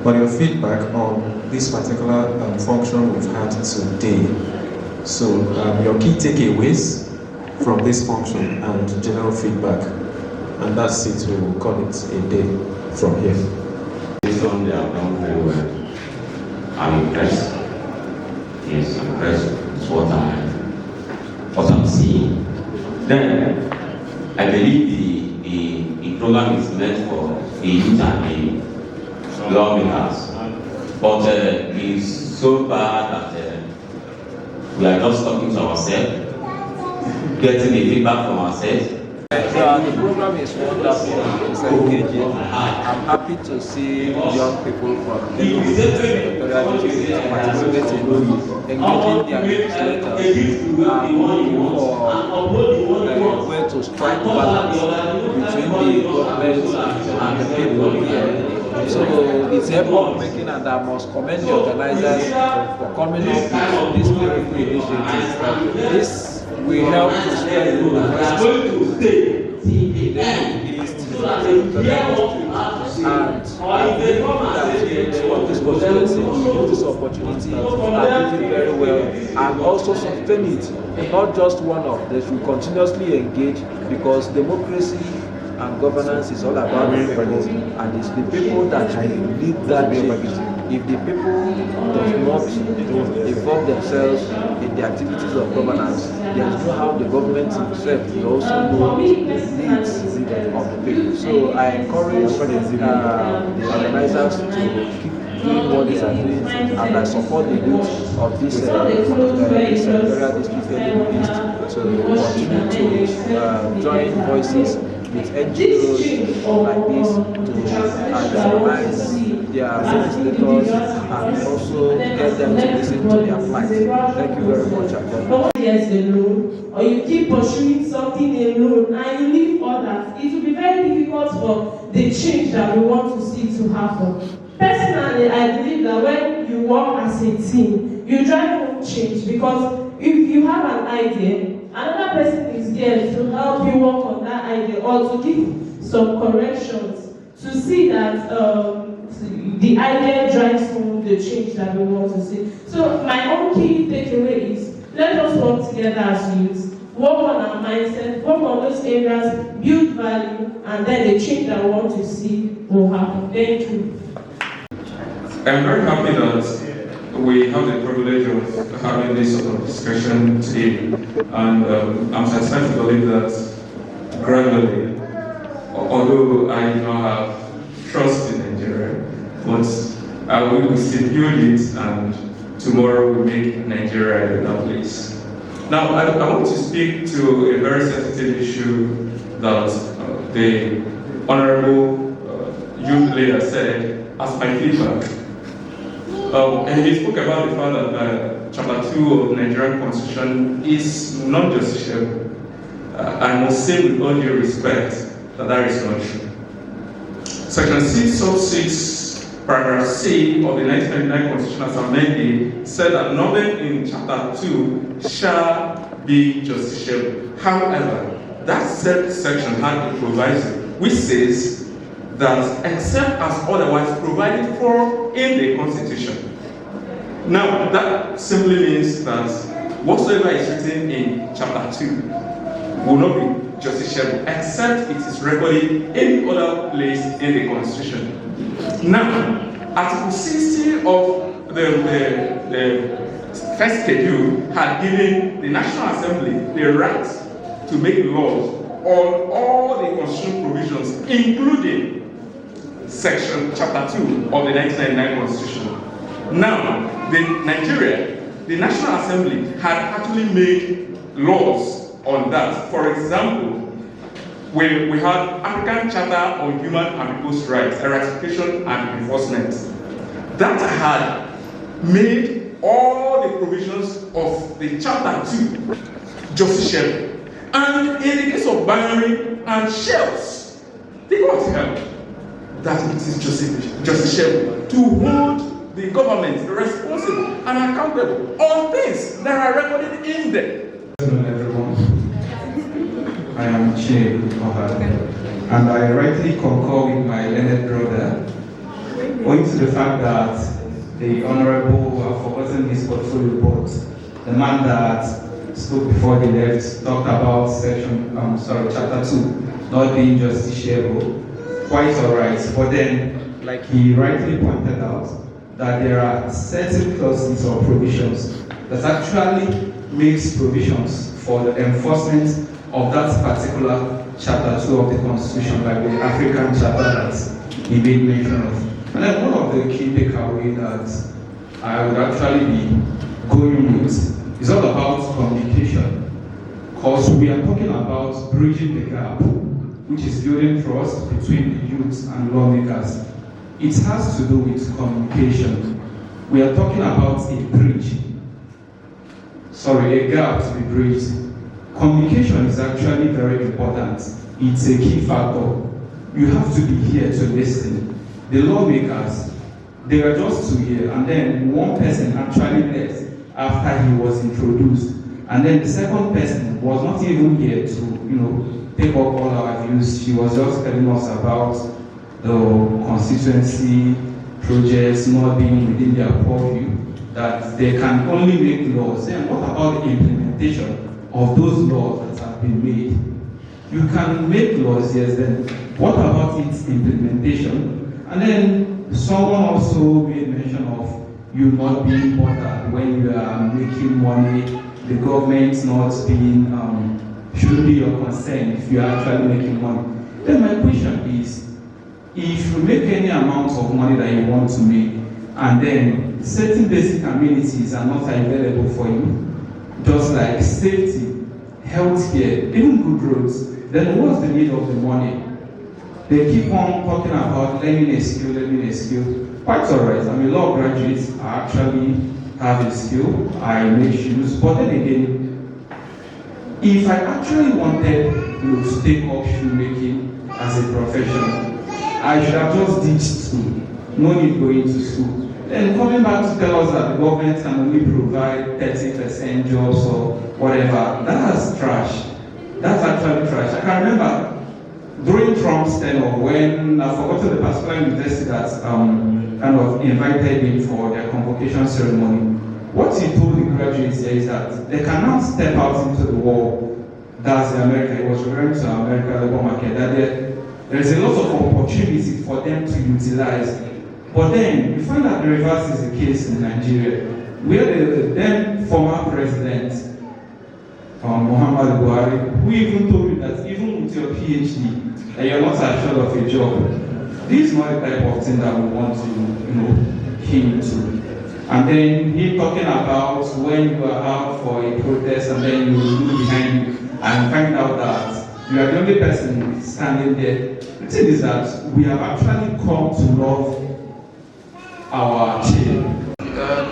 but your feedback on this particular function we've had today. So your key takeaways from this function and general feedback, and that's it. We will call it a day from here. This one they have done very well. I'm impressed. Yes, I'm impressed. It's what I'm seeing. Then I believe the program is meant for the youth and the lawmakers. But it's so bad that we are just talking to ourselves, getting the feedback from ourselves. The program is wonderful, it's engaging. I'm happy to see young people from different secretarial districts participating, engaging their legislators, and looking for where to strike balance between the government and the people here. So it's effort making, and I must commend the organizers for coming up with this beautiful initiative. This will help to strengthen the voices in the East and I believe that youth of this constituency will use this opportunity and use it very well, and also sustain it, not just one-off. They should continuously engage, because democracy and governance is all about the people, and it's the people that will lead that change. If the people do not involve themselves in the activities of governance, there is no how the government itself will also know the needs of the people. So I encourage the organizers to keep doing what they are doing, and I support the youth of this area district East to continue to join voices with NGOs like this to advise their legislators and also get them to listen to their plight. Thank you very much. Years alone, or you keep pursuing something alone and you leave others, it will be very difficult for the change that we want to see to happen. Personally, I believe that when you work as a team, you drive home change, because if you have an idea, another person is there to help you work on that idea or to give some corrections to see that the idea drives home the change that we want to see. So my own key takeaway is, let us work together as youths, work on our mindset, work on those areas, build value, and then the change that we want to see will happen. Thank you. I'm very happy that we have the privilege of having this sort of discussion today, and I'm satisfied to believe that gradually, although I do not have trust in Nigeria, but we will still build it, and tomorrow we'll make Nigeria a better place. Now, I want to speak to a very sensitive issue that the Honorable Youth Leader said as my feedback. And he spoke about the fact that Chapter 2 of the Nigerian Constitution is not justiciable. I must say with all due respect that is not true. Section 6 of 6 paragraph C of the 1999 Constitution as amended said that nothing in chapter 2 shall be justiciable. However, that said section had a proviso which says that except as otherwise provided for in the Constitution. Now, that simply means that whatsoever is written in chapter 2 will not be justiciable except it is recorded in any other place in the Constitution. Now, Article 60 of the first schedule had given the National Assembly the right to make laws on all the constitutional provisions, including section chapter 2 of the 1999 Constitution. Now, the National Assembly had actually made laws on that. For example, we had African Charter on Human and People's Rights, a ratification and enforcement. That had made all the provisions of the Chapter 2 justiciable. And in the case of binary and shells, the court held that it is justiciable to hold the government responsible and accountable on things that are recorded in them. Hello everyone, I am Che Ohad, and I rightly concur with my learned brother, owing to the fact that the Honorable who have forgotten his portfolio, but the man that spoke before he left talked about chapter 2 not being justiciable. Quite alright, but then, like he rightly pointed out, that there are certain clauses or provisions that actually makes provisions for the enforcement of that particular chapter 2 of the Constitution, like the African Charter that he made mention of. And then one of the key takeaways that I would actually be going with is all about communication, because we are talking about bridging the gap, which is building trust between the youth and lawmakers. It has to do with communication. We are talking about a bridge. A gap to be bridged. Communication is actually very important. It's a key factor. You have to be here to listen. The lawmakers, they are just to hear, and then one person actually left after he was introduced, and then the second person was not even here to, take up all our views. She was just telling us about the constituency projects not being within their purview, that they can only make laws. Then what about the implementation of those laws that have been made? You can make laws, yes, then what about its implementation? And then someone also made mention of you not being bothered when you are making money, the government not being, should be your concern if you are actually making money. Then my question is, if you make any amount of money that you want to make, and then certain basic amenities are not available for you, just like safety, healthcare, even good roads, then what's the need of the money? They keep on talking about learning a skill. Quite alright, I'm a law graduate, I actually have a skill, I make shoes, but then again, if I actually wanted to take up shoemaking as a profession, I should have just ditched school, no need going to school. Then coming back to tell us that the government can only provide 30% jobs or whatever, that's trash. That's actually trash. I can remember during Trump's tenure, when I forgot the particular university that kind of invited him for their convocation ceremony, what he told the graduates there is that they cannot step out into the world. That's America. He was referring to America labor market. That there is a lot of opportunity for them to utilize. But then you find that the reverse is the case in Nigeria, where the then former president Muhammad Buhari, who even told you that even with your PhD, that you're not assured of a job. This is not the type of thing that we want to, him to. And then he talking about when you are out for a protest and then you look behind you and find out that you are the only person standing there. The thing is that we have actually come to love our chair.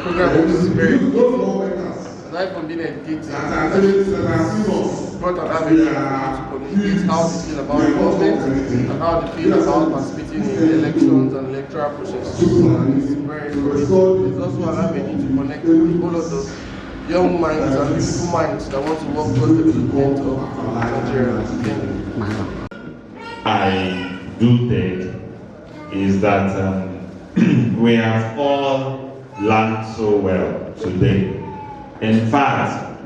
Program is very good. Life from being educated. brought an avenue to communicate how they feel about government and how they feel about participating in elections and electoral processes. It's very important. It's also an avenue to connect with all of the young minds and beautiful minds that want to work towards the development of Nigeria. I do think is that we have all learned so well today. In fact,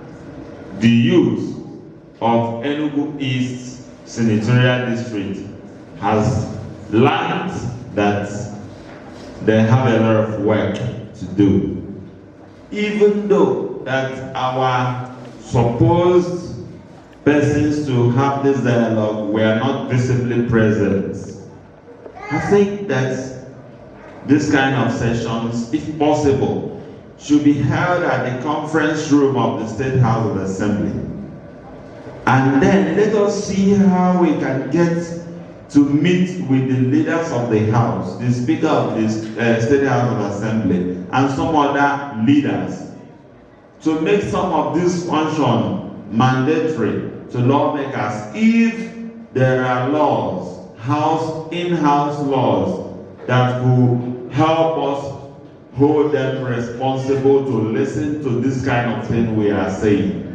the youth of Enugu East Senatorial District has learned that they have a lot of work to do. Even though that our supposed persons to have this dialogue were not visibly present, I think that this kind of sessions, if possible, should be held at the conference room of the State House of Assembly. And then let us see how we can get to meet with the leaders of the House, the Speaker of the State House of Assembly, and some other leaders, to make some of this function mandatory to lawmakers if there are laws, in-house laws, that will help us hold them responsible to listen to this kind of thing we are saying.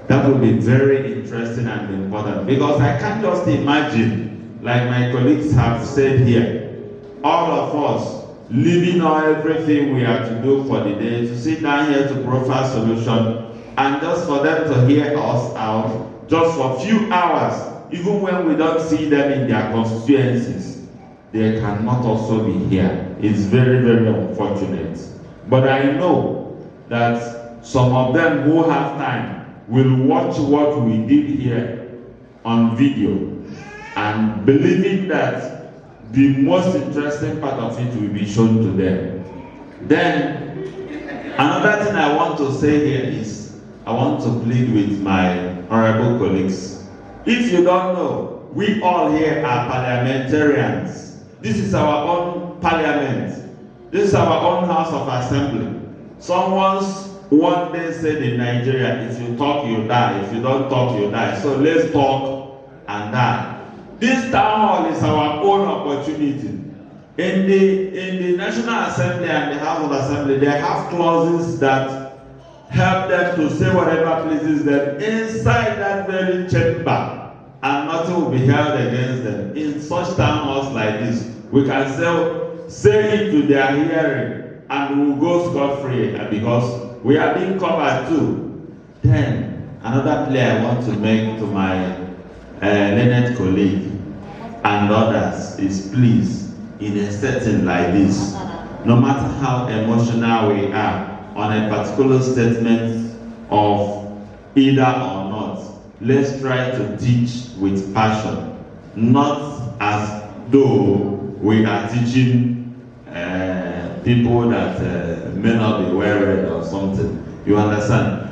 That would be very interesting and important, because I can't just imagine, like my colleagues have said here, all of us leaving everything we have to do for the day to sit down here to profile solution, and just for them to hear us out just for a few hours, even when we don't see them in their constituencies. They cannot also be here. It's very, very unfortunate. But I know that some of them who have time will watch what we did here on video, and believing that the most interesting part of it will be shown to them. Then, another thing I want to say here is, I want to plead with my honorable colleagues. If you don't know, we all here are parliamentarians. This is our own parliament. This is our own house of assembly. Someone one day said in Nigeria, if you talk, you die. If you don't talk, you die. So let's talk and die. This town hall is our own opportunity. In the National Assembly and the House of Assembly, they have clauses that help them to say whatever pleases them inside that very chamber, and nothing will be held against them. In such town halls like this, we can say it to their hearing, and we will go scot-free, because we are being covered too. Then, another plea I want to make to my learned colleague and others is, please, in a setting like this, no matter how emotional we are on a particular statement of either or not, let's try to teach with passion, not as though we are teaching people that may not be well read or something. You understand?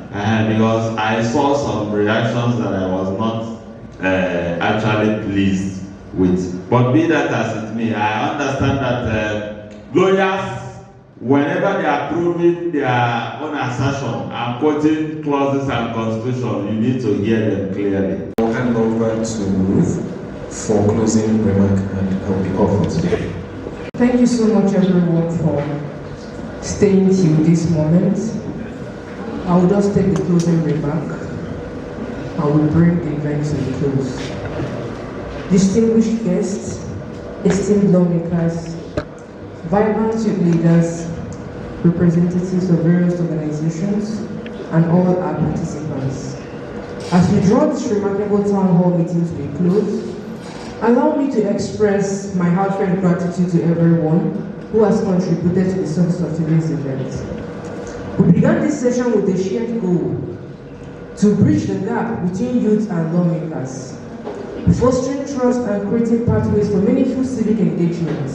Because I saw some reactions that I was not actually pleased with. But be that as it may, I understand that lawyers, whenever they are proving their own assertion and quoting clauses and constitution, you need to hear them clearly. I'll hand over to Ruth for closing remark, and I will be off for today. Thank you so much, everyone, for staying till this moment. I will just take the closing remark. I will bring the event to a close. Distinguished guests, esteemed lawmakers, vibrant youth leaders, representatives of various organizations, and all our participants. As we draw this remarkable town hall meeting to a close, allow me to express my heartfelt gratitude to everyone who has contributed to the success of today's event. We began this session with a shared goal to bridge the gap between youth and lawmakers, fostering trust and creating pathways for meaningful civic engagement.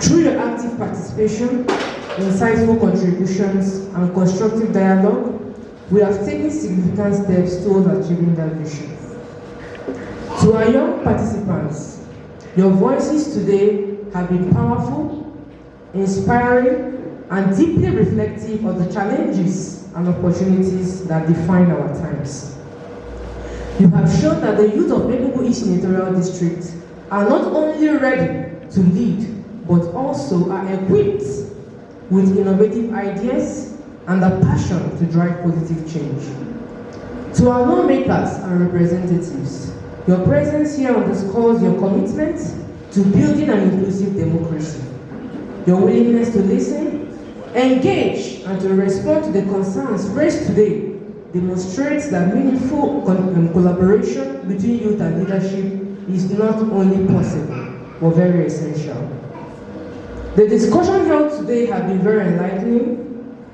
Through your active participation, insightful contributions, and constructive dialogue, we have taken significant steps towards achieving that vision. To our young participants, your voices today have been powerful, inspiring, and deeply reflective of the challenges and opportunities that define our times. You have shown that the youth of Enugu East Senatorial District are not only ready to lead, but also are equipped with innovative ideas and the passion to drive positive change. To our lawmakers and representatives, your presence here underscores your commitment to building an inclusive democracy. Your willingness to listen, engage, and to respond to the concerns raised today demonstrates that meaningful collaboration between youth and leadership is not only possible, but very essential. The discussion held today has been very enlightening,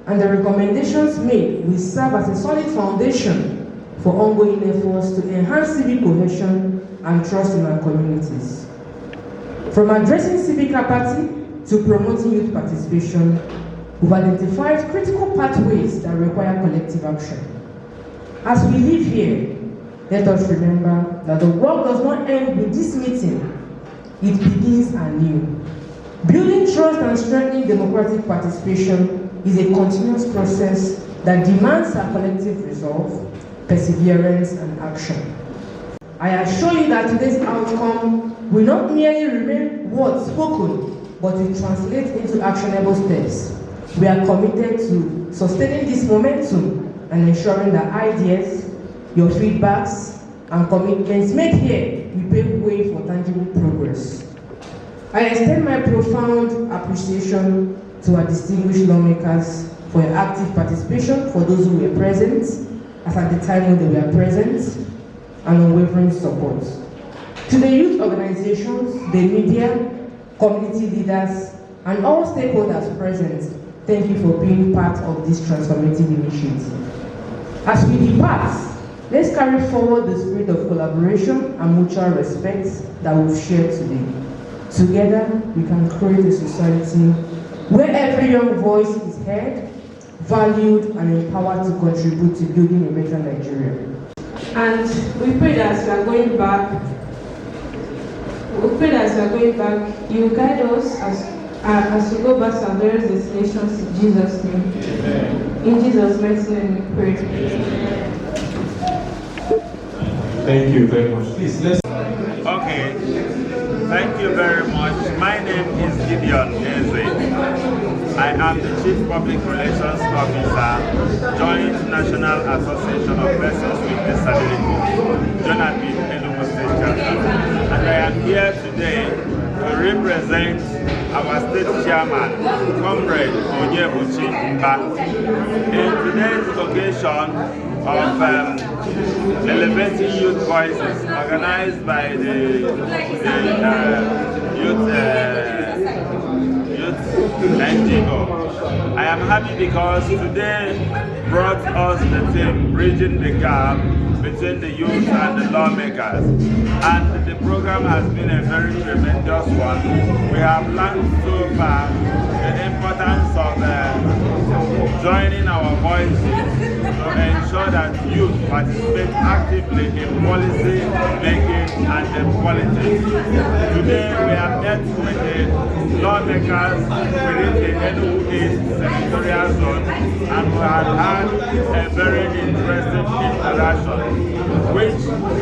and the recommendations made will serve as a solid foundation for ongoing efforts to enhance civic cohesion and trust in our communities. From addressing civic apathy to promoting youth participation, we've identified critical pathways that require collective action. As we live here, let us remember that the work does not end with this meeting, it begins anew. Building trust and strengthening democratic participation is a continuous process that demands our collective resolve, perseverance, and action. I assure you that today's outcome will not merely remain words spoken, but will translate into actionable steps. We are committed to sustaining this momentum and ensuring that ideas, your feedbacks, and commitments made here will pave way for tangible progress. I extend my profound appreciation to our distinguished lawmakers for your active participation, for those who were present, as at the time when they were present, and unwavering support. To the youth organizations, the media, community leaders, and all stakeholders present, thank you for being part of this transformative initiative. As we depart, let's carry forward the spirit of collaboration and mutual respect that we've shared today. Together, we can create a society where every young voice is heard, valued, and empowered to contribute to building a better Nigeria. And we pray that as we are going back, you will guide us as we go back to our various destinations in Jesus' name. Amen. In Jesus' mighty name we pray. Thank you very much. Please, let's. Okay. Thank you very much. My name is Gideon Eze. I am the Chief Public Relations Officer, Joint National Association of Persons with Disabilities, Jonathan Enugu State Chapter. And I am here today to represent our state chairman, Comrade Onyebuchi Mba. In today's occasion of elevating youth voices organized by the youth NGO. I am happy because today brought us the theme Bridging the Gap between the youth and the lawmakers. And the program has been a very tremendous one. We have learned so far the importance of joining our voices to ensure that youth participate actively in policy making and in politics. Today we have met with the lawmakers within the Enugu East Senatorial Zone, and we have had a very interesting interaction which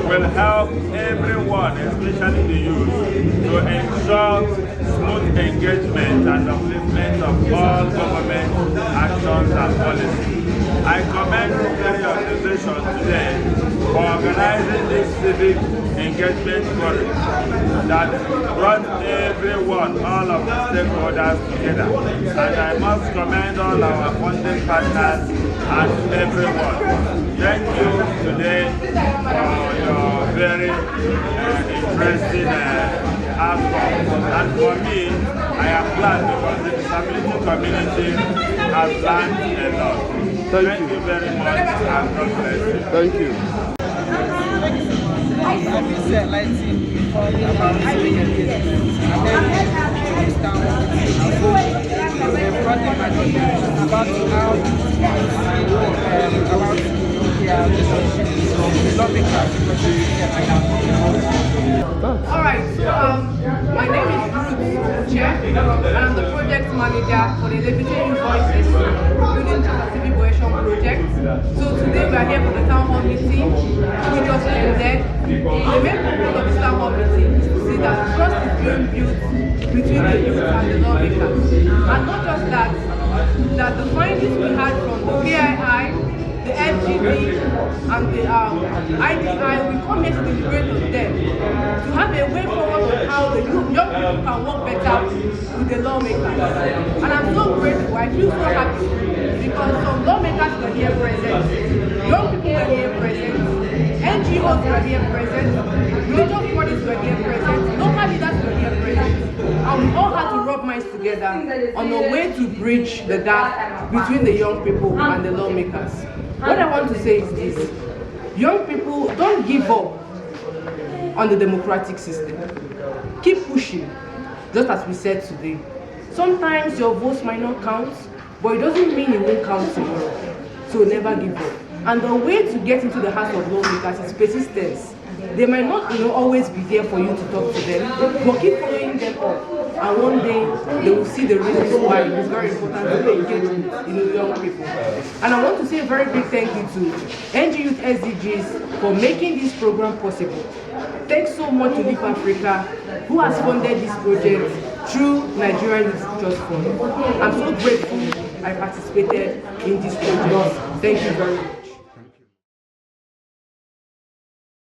will help everyone, especially the youth, to ensure smooth engagement and upliftment of all government actions and policies. I commend the organization today for organizing this civic engagement forum that brought everyone, all of the stakeholders together. And I must commend all our funding partners and everyone. Thank you today for your very interesting outcome. And for me, I am glad because the disability community has learned a lot. Thank you very much, and God bless you. Thank you. Let me say, like, about civic engagement, and then it's down about how about their relationships with lawmakers. Alright, so my name is Ruth Chair, and I'm the project manager for the Elevating Voices Building Trust and Civic Cohesion project. So today we are here for the town hall meeting. We just ended. The main purpose of this town hall meeting is to see that trust is being built between the youth and the lawmakers. And not just that, that the findings we had from the PII, the FGD, and the IDI, we come here to deliberate on them, to have a way forward on how the young people can work better with the lawmakers. And I'm so grateful, I feel so happy, because some lawmakers were here present, young people were here present, NGOs were here present, religious bodies were here present, local leaders were here present. And we all had to rub minds together on a way to bridge the gap between the young people and the lawmakers. What I want to say is this: young people, don't give up on the democratic system. Keep pushing, just as we said today. Sometimes your votes might not count, but it doesn't mean it won't count tomorrow. So never give up. And the way to get into the House of Lawmakers is persistence. They might not always be there for you to talk to them, but keep following them up. And one day they will see the reasons why it is very important to engage with young people. And I want to say a very big thank you to NG Youth SDGs for making this program possible. Thanks so much to Leap Africa, who has funded this project through Nigerian Youth Trust Fund. I'm so grateful I participated in this project. Thank you very much.